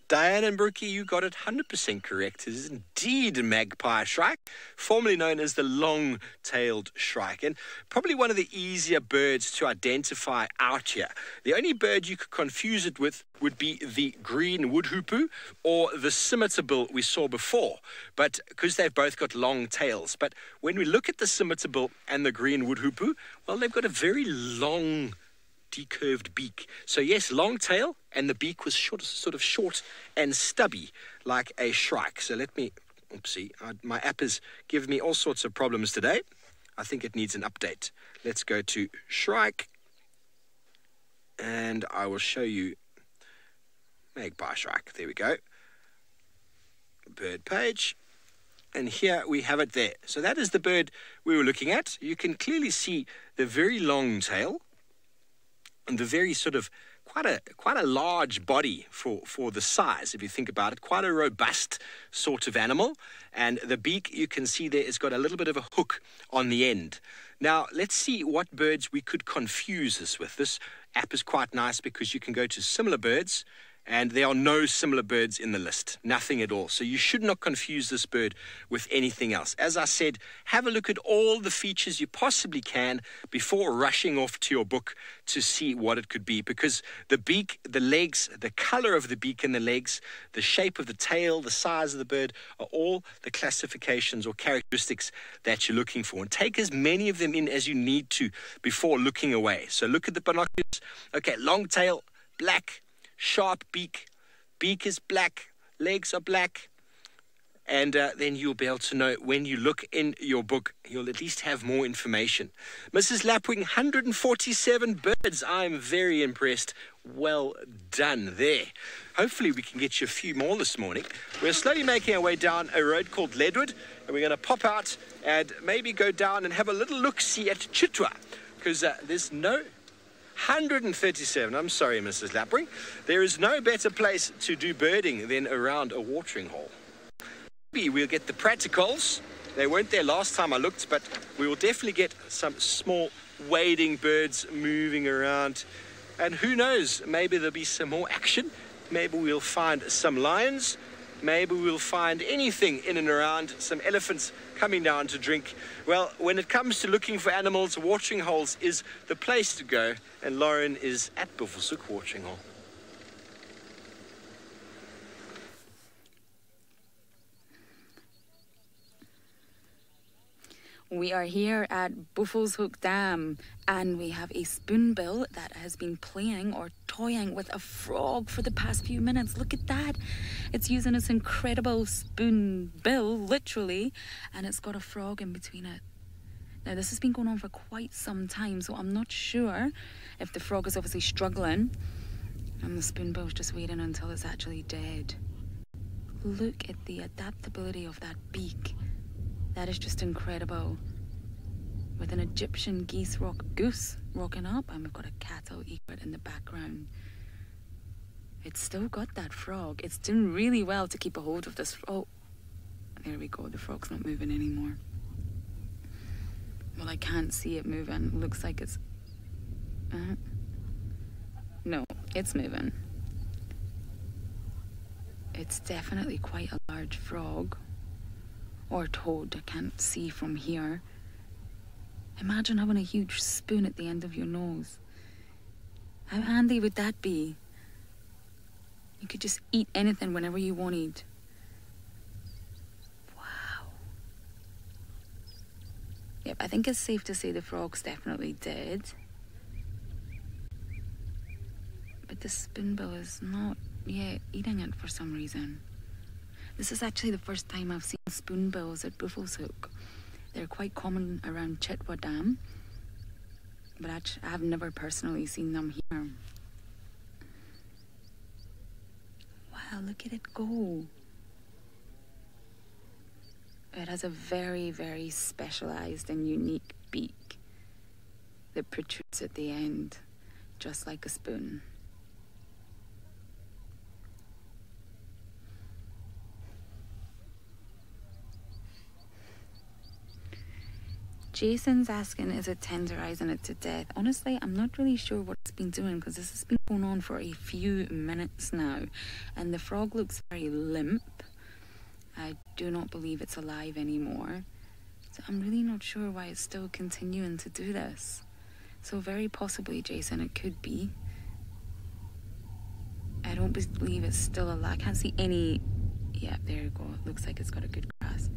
Diane and Brookie, you got it 100% correct. It is indeed a magpie shrike, formerly known as the long-tailed shrike, and probably one of the easier birds to identify out here. The only bird you could confuse it with would be the green woodhoopoo or the scimitarbill we saw before, but because they've both got long tails. But when we look at the scimitarbill and the green woodhoopoo, well, they've got a very long decurved beak. So yes, long tail, and the beak was sort of short and stubby like a shrike. So let me, oopsie, my app has given me all sorts of problems today. I think it needs an update. Let's go to shrike, and I will show you magpie shrike. There we go. Bird page. And here we have it there. So that is the bird we were looking at. You can clearly see the very long tail and the very sort of quite a large body for the size, if you think about it, quite a robust sort of animal. And the beak, you can see there, has got a little bit of a hook on the end. Now, let's see what birds we could confuse this with. This app is quite nice because you can go to similar birds, and there are no similar birds in the list, nothing at all. So you should not confuse this bird with anything else. As I said, have a look at all the features you possibly can before rushing off to your book to see what it could be, because the beak, the legs, the color of the beak and the legs, the shape of the tail, the size of the bird are all the classifications or characteristics that you're looking for. And take as many of them in as you need to before looking away. So look at the binoculars. Okay, long tail, black, sharp beak, beak is black, legs are black, and then you'll be able to know when you look in your book, you'll at least have more information. Mrs. Lapwing, 147 birds. I'm very impressed. Well done there. Hopefully we can get you a few more this morning. We're slowly making our way down a road called Leadwood, and we're going to pop out and maybe go down and have a little look-see at Chitwa, because there's no 137. I'm sorry, Mrs. Lapwing. There is no better place to do birding than around a watering hole. Maybe we'll get the praticals. They weren't there last time I looked, but we will definitely get some small wading birds moving around. And who knows, maybe there'll be some more action. Maybe we'll find some lions. Maybe we'll find anything in and around, some elephants coming down to drink. Well, when it comes to looking for animals, watering holes is the place to go, and Lauren is at Buffelshoek Watering Hole. We are here at Buffelshoek Dam, and we have a spoonbill that has been playing or toying with a frog for the past few minutes. Look at that. It's using its incredible spoonbill, literally, and it's got a frog in between it. Now, this has been going on for quite some time, so I'm not sure if the frog is obviously struggling, and the spoonbill is just waiting until it's actually dead. Look at the adaptability of that beak. That is just incredible. With an Egyptian goose rocking up, and we've got a cattle egret in the background. It's still got that frog. It's doing really well to keep a hold of this. Oh, there we go. The frog's not moving anymore. Well, I can't see it moving. Looks like it's... No, it's moving. It's definitely quite a large frog. Or toad, I can't see from here. Imagine having a huge spoon at the end of your nose. How handy would that be? You could just eat anything whenever you wanted. Wow. Yep, I think it's safe to say the frog's definitely dead. But the spoonbill is not yet eating it for some reason. This is actually the first time I've seen spoonbills at Buffelshoek. They're quite common around Chitwa Dam, but I have never personally seen them here. Wow, look at it go. It has a very, very specialized and unique beak that protrudes at the end, just like a spoon. Jason's asking, is it tenderizing it to death? Honestly, I'm not really sure what it's been doing because this has been going on for a few minutes now. And the frog looks very limp. I do not believe it's alive anymore. So I'm really not sure why it's still continuing to do this. So very possibly, Jason, it could be. I don't believe it's still alive. I can't see any... Yeah, there you go. It looks like it's got a good grasp.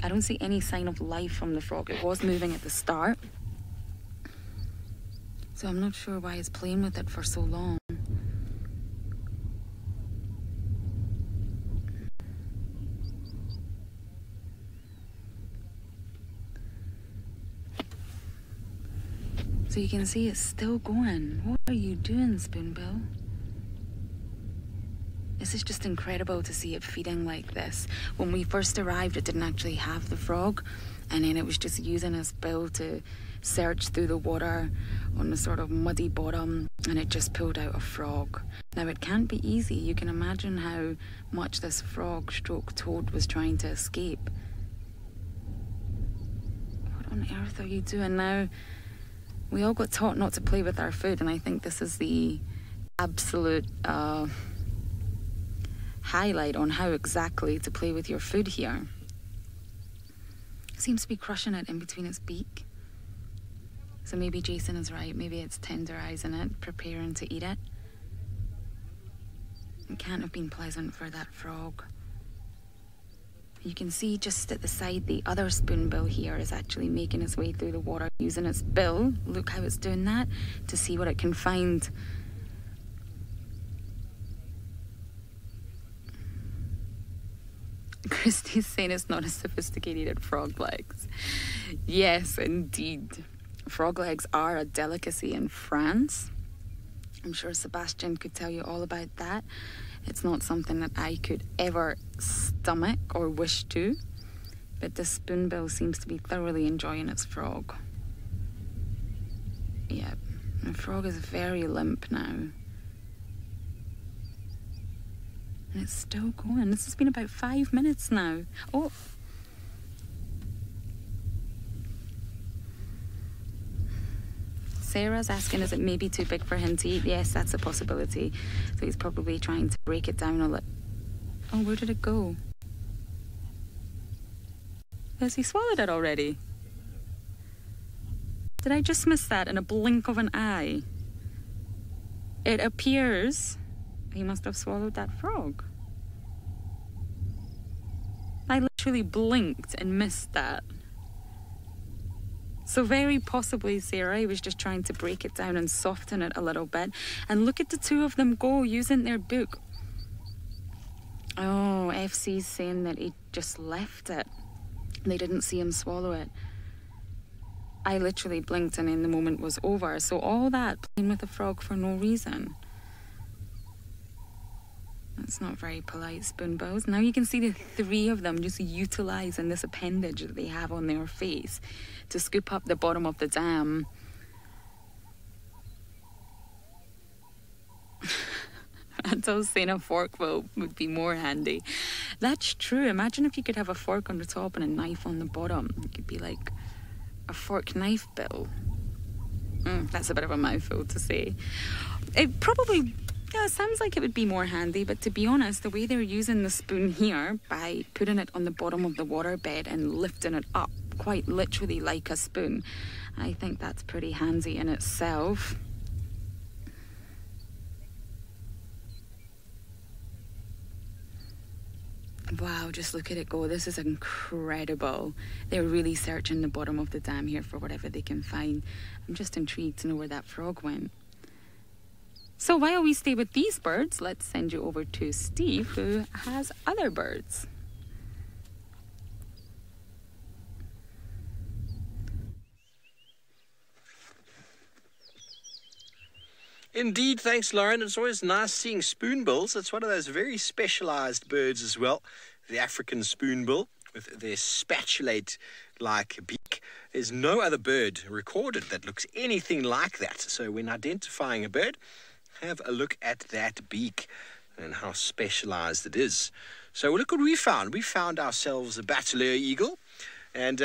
I don't see any sign of life from the frog. It was moving at the start. So I'm not sure why it's playing with it for so long. So you can see it's still going. What are you doing, Spoonbill? This is just incredible to see it feeding like this. When we first arrived, it didn't actually have the frog, and then it was just using its bill to search through the water on the sort of muddy bottom, and it just pulled out a frog. Now, it can't be easy. You can imagine how much this frog stroke toad was trying to escape. What on earth are you doing now? We all got taught not to play with our food, and I think this is the absolute highlight on how exactly to play with your food here. It seems to be crushing it in between its beak. So maybe Jason is right. Maybe it's tenderizing it, preparing to eat it. It can't have been pleasant for that frog. You can see just at the side, the other spoonbill here is actually making its way through the water using its bill. Look how it's doing that to see what it can find. Christy's saying it's not as sophisticated as frog legs. Yes, indeed. Frog legs are a delicacy in France. I'm sure Sebastian could tell you all about that. It's not something that I could ever stomach or wish to. But this spoonbill seems to be thoroughly enjoying its frog. Yeah, the frog is very limp now. And it's still going. This has been about 5 minutes now. Oh. Sarah's asking, is it maybe too big for him to eat? Yes, that's a possibility. So he's probably trying to break it down a little. Oh, where did it go? Has he swallowed it already? Did I just miss that in a blink of an eye? It appears he must have swallowed that frog. I literally blinked and missed that. So very possibly, Sarah, he was just trying to break it down and soften it a little bit. And look at the two of them go, using their book. Oh, FC's saying that he just left it. They didn't see him swallow it. I literally blinked and then the moment was over. So all that, playing with the frog for no reason. That's not very polite, spoonbills. Now you can see the three of them just utilising this appendage that they have on their face to scoop up the bottom of the dam. Until saying a fork would be more handy. That's true. Imagine if you could have a fork on the top and a knife on the bottom. It could be like a fork knife bill. That's a bit of a mouthful to say. It probably... Yeah, it sounds like it would be more handy, but to be honest, the way they're using the spoon here, by putting it on the bottom of the waterbed and lifting it up, quite literally like a spoon, I think that's pretty handy in itself. Wow, just look at it go. This is incredible. They're really searching the bottom of the dam here for whatever they can find. I'm just intrigued to know where that frog went. So while we stay with these birds, let's send you over to Steve, who has other birds. Indeed, thanks, Lauren. It's always nice seeing spoonbills. It's one of those very specialised birds as well, the African spoonbill, with their spatulate-like beak. There's no other bird recorded that looks anything like that. So when identifying a bird, have a look at that beak and how specialised it is. So look what we found. We found ourselves a bateleur eagle, and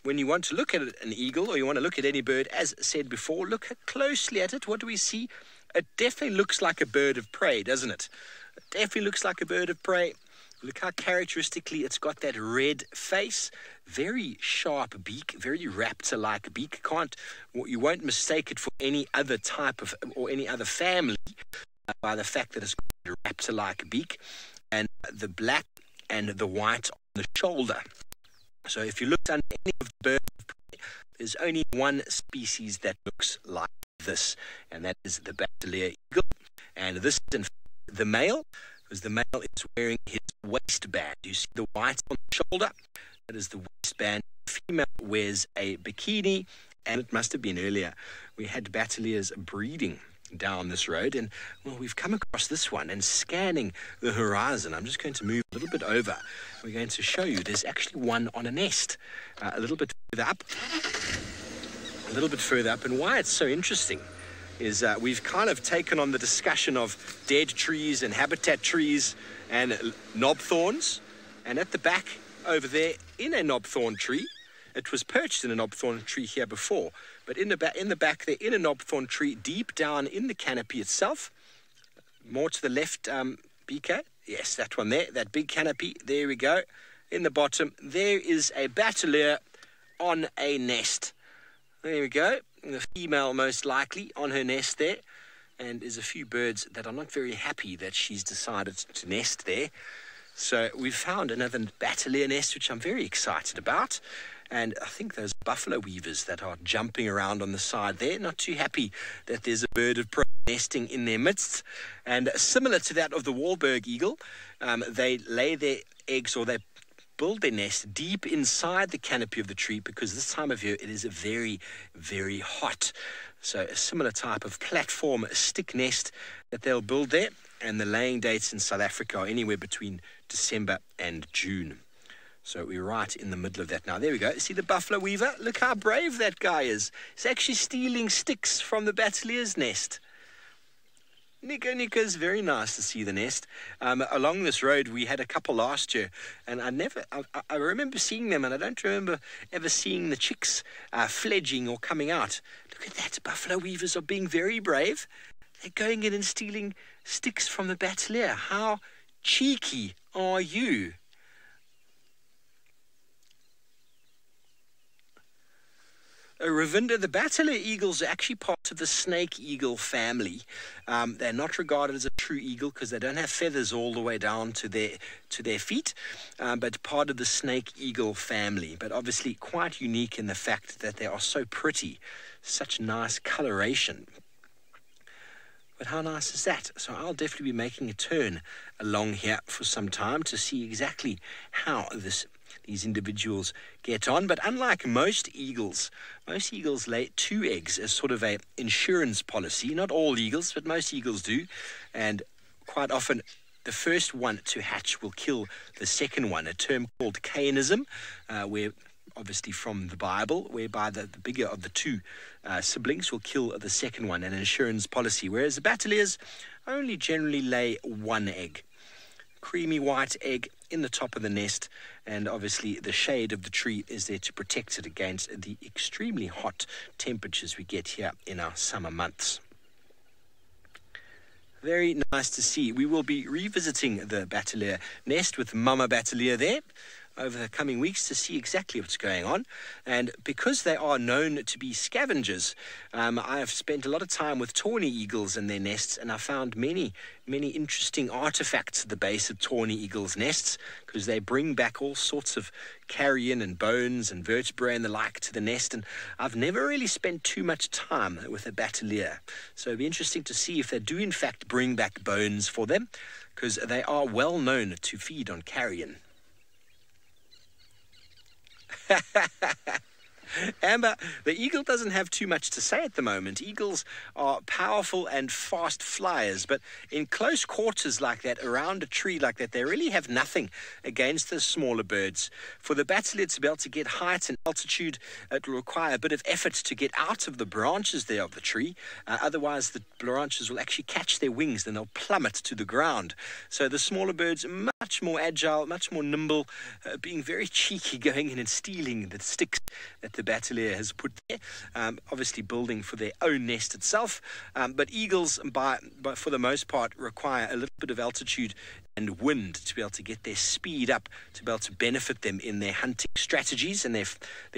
when you want to look at an eagle or you want to look at any bird, as said before, look closely at it. What do we see? It definitely looks like a bird of prey, doesn't it? It definitely looks like a bird of prey. Look how characteristically it's got that red face, very sharp beak, very raptor-like beak. You won't mistake it for any other type of or any other family by the fact that it's got a raptor-like beak, and the black and the white on the shoulder. So if you look under any of the birds of prey, there's only one species that looks like this, and that is the Bateleur eagle. And this is in fact the male, because the male is wearing his waistband. You see the white on the shoulder? That is the waistband. The female wears a bikini, and it must have been earlier. We had Bateleurs breeding down this road, and well, we've come across this one, and scanning the horizon, I'm just going to move a little bit over. We're going to show you there's actually one on a nest a little bit further up. And why it's so interesting is we've kind of taken on the discussion of dead trees and habitat trees and knob thorns, and at the back over there in a knob thorn tree, it was perched in a knob thorn tree here before, but in the back there in a knob thorn tree deep down in the canopy itself, more to the left, BK, yes, that one there, that big canopy, there we go, in the bottom there is a Bateleur on a nest. There we go, the female most likely on her nest there, and there's a few birds that are not very happy that she's decided to nest there. So we've found another Bateleur nest, which I'm very excited about, and I think those buffalo weavers that are jumping around on the side there, not too happy that there's a bird of prey nesting in their midst. And similar to that of the Wahlberg eagle, they lay their eggs, or they build their nest deep inside the canopy of the tree, because this time of year it is very, very hot. So a similar type of platform stick nest that they'll build there, and the laying dates in South Africa are anywhere between December and June. So we're right in the middle of that now. There we go. See the buffalo weaver? Look how brave that guy is. He's actually stealing sticks from the Bateleur's nest. Niconico's very nice to see the nest. Along this road, we had a couple last year, and I remember seeing them, and I don't remember ever seeing the chicks fledging or coming out. Look at that. Buffalo weavers are being very brave. They're going in and stealing sticks from the Bateleur. How cheeky are you? Ravinda, the Bateleur eagles are actually part of the snake eagle family. They're not regarded as a true eagle because they don't have feathers all the way down to their feet, but part of the snake eagle family. But obviously quite unique in the fact that they are so pretty, such nice coloration. But how nice is that? So I'll definitely be making a turn along here for some time to see exactly how these individuals get on. But unlike most eagles lay 2 eggs as sort of a insurance policy. Not all eagles, but most eagles do. And quite often the first one to hatch will kill the second one, a term called Cainism, where obviously from the Bible, whereby the bigger of the 2 siblings will kill the second one, an insurance policy, whereas the Bateleurs only generally lay 1 egg. Creamy white egg in the top of the nest, and obviously the shade of the tree is there to protect it against the extremely hot temperatures we get here in our summer months. Very nice to see. We will be revisiting the Bateleur nest with Mama Bateleur there over the coming weeks to see exactly what's going on. And because they are known to be scavengers, I have spent a lot of time with tawny eagles and their nests, and I found many interesting artifacts at the base of tawny eagles' nests, because they bring back all sorts of carrion and bones and vertebrae and the like to the nest, and I've never really spent too much time with a Bateleur. So it'll be interesting to see if they do in fact bring back bones for them, because they are well known to feed on carrion. Amber, the eagle doesn't have too much to say at the moment. Eagles are powerful and fast flyers, but in close quarters like that, around a tree like that, they really have nothing against the smaller birds. For the batalier to be able to get height and altitude, it will require a bit of effort to get out of the branches there of the tree. Otherwise, the branches will actually catch their wings and they'll plummet to the ground. So the smaller birds, much more agile, much more nimble, being very cheeky, going in and stealing the sticks that the batalier has put there, obviously building for their own nest itself. But eagles, for the most part, require a little bit of altitude and wind to be able to get their speed up, to be able to benefit them in their hunting strategies and their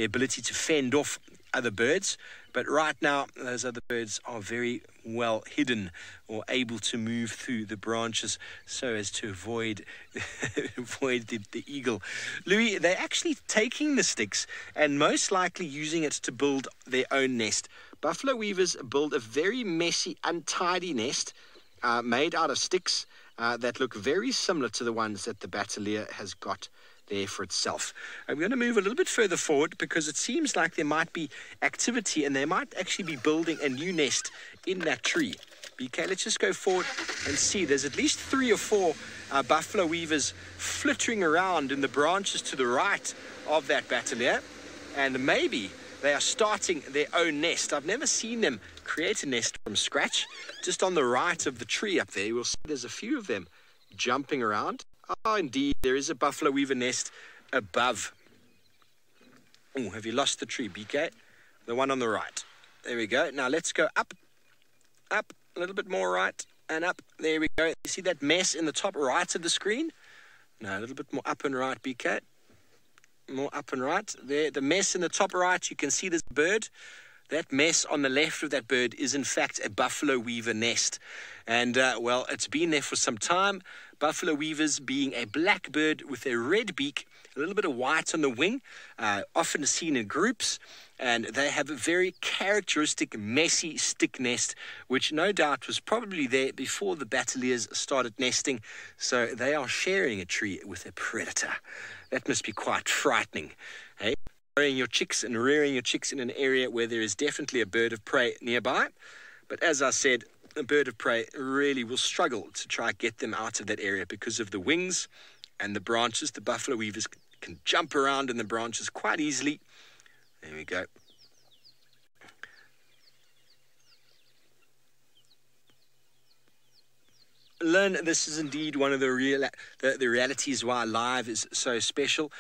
ability to fend off other birds. But right now, those other birds are very well hidden or able to move through the branches so as to avoid the eagle. Louis, they're actually taking the sticks and most likely using it to build their own nest. Buffalo weavers build a very messy, untidy nest made out of sticks that look very similar to the ones that the batalier has got there for itself. I'm going to move a little bit further forward because it seems like there might be activity and they might actually be building a new nest in that tree. BK, let's just go forward and see. There's at least 3 or 4 buffalo weavers flittering around in the branches to the right of that batalier, and maybe they are starting their own nest. I've never seen them create a nest from scratch. Just on the right of the tree up there, we'll see there's a few of them jumping around. Oh, indeed, there is a buffalo weaver nest above. Oh, have you lost the tree, BK? The one on the right. There we go. Now let's go up, a little bit more right, and up. There we go. You see that mess in the top right of the screen? No, a little bit more up and right, BK. More up and right. There, the mess in the top right, you can see this bird. That mess on the left of that bird is in fact a buffalo weaver nest. And, well, it's been there for some time. Buffalo weavers being a black bird with a red beak, a little bit of white on the wing, often seen in groups. And they have a very characteristic messy stick nest, which no doubt was probably there before the bataliers started nesting. So they are sharing a tree with a predator. That must be quite frightening, hey? Rearing your chicks in an area where there is definitely a bird of prey nearby. But as I said, a bird of prey really will struggle to try and get them out of that area because of the wings and the branches. The buffalo weavers can jump around in the branches quite easily. There we go. Learn, this is indeed one of the realities why live is so special.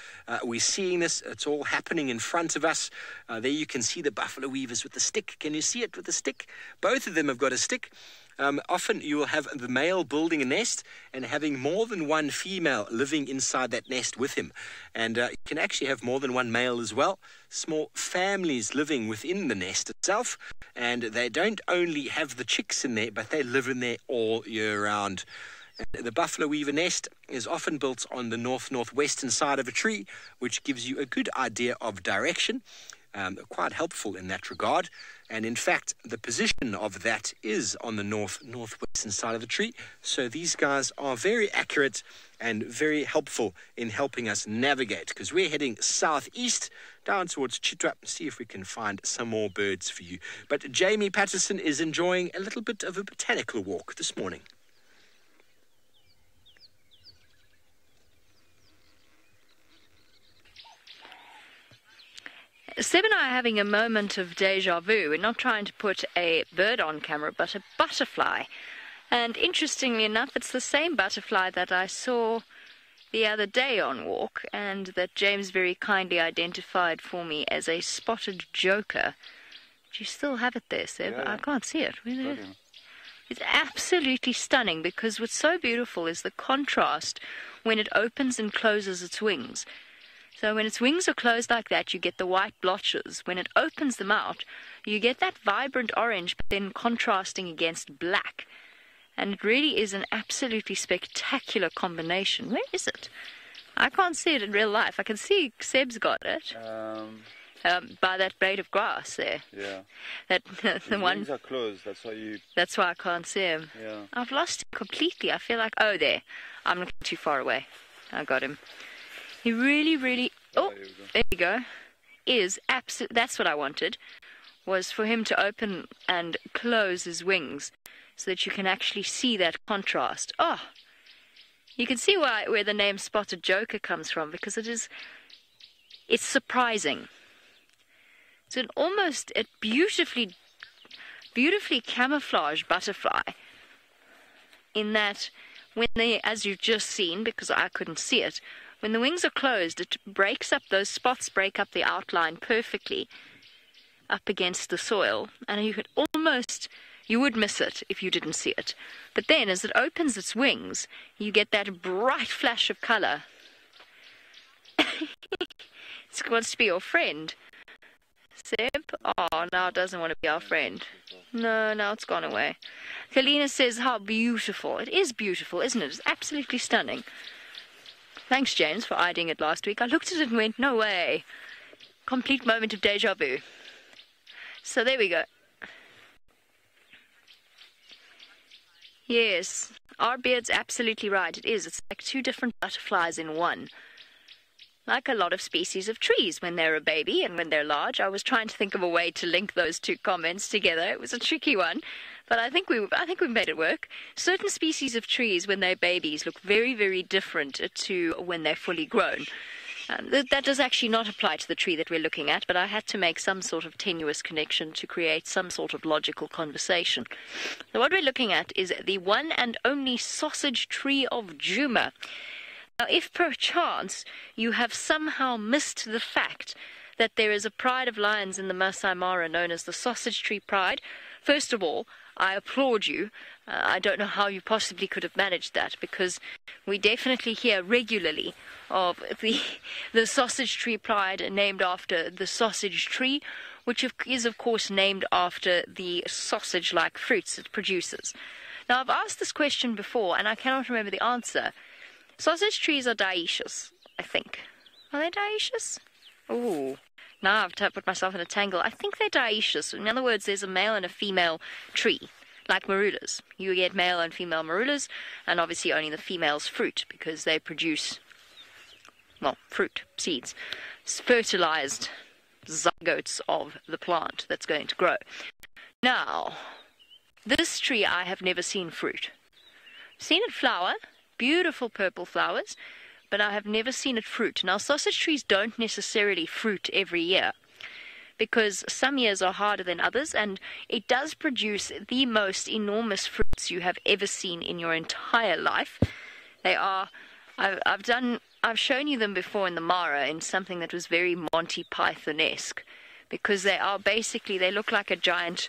We're seeing this. It's all happening in front of us. There you can see the buffalo weavers with the stick. Can you see it with the stick? Both of them have got a stick. Often you will have the male building a nest and having more than one female living inside that nest with him. And you can actually have more than one male as well. Small families living within the nest itself. And they don't only have the chicks in there, but they live in there all year round. The buffalo weaver nest is often built on the northwestern side of a tree, which gives you a good idea of direction. Quite helpful in that regard. And in fact, the position of that is on the northwestern side of the tree. So these guys are very accurate and very helpful in helping us navigate, because we're heading southeast down towards Chitwa. See if we can find some more birds for you. But Jamie Patterson is enjoying a little bit of a botanical walk this morning. Seb and I are having a moment of deja vu. We're not trying to put a bird on camera, but a butterfly. And interestingly enough, it's the same butterfly that I saw the other day on walk, and that James very kindly identified for me as a spotted joker. Do you still have it there, Seb? Yeah. I can't see it. Where is it? It's absolutely stunning, because what's so beautiful is the contrast when it opens and closes its wings. So when its wings are closed like that, you get the white blotches. When it opens them out, you get that vibrant orange, but then contrasting against black. And it really is an absolutely spectacular combination. Where is it? I can't see it in real life. I can see Seb's got it. By that blade of grass there. Yeah. The one. Wings are closed. That's why you. That's why I can't see him. Yeah. I've lost him completely. I feel like, oh, there. I'm looking too far away. I got him. He really, really... Oh, there you go. is absolutely, that's what I wanted, was for him to open and close his wings so that you can actually see that contrast. Oh, you can see where the name Spotted Joker comes from, because it's surprising. It's an almost a beautifully camouflaged butterfly, in that when they, as you've just seen, because I couldn't see it, when the wings are closed, it breaks up, those spots break up the outline perfectly up against the soil, and you could almost, you would miss it if you didn't see it. But then as it opens its wings, you get that bright flash of color. It wants to be your friend. Seb? Oh, now it doesn't want to be our friend. No, now it's gone away. Kalina says, how beautiful. It is beautiful, isn't it? It's absolutely stunning. Thanks, James, for eyeing it last week. I looked at it and went, no way. Complete moment of deja vu. So there we go. Yes, our beard's absolutely right. It is. It's like two different butterflies in one. Like a lot of species of trees when they're a baby and when they're large. I was trying to think of a way to link those two comments together. It was a tricky one, but I think we made it work. Certain species of trees when they're babies look very, very different to when they're fully grown. That does actually not apply to the tree that we're looking at, but I had to make some sort of tenuous connection to create some sort of logical conversation. So what we're looking at is the one and only sausage tree of Djuma. Now, if perchance you have somehow missed the fact that there is a pride of lions in the Masai Mara known as the Sausage Tree Pride, first of all, I applaud you. I don't know how you possibly could have managed that, because we definitely hear regularly of the Sausage Tree Pride named after the sausage tree, which is of course named after the sausage-like fruits it produces. Now, I've asked this question before and I cannot remember the answer. Sausage trees are dioecious, I think. Are they dioecious? Ooh, now I've put myself in a tangle. I think they're dioecious. In other words, there's a male and a female tree, like marulas. You get male and female marulas, and obviously only the females fruit, because they produce, well, fruit, seeds, fertilized zygotes of the plant that's going to grow. Now, this tree I have never seen fruit. I've seen it flower, beautiful purple flowers, but I have never seen it fruit. Now, sausage trees don't necessarily fruit every year, because some years are harder than others, and it does produce the most enormous fruits you have ever seen in your entire life. They are, I've shown you them before in the Mara in something that was very Monty Python-esque, because they are basically, they look like a giant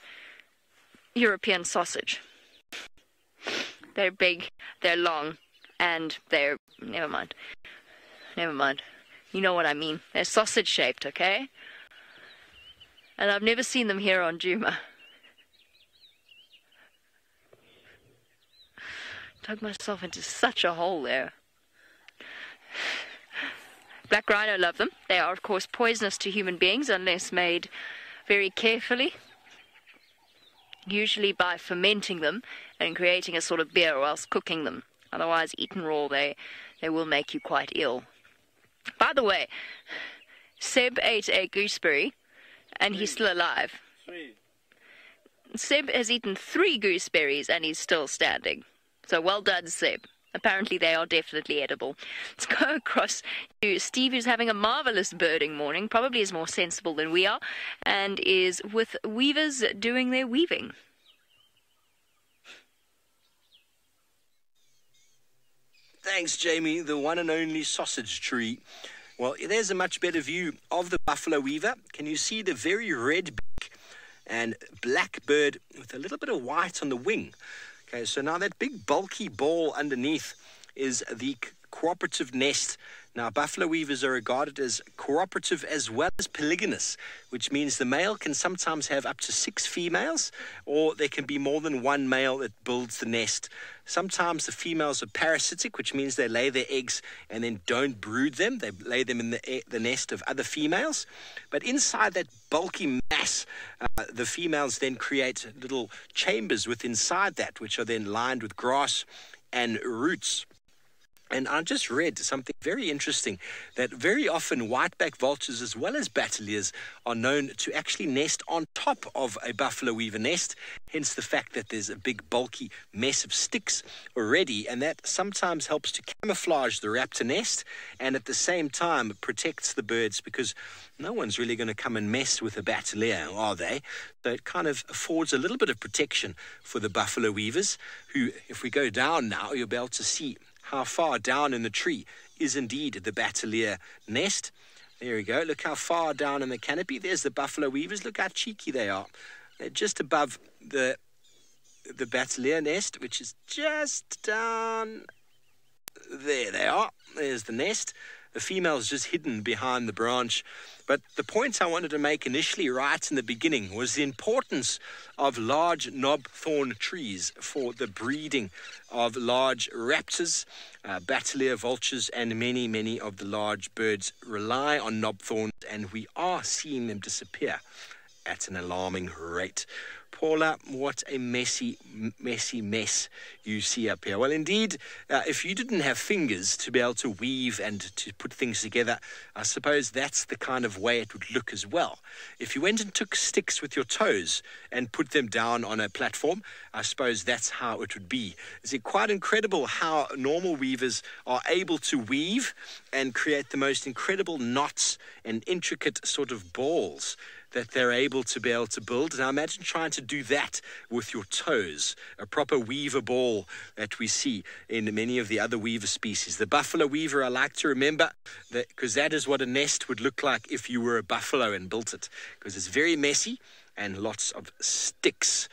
European sausage. They're big, they're long, and they're, never mind. You know what I mean. They're sausage-shaped, okay? And I've never seen them here on Djuma. Dug myself into such a hole there. Black rhino love them. They are, of course, poisonous to human beings unless made very carefully, usually by fermenting them and creating a sort of beer whilst cooking them. Otherwise, eaten raw, they will make you quite ill. By the way, Seb ate a gooseberry, and he's still alive. Seb has eaten 3 gooseberries, and he's still standing. So well done, Seb. Apparently they are definitely edible. Let's go across to Steve, who's having a marvellous birding morning, probably is more sensible than we are, and is with weavers doing their weaving. Thanks, Jamie, the one and only sausage tree. Well, there's a much better view of the buffalo weaver. Can you see the very red beak and black bird with a little bit of white on the wing? Okay, so now that big bulky ball underneath is the cooperative nest. Now, buffalo weavers are regarded as cooperative as well as polygynous, which means the male can sometimes have up to 6 females, or there can be more than one male that builds the nest. Sometimes the females are parasitic, which means they lay their eggs and then don't brood them. They lay them in the nest of other females. But inside that bulky mass, the females then create little chambers within inside that, which are then lined with grass and roots. And I just read something very interesting, that very often whiteback vultures as well as battalias are known to actually nest on top of a buffalo weaver nest, hence the fact that there's a big bulky mess of sticks already, and that sometimes helps to camouflage the raptor nest and at the same time protects the birds, because no one's really going to come and mess with a batalia, are they? So it kind of affords a little bit of protection for the buffalo weavers, who, if we go down now, you'll be able to see how far down in the tree is indeed the batalia nest. There we go. Look how far down in the canopy. There's the buffalo weavers. Look how cheeky they are. They're just above the batalia nest, which is just down there. They are. There's the nest. The female's just hidden behind the branch. But the point I wanted to make initially, right in the beginning, was the importance of large knobthorn trees for the breeding of large raptors, batalia vultures, and many, many of the large birds rely on knobthorns, and we are seeing them disappear at an alarming rate. Paula, what a messy mess you see up here. Well, indeed, if you didn't have fingers to be able to weave and to put things together, I suppose that's the kind of way it would look as well. If you went and took sticks with your toes and put them down on a platform, I suppose that's how it would be. Is it quite incredible how normal weavers are able to weave and create the most incredible knots and intricate sort of balls that they're able to build. Now imagine trying to do that with your toes, a proper weaver ball that we see in many of the other weaver species. The buffalo weaver, I like to remember, because that is what a nest would look like if you were a buffalo and built it, because it's very messy and lots of sticks.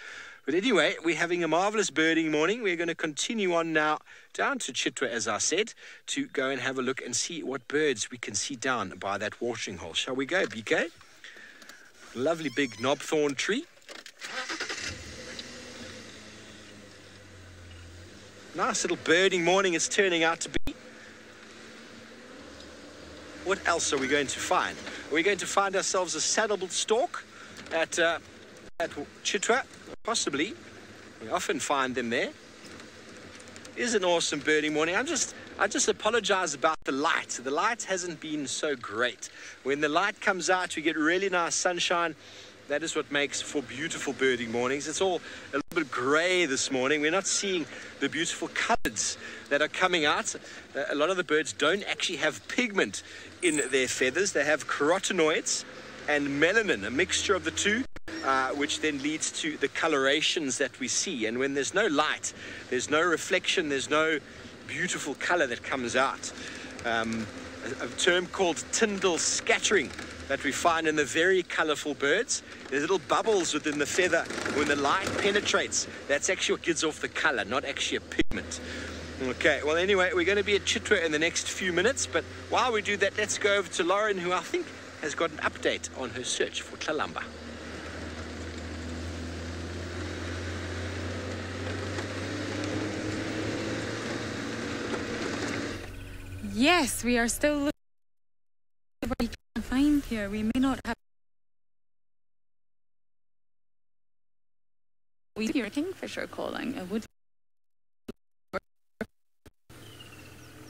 But anyway, we're having a marvelous birding morning. We're going to continue on now down to Chitwa, as I said, to go and have a look and see what birds we can see down by that watering hole. Shall we go, BK? Lovely big knobthorn tree. Nice little birding morning it's turning out to be. What else are we going to find? Are we going to find ourselves a saddle-billed stork at Chitwa? Possibly. We often find them there. It is an awesome birding morning. I just apologize about the light. The light hasn't been so great. When the light comes out, we get really nice sunshine. That is what makes for beautiful birding mornings. It's all a little bit grey this morning. We're not seeing the beautiful colours that are coming out. A lot of the birds don't actually have pigment in their feathers. They have carotenoids and melanin, a mixture of the two, which then leads to the colorations that we see. And when there's no light, there's no reflection, there's no beautiful color that comes out. A term called Tyndall scattering that we find in the very colorful birds. There's little bubbles within the feather. When the light penetrates, that's actually what gives off the color, not actually a pigment. Okay, well anyway, we're going to be at Chitwa in the next few minutes, but while we do that, let's go over to Lauren, who I think has got an update on her search for Tlalamba. Yes, we are still looking for what we can find here. We may not have. We hear a kingfisher calling. A wood.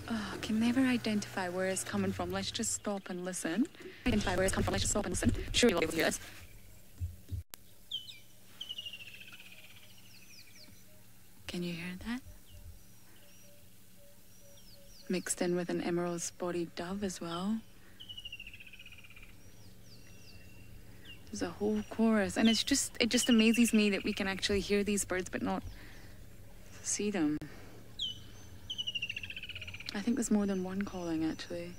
Oh, can never identify where it's coming from. Let's just stop and listen. Identify where it's coming from. Let's just stop and listen. Sure, you'll be able to hear this. Can you hear that? Mixed in with an emerald-spotted dove as well. There's a whole chorus, and it just amazes me that we can actually hear these birds but not see them. I think there's more than one calling actually.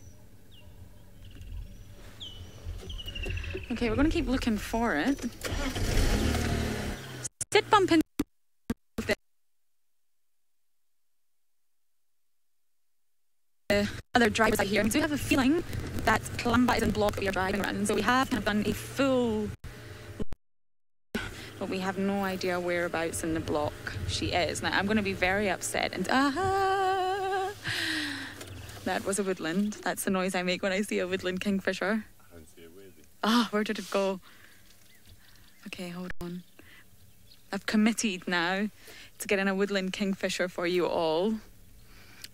Okay, we're gonna keep looking for it. Sit bump in. Other drivers out here. We do have a feeling that Tlalamba is in the block that we are driving around, so we have kind of done a full, but we have no idea whereabouts in the block she is. Now I'm going to be very upset, and that was a woodland. That's the noise I make when I see a woodland kingfisher. I can't see it really. Ah, where did it go? Okay, hold on. I've committed now to getting a woodland kingfisher for you all.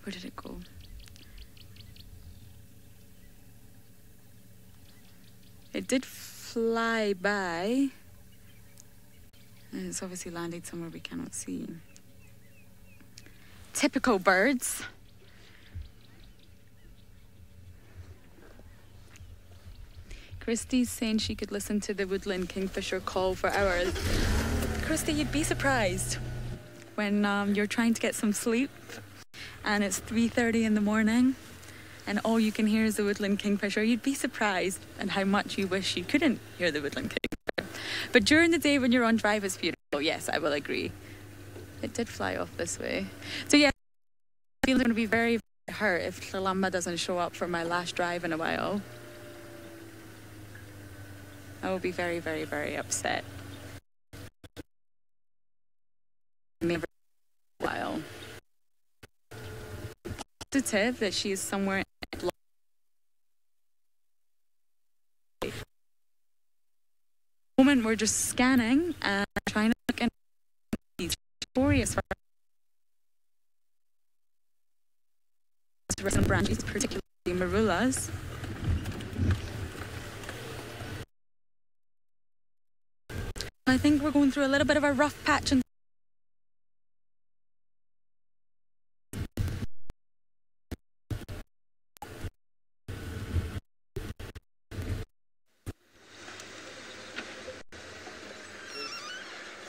Where did it go? It did fly by. And it's obviously landed somewhere we cannot see. Typical birds. Christy's saying she could listen to the woodland kingfisher call for hours. Christy, you'd be surprised when you're trying to get some sleep and it's 3:30 in the morning and all you can hear is the woodland kingfisher. You'd be surprised at how much you wish you couldn't hear the woodland kingfisher. But during the day when you're on drive, it's beautiful. Yes, I will agree. It did fly off this way. So yeah, I feel I'm going to be very, very hurt if Lalamba doesn't show up for my last drive in a while. I will be very, very, very upset. Maybe a while. Positive that she is somewhere. At the moment we're just scanning and trying to look at these notorious branches, particularly marulas. I think we're going through a little bit of a rough patch. And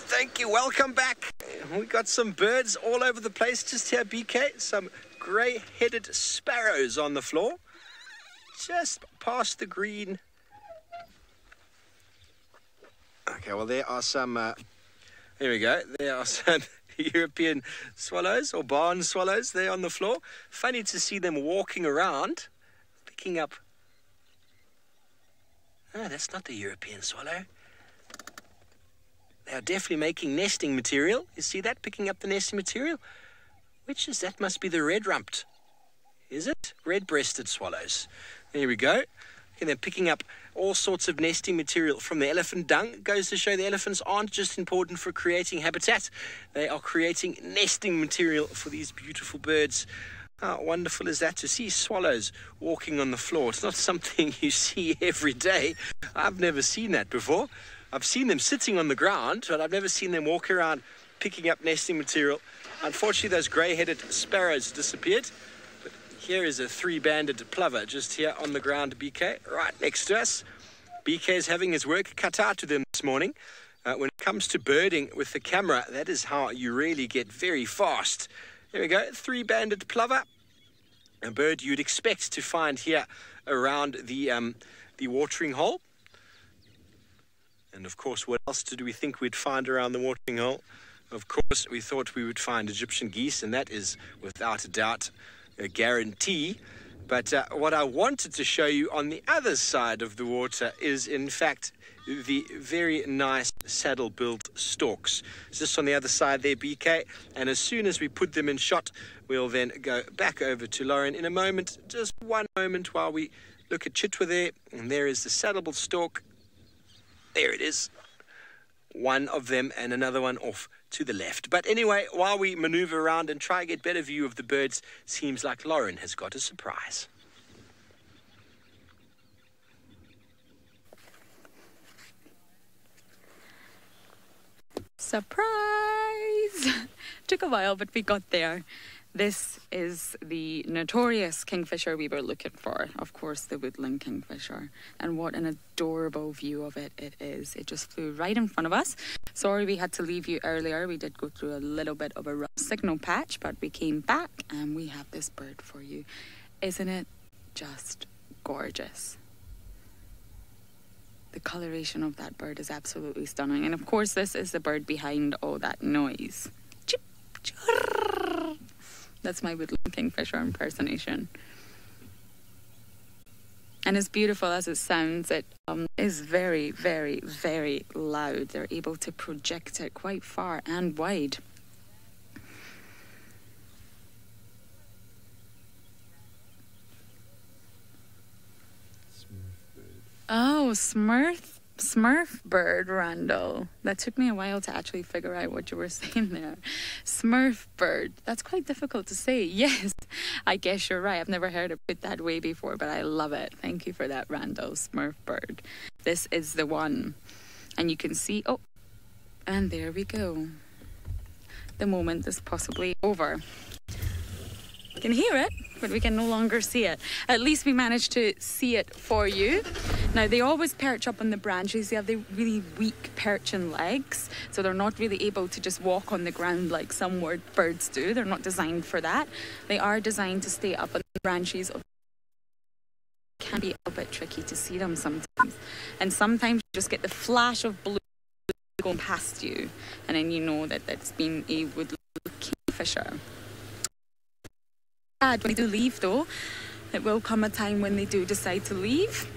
Thank you. Welcome back. We got some birds all over the place just here, BK. Some grey-headed sparrows on the floor. Just past the green. Okay, well, there are some, there we go. There are some European swallows or barn swallows there on the floor. Funny to see them walking around, picking up. Oh, that's not the European swallow. They are definitely making nesting material. You see that? Picking up the nesting material. Which is that? Must be the red-rumped. Is it? Red-breasted swallows. There we go. And they're picking up all sorts of nesting material from the elephant dung. It goes to show the elephants aren't just important for creating habitat. They are creating nesting material for these beautiful birds. How wonderful is that to see swallows walking on the floor? It's not something you see every day. I've never seen that before. I've seen them sitting on the ground, but I've never seen them walk around picking up nesting material. Unfortunately, those grey-headed sparrows disappeared. But here is a three-banded plover just here on the ground, BK, right next to us. BK is having his work cut out to them this morning. When it comes to birding with the camera, that is how you really get very fast. There we go, three-banded plover. A bird you'd expect to find here around the watering hole. And of course, what else did we think we'd find around the watering hole? Of course, we thought we would find Egyptian geese, and that is without a doubt a guarantee. But what I wanted to show you on the other side of the water is, in fact, the very nice saddle-billed storks. It's just on the other side there, BK. And as soon as we put them in shot, we'll then go back over to Lauren in a moment. Just one moment while we look at Chitwa there. And there is the saddle-billed stork. There it is. One of them and another one off to the left. But anyway, while we maneuver around and try and get better view of the birds, seems like Lauren has got a surprise. Surprise! Took a while, but we got there. This is the notorious kingfisher we were looking for. Of course, the woodland kingfisher. And what an adorable view of it is. It just flew right in front of us. Sorry we had to leave you earlier. We did go through a little bit of a rough signal patch, but we came back and we have this bird for you. Isn't it just gorgeous? The coloration of that bird is absolutely stunning. And of course, this is the bird behind all that noise. Chip, chirr. That's my woodland kingfisher impersonation. And as beautiful as it sounds, it is very, very, very loud. They're able to project it quite far and wide. Oh, Smurf bird, Randall. That took me a while to actually figure out what you were saying there. Smurf bird. That's quite difficult to say. Yes, I guess you're right. I've never heard it put that way before, but I love it. Thank you for that, Randall. Smurf bird. this is the one. And you can see, oh, and there we go. The moment is possibly over. You can hear it, but we can no longer see it. At least we managed to see it for you. Now, they always perch up on the branches. They have the really weak perching legs, so they're not really able to just walk on the ground like some birds do. They're not designed for that. They are designed to stay up on the branches. It can be a bit tricky to see them sometimes. And sometimes you just get the flash of blue going past you, and then you know that that's been a woodland kingfisher. When they do leave, though, it will come a time when they do decide to leave,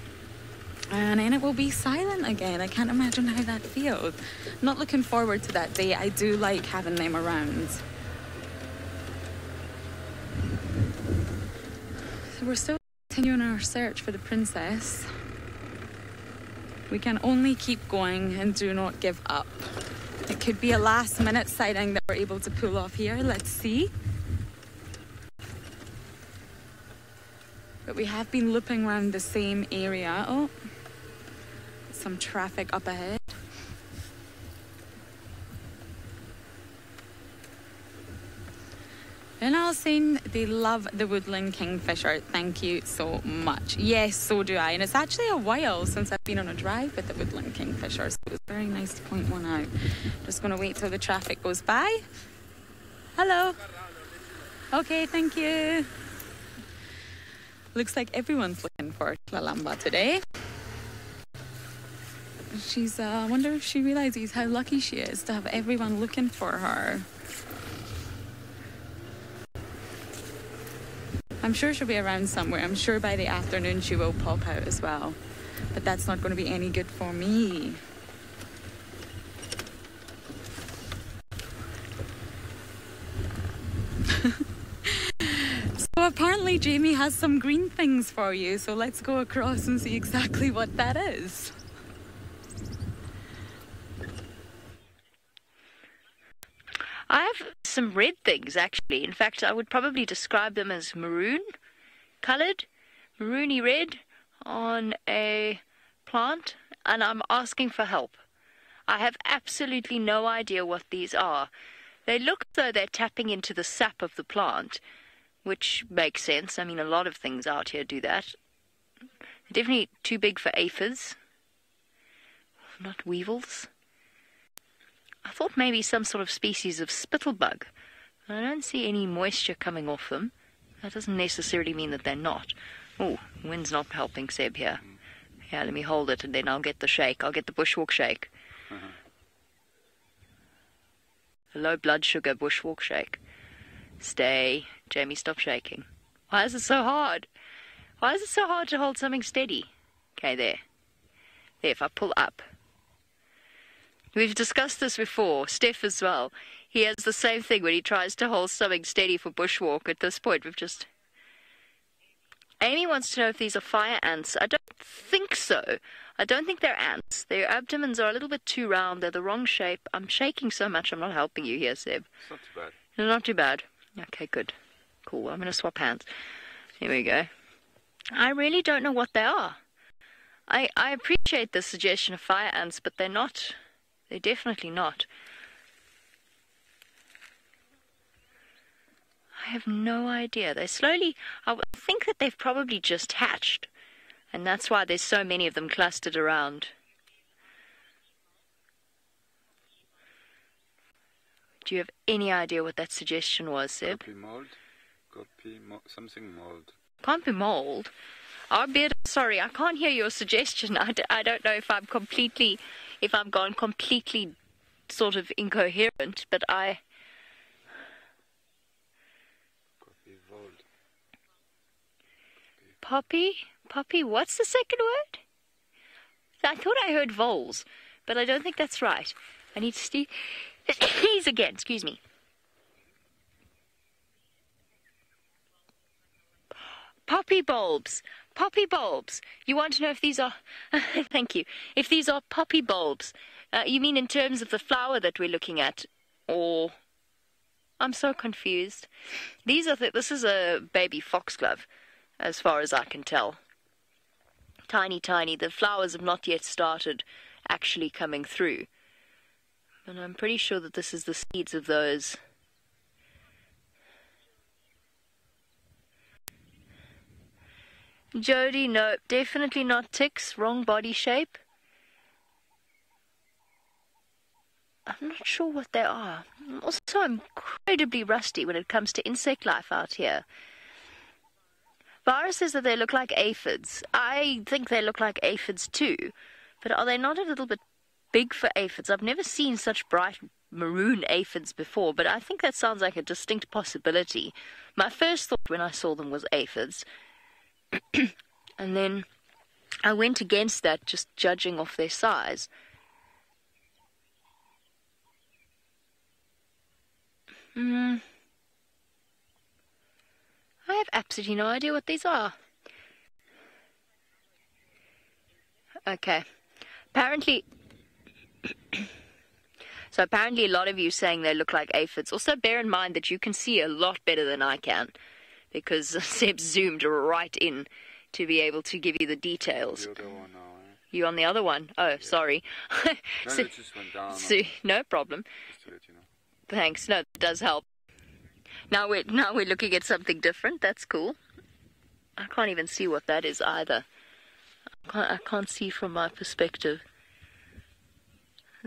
and then it will be silent again. I can't imagine how that feels. Not looking forward to that day. I do like having them around. So we're still continuing our search for the princess. We can only keep going and do not give up. It could be a last minute sighting that we're able to pull off here. Let's see. But we have been looping around the same area. Oh, some traffic up ahead. And Alcine, they love the woodland kingfisher. Thank you so much. Yes, so do I. And it's actually a while since I've been on a drive with the woodland kingfisher, so it's very nice to point one out. Just going to wait till the traffic goes by. Hello. Okay, thank you. Looks like everyone's looking for Lalamba today. I wonder if she realizes how lucky she is to have everyone looking for her. I'm sure she'll be around somewhere. I'm sure by the afternoon she will pop out as well. But that's not going to be any good for me. So apparently Jamie has some green things for you. So let's go across and see exactly what that is. I have some red things, actually. In fact, I would probably describe them as maroon coloured, maroony red on a plant, and I'm asking for help. I have absolutely no idea what these are. They look as though they're tapping into the sap of the plant, which makes sense. I mean, a lot of things out here do that. They're definitely too big for aphids, not weevils. I thought maybe some sort of species of spittlebug. I don't see any moisture coming off them. That doesn't necessarily mean that they're not. Oh, wind's not helping Seb here. Yeah, let me hold it and then I'll get the shake. I'll get the bushwalk shake. A low blood sugar bushwalk shake. Stay. Jamie, stop shaking. Why is it so hard? Why is it so hard to hold something steady? Okay, there. There, if I pull up. We've discussed this before, Steph as well. He has the same thing when he tries to hold something steady for bushwalk. At this point, we've just... Amy wants to know if these are fire ants. I don't think so. I don't think they're ants. Their abdomens are a little bit too round. They're the wrong shape. I'm shaking so much I'm not helping you here, Seb. It's not too bad. No, not too bad. Okay, good. Cool, I'm going to swap hands. Here we go. I really don't know what they are. I appreciate the suggestion of fire ants, but they're not... They're definitely not. I have no idea. They're slowly... I think that they've probably just hatched. And that's why there's so many of them clustered around. Do you have any idea what that suggestion was, Seb? Could be mold. Something mold. Can't be mold. Albeit, sorry, I can't hear your suggestion. I don't know if I'm completely... If I've gone completely sort of incoherent, but I... Poppy? Poppy, what's the second word? I thought I heard voles, but I don't think that's right. I need to sneeze again, excuse me. Poppy bulbs. Poppy bulbs. You want to know if these are... Thank you. If these are poppy bulbs. You mean in terms of the flower that we're looking at? Or... I'm so confused. These are... This is a baby foxglove, as far as I can tell. Tiny, tiny. The flowers have not yet started actually coming through. And I'm pretty sure that this is the seeds of those. Jody, no, definitely not ticks. Wrong body shape. I'm not sure what they are. Also, I'm incredibly rusty when it comes to insect life out here. Vara says that they look like aphids. I think they look like aphids too. But are they not a little bit big for aphids? I've never seen such bright maroon aphids before, but I think that sounds like a distinct possibility. My first thought when I saw them was aphids. And then I went against that, just judging off their size. I have absolutely no idea what these are. Okay. Apparently... So apparently a lot of you saying they look like aphids. Also bear in mind that you can see a lot better than I can, because Seb zoomed right in to be able to give you the details. The other one now, eh? You on the other one? Oh, yeah. Sorry. No, it just went down. No problem. Just to let you know. Thanks. No, it does help. Now we're looking at something different. That's cool. I can't even see what that is either. I can't see from my perspective.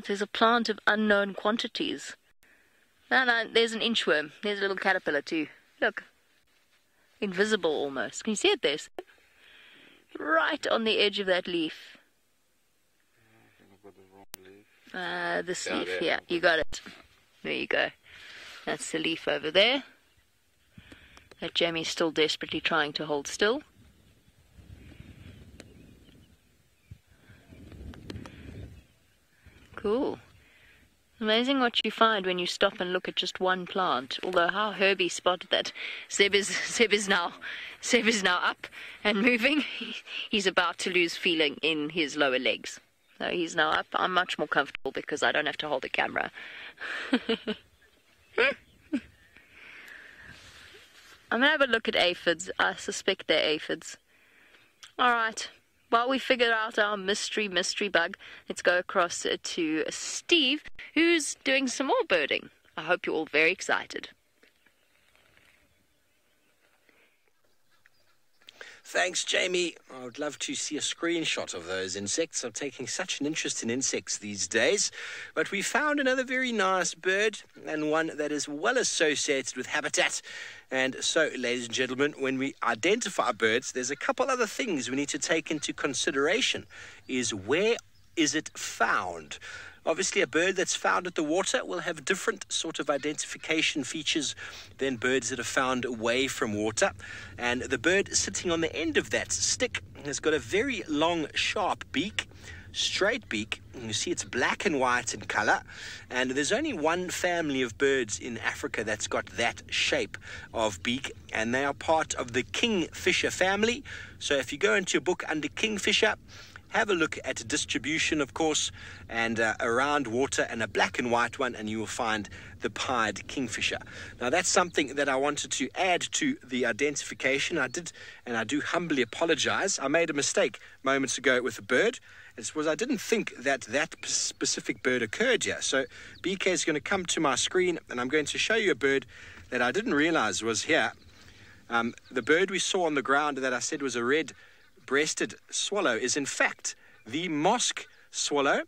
There's a plant of unknown quantities. No, there's an inchworm. There's a little caterpillar too. Look. Invisible almost. Can you see it there? Right on the edge of that leaf. I think I've got the wrong leaf. This leaf here. You got it. There you go. That's the leaf over there. That Jamie's still desperately trying to hold still. Cool. Amazing what you find when you stop and look at just one plant. Although how Herbie spotted that. Seb is now up and moving. He's about to lose feeling in his lower legs. So he's now up. I'm much more comfortable because I don't have to hold the camera. I'm going to have a look at aphids. I suspect they're aphids. Alright. While we figure out our mystery bug, let's go across to Steve, who's doing some more birding. I hope you're all very excited. Thanks, Jamie. I would love to see a screenshot of those insects. I'm taking such an interest in insects these days. But we found another very nice bird, and one that is well associated with habitat. And so, ladies and gentlemen, when we identify birds, there's a couple other things we need to take into consideration. Is where is it found? Obviously, a bird that's found at the water will have different sort of identification features than birds that are found away from water. And the bird sitting on the end of that stick has got a very long, sharp beak, straight beak. You see it's black and white in color. And there's only one family of birds in Africa that's got that shape of beak, and they are part of the kingfisher family. So if you go into your book under kingfisher, have a look at distribution, of course, and around water, and a black and white one, and you will find the pied kingfisher. Now, that's something that I wanted to add to the identification. I did, and I do humbly apologize. I made a mistake moments ago with a bird. It was I didn't think that specific bird occurred here. So BK is going to come to my screen, and I'm going to show you a bird that I didn't realize was here. The bird we saw on the ground that I said was a red-breasted swallow is in fact the mosque swallow,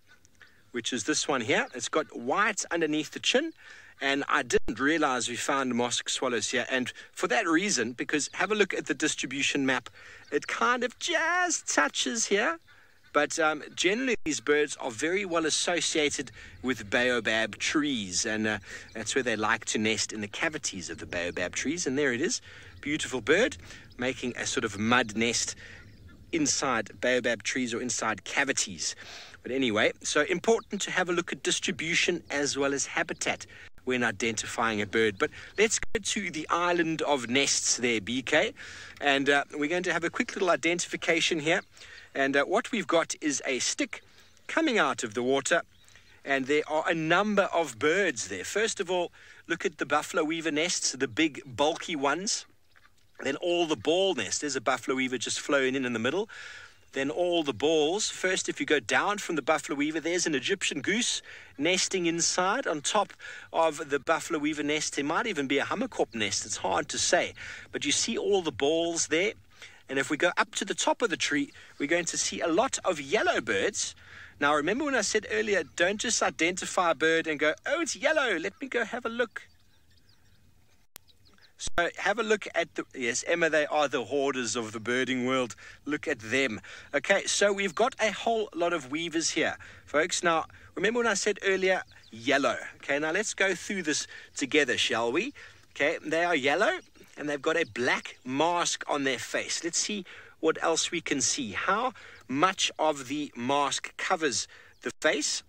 which is this one here. It's got white underneath the chin, and I didn't realize we found mosque swallows here. And for that reason, because have a look at the distribution map, it kind of just touches here. But generally, these birds are very well associated with baobab trees, and that's where they like to nest, in the cavities of the baobab trees. And there it is, beautiful bird, making a sort of mud nest inside baobab trees or inside cavities. But anyway, so important to have a look at distribution as well as habitat when identifying a bird. But let's go to the island of nests there, BK, and we're going to have a quick little identification here. And what we've got is a stick coming out of the water, and there are a number of birds there. First of all, look at the buffalo weaver nests, the big bulky ones. Then all the ball nests. There's a buffalo weaver just flowing in the middle. then all the balls. First, if you go down from the buffalo weaver, there's an Egyptian goose nesting inside. On top of the buffalo weaver nest, there might even be a hammerkop nest. It's hard to say. But you see all the balls there. And if we go up to the top of the tree, we're going to see a lot of yellow birds. Now, remember when I said earlier, don't just identify a bird and go, oh, it's yellow. Let me go have a look. So have a look at the, yes, Emma, they are the hoarders of the birding world. Look at them. Okay, so we've got a whole lot of weavers here, folks. Now, remember when I said earlier, yellow. Okay, now let's go through this together, shall we? Okay, they are yellow and they've got a black mask on their face. Let's see what else we can see. How much of the mask covers the face?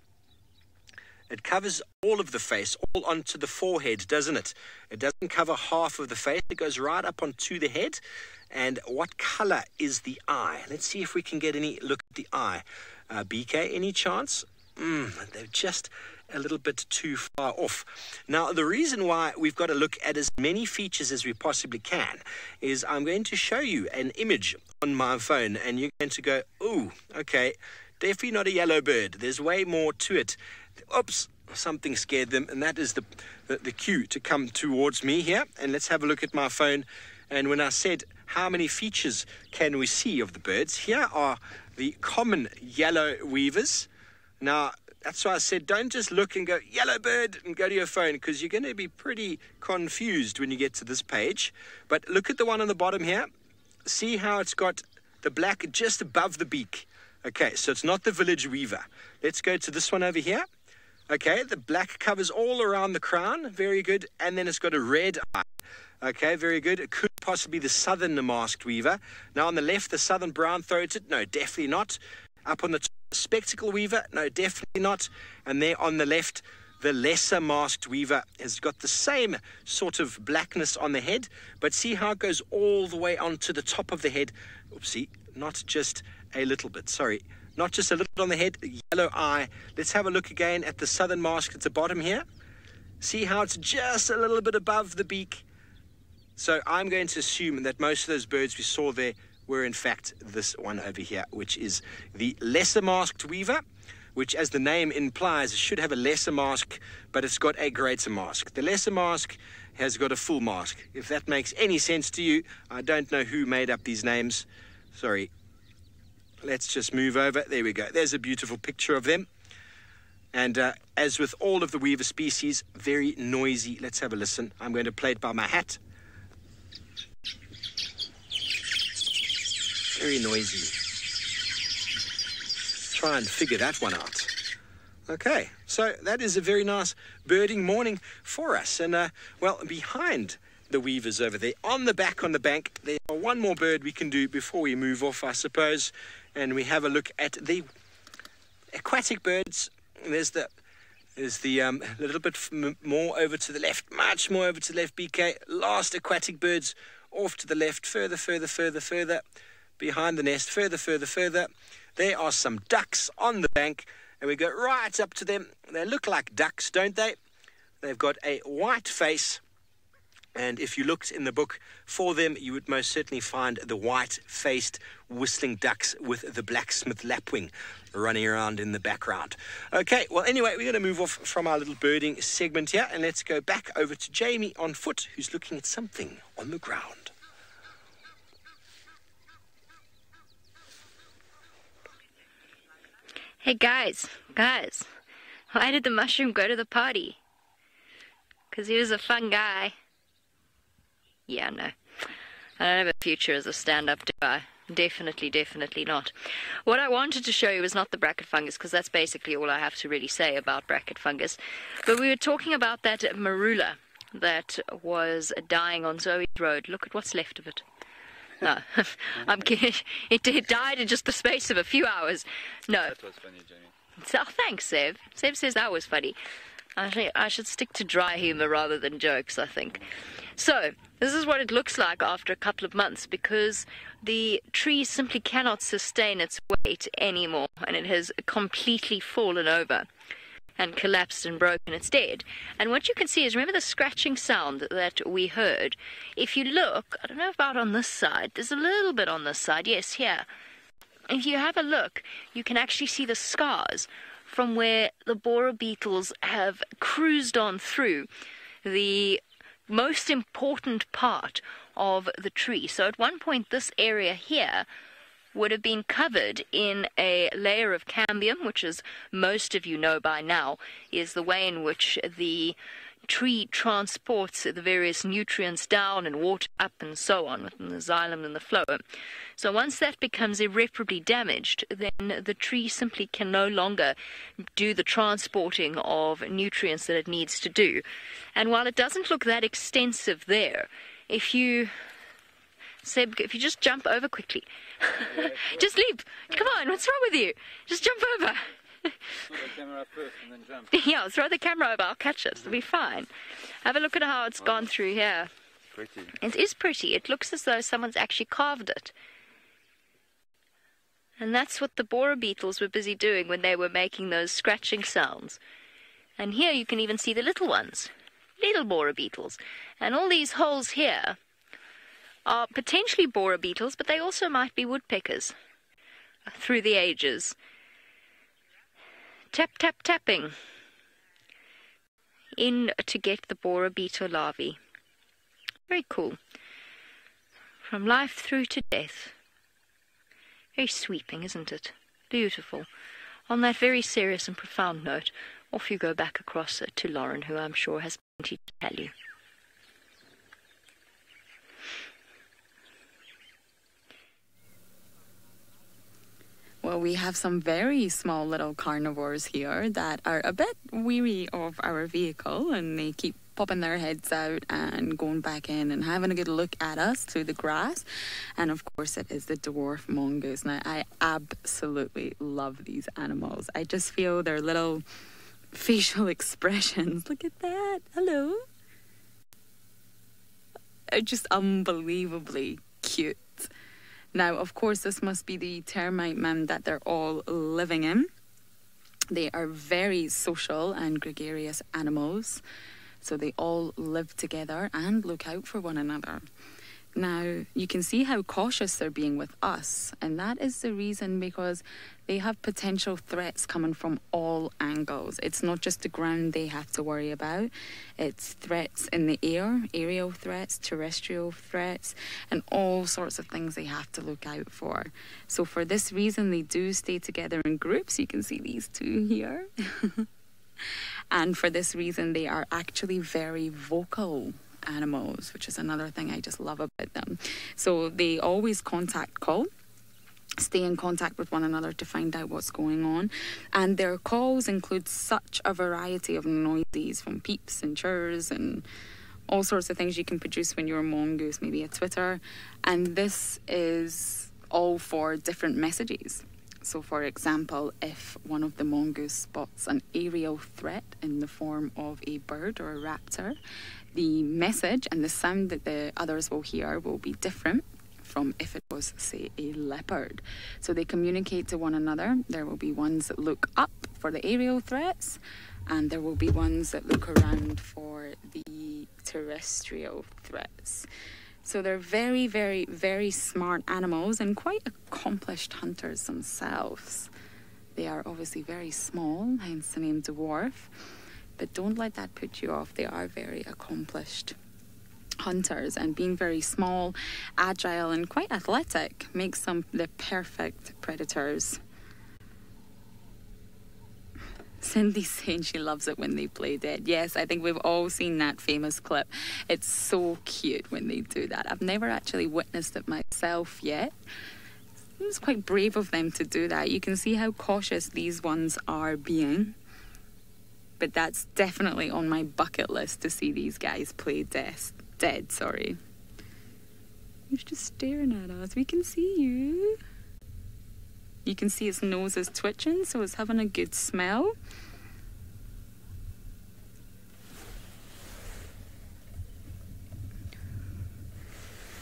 It covers all of the face, all onto the forehead, doesn't it? It doesn't cover half of the face. It goes right up onto the head. And what color is the eye? Let's see if we can get any look at the eye. BK, any chance? They're just a little bit too far off. Now, the reason why we've got to look at as many features as we possibly can is I'm going to show you an image on my phone, and you're going to go, ooh, okay, definitely not a yellow bird. There's way more to it. Oops, something scared them, and that is the cue to come towards me here. And let's have a look at my phone. And when I said how many features can we see of the birds, here are the common yellow weavers. Now, that's why I said don't just look and go, yellow bird, and go to your phone, because you're going to be pretty confused when you get to this page. But look at the one on the bottom here. See how it's got the black just above the beak. Okay, so it's not the village weaver. Let's go to this one over here. Okay, the black covers all around the crown. Very good. And then it's got a red eye. Okay, very good. It could possibly be the southern masked weaver. Now on the left, the southern brown-throated. No, definitely not. Up on the top, spectacle weaver. No, definitely not. And there on the left, the lesser masked weaver has got the same sort of blackness on the head. But see how it goes all the way onto the top of the head. Oopsie, not just a little bit. Sorry. Not just a little bit on the head, yellow eye. Let's have a look again at the southern mask at the bottom here. See how it's just a little bit above the beak. So I'm going to assume that most of those birds we saw there were in fact this one over here, which is the lesser masked weaver, which, as the name implies, should have a lesser mask, but it's got a greater mask. The lesser mask has got a full mask. If that makes any sense to you, I don't know who made up these names. Sorry. Let's just move over. There we go. There's a beautiful picture of them. And as with all of the weaver species, very noisy. Let's have a listen. I'm going to play it by my hat. Very noisy. Try and figure that one out. Okay, so that is a very nice birding morning for us. And, well, behind the weavers over there, on the back on the bank, there's one more bird we can do before we move off, I suppose. And we have a look at the aquatic birds. There's the little bit more over to the left, much more over to the left, BK. Last aquatic birds off to the left, further, behind the nest, further. There are some ducks on the bank, and we go right up to them. They look like ducks, don't they? They've got a white face. And if you looked in the book for them, you would most certainly find the white-faced whistling ducks with the blacksmith lapwing running around in the background. Okay, well, anyway, we're going to move off from our little birding segment here, and let's go back over to Jamie on foot, who's looking at something on the ground. Hey, guys, why did the mushroom go to the party? Because he was a fun guy. Yeah, no. I don't have a future as a stand-up, do I? Definitely not. What I wanted to show you was not the bracket fungus, because that's basically all I have to really say about bracket fungus. But we were talking about that marula that was dying on Zoe's Road. Look at what's left of it. No, I'm kidding. It died in just the space of a few hours. No. That was funny, Jamie. So, thanks, Sev. Sev says that was funny. I should stick to dry humor rather than jokes, I think. So, this is what it looks like after a couple of months, because the tree simply cannot sustain its weight anymore, and it has completely fallen over and collapsed and broken. It's dead. And what you can see is, remember the scratching sound that we heard? If you look, I don't know about on this side, there's a little bit on this side, yes, here. if you have a look, you can actually see the scars from where the borer beetles have cruised on through the most important part of the tree. So at one point, this area here would have been covered in a layer of cambium, which, as most of you know by now, is the way in which the tree transports the various nutrients down and water up and so on within the xylem and the phloem. So once that becomes irreparably damaged, then the tree simply can no longer do the transporting of nutrients that it needs to do. And while it doesn't look that extensive there, if you just jump over quickly, just leap. Come on, what's wrong with you? Just jump over. Throw the camera first and then jump. Yeah, throw the camera over, I'll catch it. It'll be fine. Have a look at how it's gone through here. Pretty. It is pretty. It looks as though someone's actually carved it. And that's what the borer beetles were busy doing when they were making those scratching sounds. And here you can even see the little ones. Little borer beetles. And all these holes here are potentially borer beetles, but they also might be woodpeckers through the ages. Tap, tap, tapping in to get the borer beetle larvae. Very cool. From life through to death. Very sweeping, isn't it? Beautiful. On that very serious and profound note, off you go back across to Lauren, who I'm sure has plenty to tell you. Well, we have some very small little carnivores here that are a bit weary of our vehicle, and they keep popping their heads out and going back in and having a good look at us through the grass. And of course, it is the dwarf mongoose. Now, I absolutely love these animals. I just feel their little facial expressions. Look at that. Hello. Are just unbelievably cute. Now, of course, this must be the termite mound that they're all living in. They are very social and gregarious animals, so they all live together and look out for one another. Now, you can see how cautious they're being with us, and that is the reason because they have potential threats coming from all angles. It's not just the ground they have to worry about. It's threats in the air, aerial threats, terrestrial threats, and all sorts of things they have to look out for. So for this reason, they do stay together in groups. You can see these two here. And for this reason, they are actually very vocal animals, which is another thing I just love about them. So they always stay in contact with one another to find out what's going on, and their calls include such a variety of noises, from peeps and chirrs and all sorts of things you can produce when you're a mongoose, maybe a twitter, and this is all for different messages. So for example, if one of the mongoose spots an aerial threat in the form of a bird or a raptor, the message and the sound that the others will hear will be different from if it was, say, a leopard. So they communicate to one another. There will be ones that look up for the aerial threats, and there will be ones that look around for the terrestrial threats. So they're very, very, very smart animals and quite accomplished hunters themselves. They are obviously very small, hence the name dwarf. But don't let that put you off. They are very accomplished hunters, and being very small, agile, and quite athletic makes them the perfect predators. Cindy's saying she loves it when they play dead. Yes, I think we've all seen that famous clip. It's so cute when they do that. I've never actually witnessed it myself yet. It was quite brave of them to do that. You can see how cautious these ones are being. But that's definitely on my bucket list to see these guys play dead, sorry. He's just staring at us. We can see you. You can see its nose is twitching, so it's having a good smell.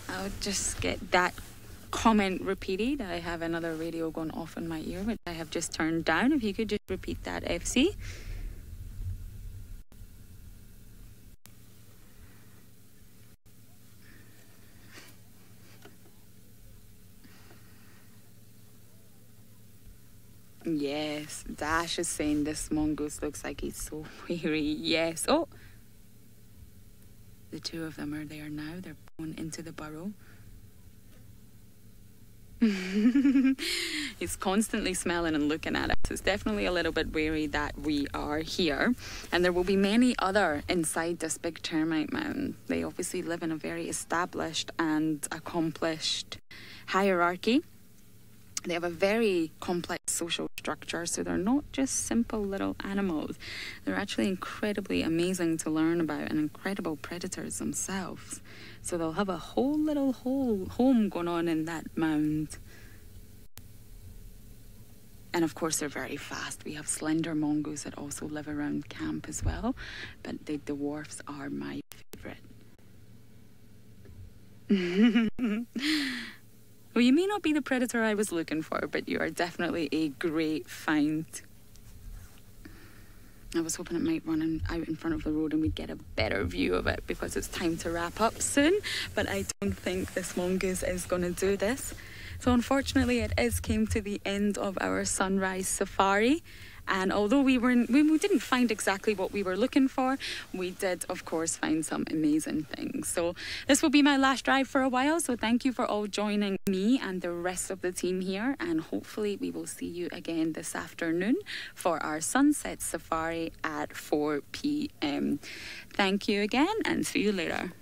I'll just get that comment repeated. I have another radio going off in my ear, which I have just turned down. If you could just repeat that, FC. Yes, Dash is saying this mongoose looks like he's so weary. Yes. Oh, the two of them are there now. They're going into the burrow. He's constantly smelling and looking at us. It's definitely a little bit wary that we are here. And there will be many other inside this big termite mound. They obviously live in a very established and accomplished hierarchy. They have a very complex social structure, so they're not just simple little animals. They're actually incredibly amazing to learn about and incredible predators themselves. So they'll have a whole little home going on in that mound. And of course they're very fast. We have slender mongoose that also live around camp as well, but the dwarfs are my favourite. Well, you may not be the predator I was looking for, but you are definitely a great find. I was hoping it might run out in front of the road and we'd get a better view of it because it's time to wrap up soon, but I don't think this mongoose is going to do this. So unfortunately it came to the end of our sunrise safari. And although we didn't find exactly what we were looking for, we did, of course, find some amazing things. So this will be my last drive for a while. So thank you for all joining me and the rest of the team here. And hopefully we will see you again this afternoon for our sunset safari at 4 p.m. Thank you again and see you later.